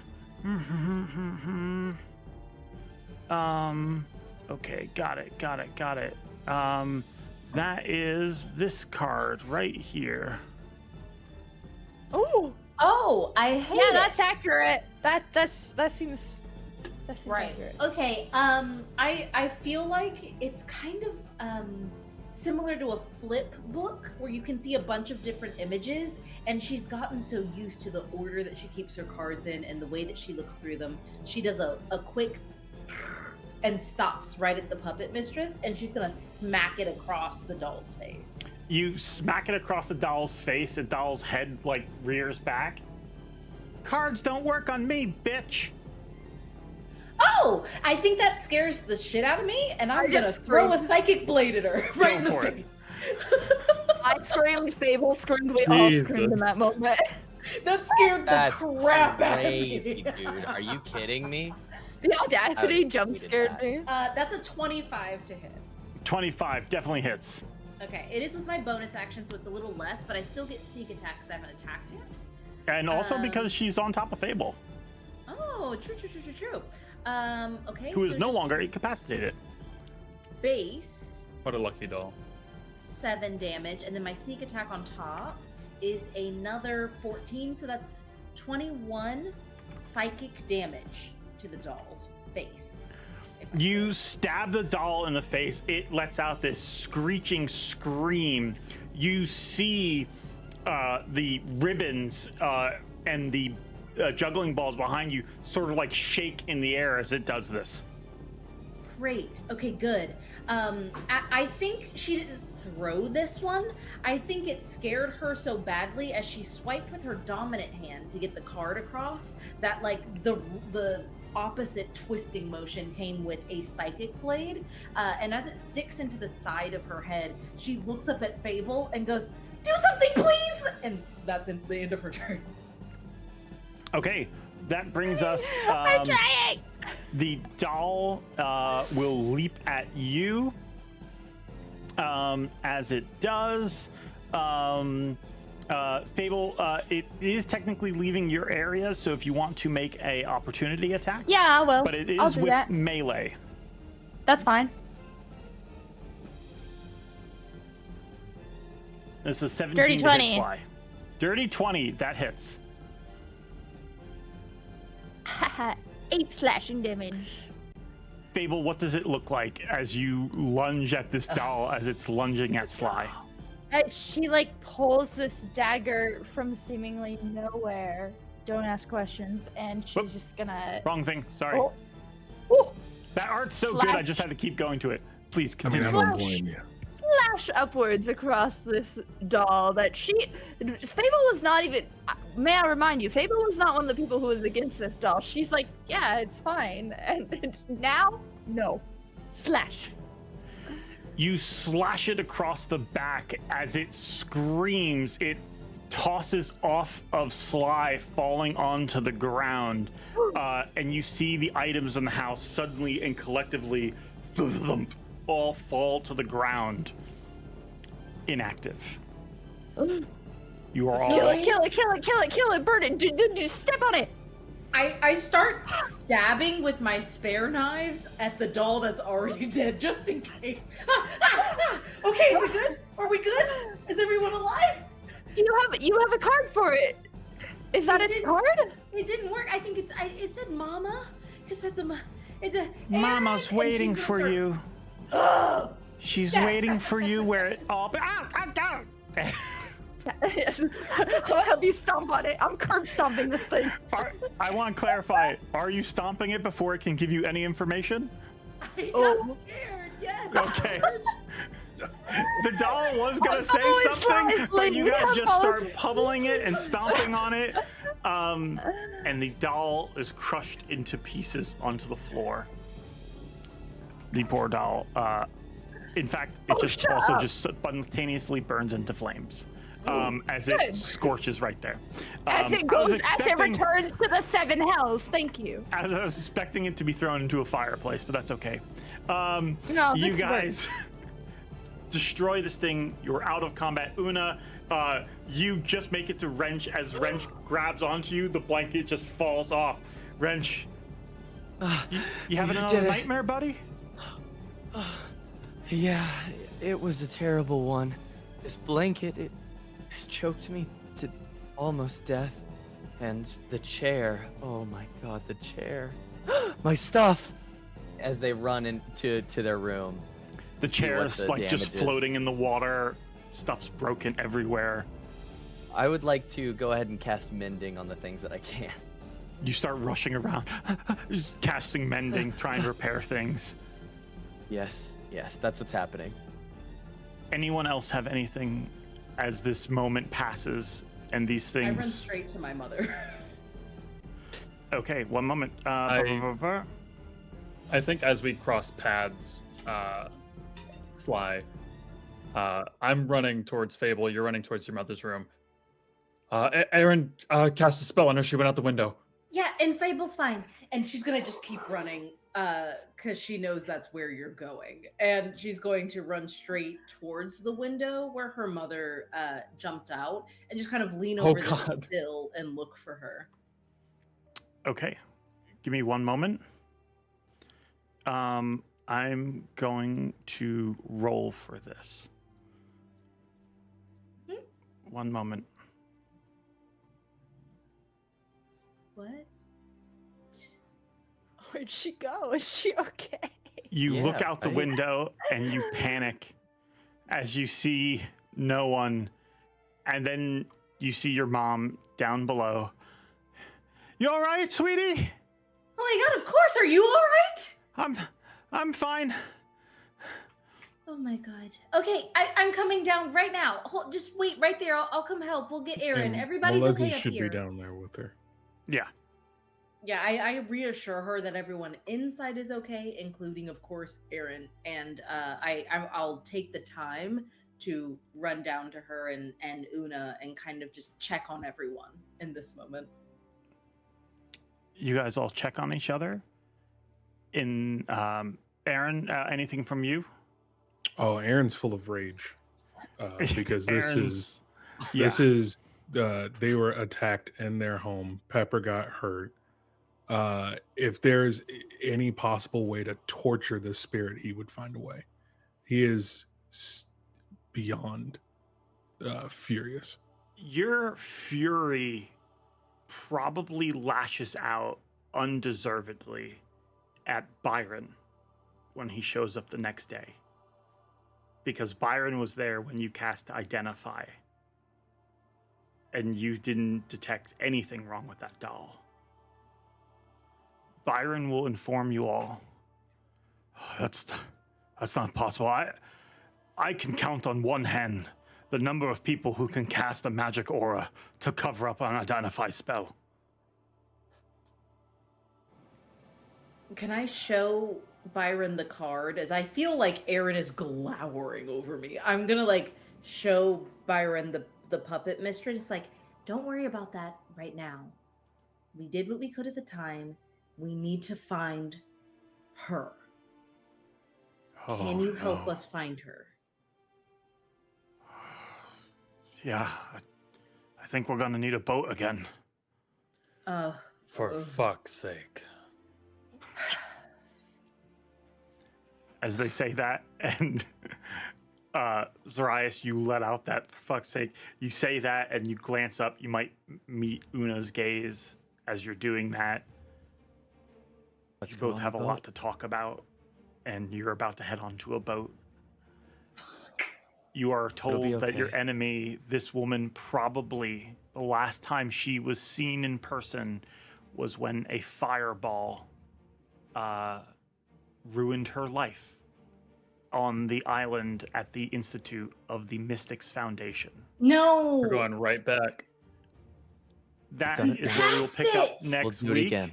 Speaker 3: Okay, got it. That is this card right here.
Speaker 5: Ooh.
Speaker 6: Oh, I hate it.
Speaker 5: Yeah, that's accurate. That seems
Speaker 6: right.
Speaker 5: accurate.
Speaker 6: Okay. I feel like it's kind of similar to a flip book where you can see a bunch of different images, and she's gotten so used to the order that she keeps her cards in and the way that she looks through them. She does a quick and stops right at the puppet mistress, and she's gonna smack it across the doll's face.
Speaker 3: You smack it across the doll's face. The doll's head rears back. Cards don't work on me, bitch.
Speaker 6: Oh, I think that scares the shit out of me, and I'm gonna
Speaker 5: just
Speaker 6: throw a
Speaker 5: screamed.
Speaker 6: psychic blade at her right in the
Speaker 3: for it.
Speaker 6: face.
Speaker 5: I screamed, Fable screamed, we all screamed in that moment.
Speaker 6: That scared
Speaker 2: That's
Speaker 6: the crap out of
Speaker 2: crazy,
Speaker 6: me.
Speaker 2: dude. Are you kidding me?
Speaker 5: The audacity
Speaker 2: I
Speaker 5: jump
Speaker 2: tweeted
Speaker 5: scared
Speaker 2: that.
Speaker 5: me.
Speaker 6: That's a 25 to hit.
Speaker 3: 25 definitely hits.
Speaker 6: Okay, it is with my bonus action, so it's a little less, but I still get sneak attack because I haven't attacked yet.
Speaker 3: And also because she's on top of Fable,
Speaker 6: Oh, true. Okay.
Speaker 3: who is
Speaker 6: so
Speaker 3: no
Speaker 6: just
Speaker 3: longer incapacitated.
Speaker 6: base
Speaker 7: What a lucky doll.
Speaker 6: 7 damage, and then my sneak attack on top is another 14, so that's 21 psychic damage to the doll's face.
Speaker 3: You stab the doll in the face. It lets out this screeching scream. You see the ribbons and the juggling balls behind you sort of shake in the air as it does this.
Speaker 6: Great. Okay, good. I think she didn't throw this one. I think it scared her so badly as she swiped with her dominant hand to get the card across that like the opposite twisting motion came with a psychic blade. And as it sticks into the side of her head, she looks up at Fable and goes, "Do something, please!" And that's the end of her turn.
Speaker 3: Okay, that brings us.
Speaker 5: I'm trying.
Speaker 3: The doll will leap at you. As it does, Fable, it is technically leaving your area, so if you want to make a opportunity attack,
Speaker 5: Yeah, I will.
Speaker 3: but it
Speaker 5: I'll
Speaker 3: is
Speaker 5: do
Speaker 3: with
Speaker 5: that.
Speaker 3: melee.
Speaker 5: That's fine.
Speaker 3: This is 17
Speaker 5: Dirty
Speaker 3: to
Speaker 5: 20.
Speaker 3: hit Sly. Dirty 20, that hits.
Speaker 5: 8 slashing damage.
Speaker 3: Fable, what does it look like as you lunge at this doll as it's lunging at Sly?
Speaker 5: She like pulls this dagger from seemingly nowhere. Don't ask questions, and she's
Speaker 3: Whoop.
Speaker 5: just gonna.
Speaker 3: Wrong thing, sorry.
Speaker 5: Oh. Ooh.
Speaker 3: That art's so good, I just had to keep going to it. Please
Speaker 4: I mean,
Speaker 3: continue.
Speaker 4: I don't
Speaker 5: Slash.
Speaker 4: blame you.
Speaker 5: Flash upwards across this doll that Fable was not even. May I remind you, Fable was not one of the people who was against this doll. She's like, yeah, it's fine, and now, no, slash.
Speaker 3: You slash it across the back as it screams. It tosses off of Sly, falling onto the ground. And you see the items in the house suddenly and collectively thump, all fall to the ground. Inactive. You are all...
Speaker 5: Kill it, burn it, just step on it.
Speaker 6: I start stabbing with my spare knives at the doll that's already dead, just in case. Okay, is it good? Are we good? Is everyone alive?
Speaker 5: Do you have a card for it? Is that its card?
Speaker 6: It didn't work. I think it said Mama. It said
Speaker 3: Mama's
Speaker 6: Aaren,
Speaker 3: waiting
Speaker 6: and she's
Speaker 3: for
Speaker 6: gonna
Speaker 3: you. She's waiting for you where it all...
Speaker 5: I'll help you stomp on it. I'm curb stomping this thing.
Speaker 3: I want to clarify. Are you stomping it before it can give you any information?
Speaker 6: I got
Speaker 5: Oh.
Speaker 6: scared. Yes.
Speaker 3: Okay. The doll was gonna say
Speaker 5: Oh, it's
Speaker 3: something,
Speaker 5: like-
Speaker 3: but you guys just
Speaker 5: yeah.
Speaker 3: start pummeling it and stomping on it. And the doll is crushed into pieces onto the floor. The poor doll. In fact, it just also just spontaneously burns into flames. As it
Speaker 5: Good.
Speaker 3: scorches right there.
Speaker 5: As it returns to the 7 hells. Thank you.
Speaker 3: I was expecting it to be thrown into a fireplace, but that's okay.
Speaker 5: No,
Speaker 3: You
Speaker 5: this
Speaker 3: guys destroy this thing. You're out of combat. Una, you just make it to Wrench. As Wrench grabs onto you, the blanket just falls off. Wrench, you having another nightmare, buddy?
Speaker 2: Yeah, it was a terrible one. This blanket, it choked me to almost death. And the chair, oh my god, the chair. My stuff! As they run into their room.
Speaker 3: The
Speaker 2: See what
Speaker 3: chair's
Speaker 2: the
Speaker 3: like just
Speaker 2: damage is.
Speaker 3: floating in the water. Stuff's broken everywhere.
Speaker 2: I would like to go ahead and cast mending on the things that I can.
Speaker 3: You start rushing around, just casting mending, trying to repair things.
Speaker 2: Yes, that's what's happening.
Speaker 3: Anyone else have anything as this moment passes and these
Speaker 6: I run
Speaker 3: things?
Speaker 6: straight to my mother.
Speaker 3: Okay, one moment.
Speaker 7: I think as we cross paths, Sly, I'm running towards Fable. You're running towards your mother's room. Aaren cast a spell on her. She went out the window.
Speaker 6: Yeah, and Fable's fine. And she's gonna just keep running, because she knows that's where you're going. And she's going to run straight towards the window where her mother jumped out and just kind of lean
Speaker 7: Oh,
Speaker 6: over the
Speaker 7: God.
Speaker 6: sill and look for her.
Speaker 3: Okay, give me one moment. I'm going to roll for this. One moment.
Speaker 6: What?
Speaker 5: Where'd she go? Is she okay?
Speaker 3: You look
Speaker 2: Yeah,
Speaker 3: out the
Speaker 2: right?
Speaker 3: window and you panic as you see no one, and then you see your mom down below. You all right, sweetie?
Speaker 6: Oh my god, of course. Are you all right?
Speaker 3: I'm fine.
Speaker 6: Oh my god. Okay, I'm coming down right now. Just wait right there. I'll come help. We'll get Aaren.
Speaker 4: And
Speaker 6: Everybody's
Speaker 4: Melezi
Speaker 6: okay up
Speaker 4: should
Speaker 6: here.
Speaker 4: be down there with her.
Speaker 3: Yeah.
Speaker 6: Yeah, I reassure her that everyone inside is okay, including, of course, Aaren. And I'll take the time to run down to her and Una and kind of just check on everyone in this moment.
Speaker 3: You guys all check on each other. In Aaren, anything from you?
Speaker 4: Oh, Aaron's full of rage because
Speaker 3: Aaron's-
Speaker 4: this is they were attacked in their home. Pepper got hurt. If there's any possible way to torture this spirit, he would find a way. He is beyond furious.
Speaker 3: Your fury probably lashes out undeservedly at Byron when he shows up the next day. Because Byron was there when you cast Identify. And you didn't detect anything wrong with that doll. Byron will inform you all. That's not possible. I can count on one hand the number of people who can cast a magic aura to cover up an Identify spell.
Speaker 6: Can I show Byron the card? As I feel like Aaren is glowering over me. I'm gonna like show Byron the puppet mistress. Like, don't worry about that right now. We did what we could at the time. We need to find her. Can you help us find her?
Speaker 3: Yeah, I think we're gonna need a boat again.
Speaker 7: For fuck's sake.
Speaker 3: As they say that, and Zoraius, you let out that for fuck's sake. You say that and you glance up. You might meet Una's gaze as you're doing that.
Speaker 2: Let's
Speaker 3: You
Speaker 2: go
Speaker 3: both
Speaker 2: on
Speaker 3: have a
Speaker 2: boat.
Speaker 3: lot to talk about, and you're about to head onto a boat. You are told that your
Speaker 2: okay.
Speaker 3: enemy, this woman, probably the last time she was seen in person was when a fireball ruined her life on the island at the Institute of the Mystics Foundation.
Speaker 6: No.
Speaker 7: We're going right back.
Speaker 3: That
Speaker 2: done it
Speaker 3: is where we'll pick up
Speaker 6: That's it.
Speaker 3: next
Speaker 2: We'll do it
Speaker 3: week.
Speaker 2: again.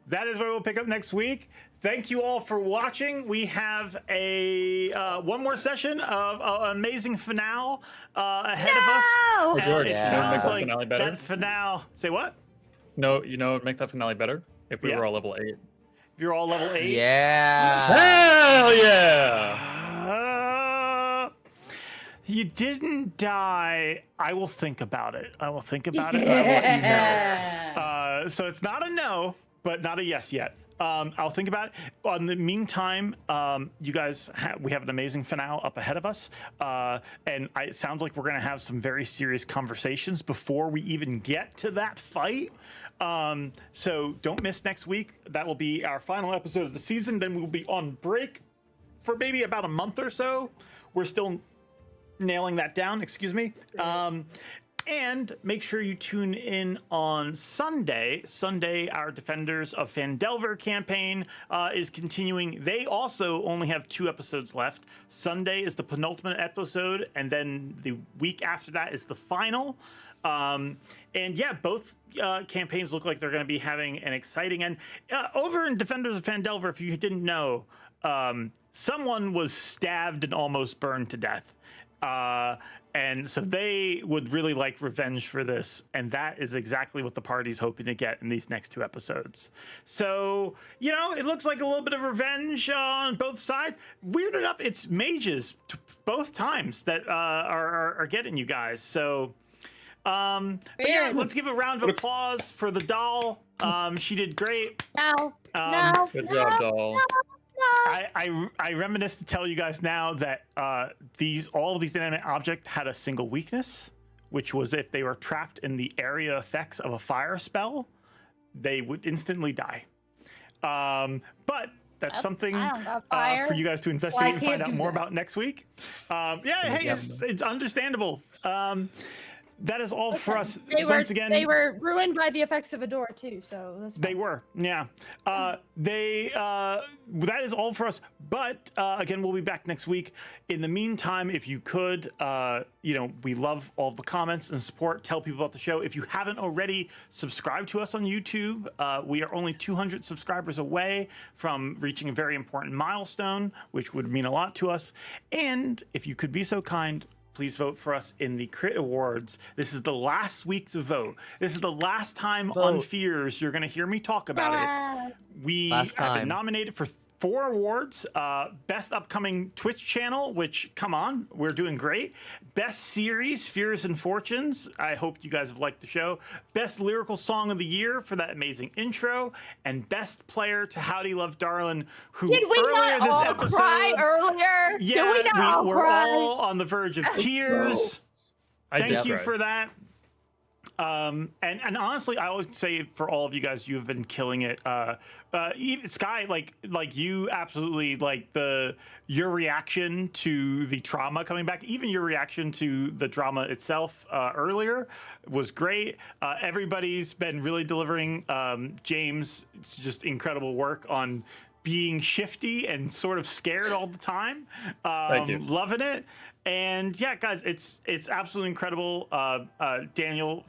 Speaker 3: That is where we'll pick up next week. Thank you all for watching. We have a one more session of an amazing finale ahead of us.
Speaker 5: No!
Speaker 3: And
Speaker 7: George,
Speaker 3: it
Speaker 7: you know what
Speaker 3: sounds
Speaker 7: makes that
Speaker 3: like
Speaker 7: finale better?
Speaker 3: that finale. Say what?
Speaker 7: No, you know what would make that finale better? If we
Speaker 3: Yeah.
Speaker 7: were all level 8.
Speaker 3: If you're all level 8.
Speaker 2: Yeah.
Speaker 7: Hell yeah!
Speaker 3: You didn't die. I will think about it. I will think about it. And I will let you know.
Speaker 6: Yeah.
Speaker 3: So it's not a no, but not a yes yet. I'll think about it. In the meantime, you guys, we have an amazing finale up ahead of us. And it sounds like we're going to have some very serious conversations before we even get to that fight. So don't miss next week. That will be our final episode of the season. Then we'll be on break for maybe about a month or so. We're still nailing that down, excuse me. And make sure you tune in on Sunday. Sunday, our Defenders of Phandelver campaign is continuing. They also only have 2 episodes left. Sunday is the penultimate episode, and then the week after that is the final. And yeah, both campaigns look like they're going to be having an exciting end. Over in Defenders of Phandelver, if you didn't know, someone was stabbed and almost burned to death. And so they would really like revenge for this, and that is exactly what the party's hoping to get in these next 2 episodes. So, you know, it looks like a little bit of revenge on both sides. Weird enough, it's mages both times that are getting you guys. So, but yeah, let's give a round of applause for the doll. She did great.
Speaker 5: No.
Speaker 3: Um,
Speaker 5: No.
Speaker 7: Good job, doll.
Speaker 5: No.
Speaker 3: I reminisce to tell you guys now that all of these inanimate objects had a single weakness, which was if they were trapped in the area effects of a fire spell, they would instantly die. But that's something
Speaker 5: I don't got fire.
Speaker 3: for you guys to investigate and
Speaker 6: can't
Speaker 3: find out
Speaker 6: do
Speaker 3: more
Speaker 6: that.
Speaker 3: about next week. Yeah, hey, it's understandable. that is all for us.
Speaker 5: They
Speaker 3: Once again,
Speaker 5: they were ruined by the effects of a door too. So
Speaker 3: they were, yeah. That is all for us. But again, we'll be back next week. In the meantime, if you could, we love all the comments and support. Tell people about the show. If you haven't already, subscribe to us on YouTube. We are only 200 subscribers away from reaching a very important milestone, which would mean a lot to us. And if you could be so kind, please vote for us in the Crit Awards. This is the last week to vote. This is the last time on Fears you're going to hear me talk about it. We have been nominated for 4 awards. Best Upcoming Twitch Channel, which, come on, we're doing great. Best Series, Fears and Fortunes. I hope you guys have liked the show. Best Lyrical Song of the Year for that amazing intro. And Best Player to HowdyLoveDarlin, who
Speaker 5: did we
Speaker 3: earlier
Speaker 5: not
Speaker 3: this
Speaker 5: all
Speaker 3: episode,
Speaker 5: cry earlier?
Speaker 3: yeah,
Speaker 5: did we not all
Speaker 3: we're
Speaker 5: cry?
Speaker 3: all on the verge of tears. Thank you
Speaker 7: cry.
Speaker 3: for that. And honestly, I always say for all of you guys, you have been killing it. Even Sky, like you absolutely, like your reaction to the trauma coming back, even your reaction to the drama itself earlier was great. Everybody's been really delivering. James, it's just incredible work on being shifty and sort of scared all the time.
Speaker 7: Thank you.
Speaker 3: Loving it. And yeah, guys, it's absolutely incredible. Daniel,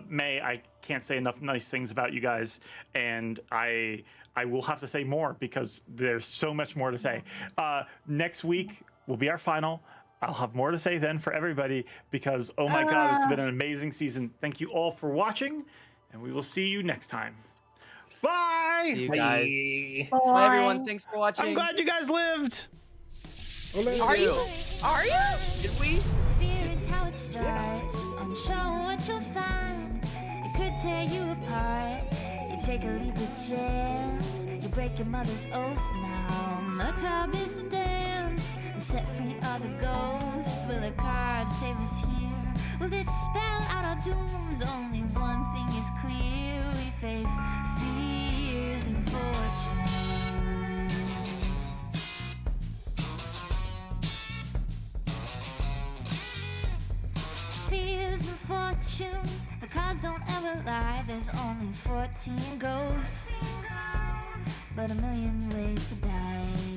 Speaker 3: May, I can't say enough nice things about you guys, and I will have to say more because there's so much more to say. Next week will be our final. I'll have more to say then for everybody because, oh my God, it's been an amazing season. Thank you all for watching, and we will see you next time. Bye!
Speaker 2: See you guys.
Speaker 5: Bye.
Speaker 2: Bye, everyone. Thanks for watching.
Speaker 3: I'm glad you guys lived.
Speaker 5: Are you? Are you?
Speaker 2: Did we?
Speaker 1: Fear is how it starts. Unsure what you'll find. It could tear you apart. You take a leap of chance. You break your mother's oath now. Macabre is the dance. And set free are the ghosts. Will a card save us here? Will it spell out our dooms? Only one thing is clear. We face fears and fortunes. Fears and fortunes, the cards don't ever lie. There's only 14 ghosts, but a million ways to die.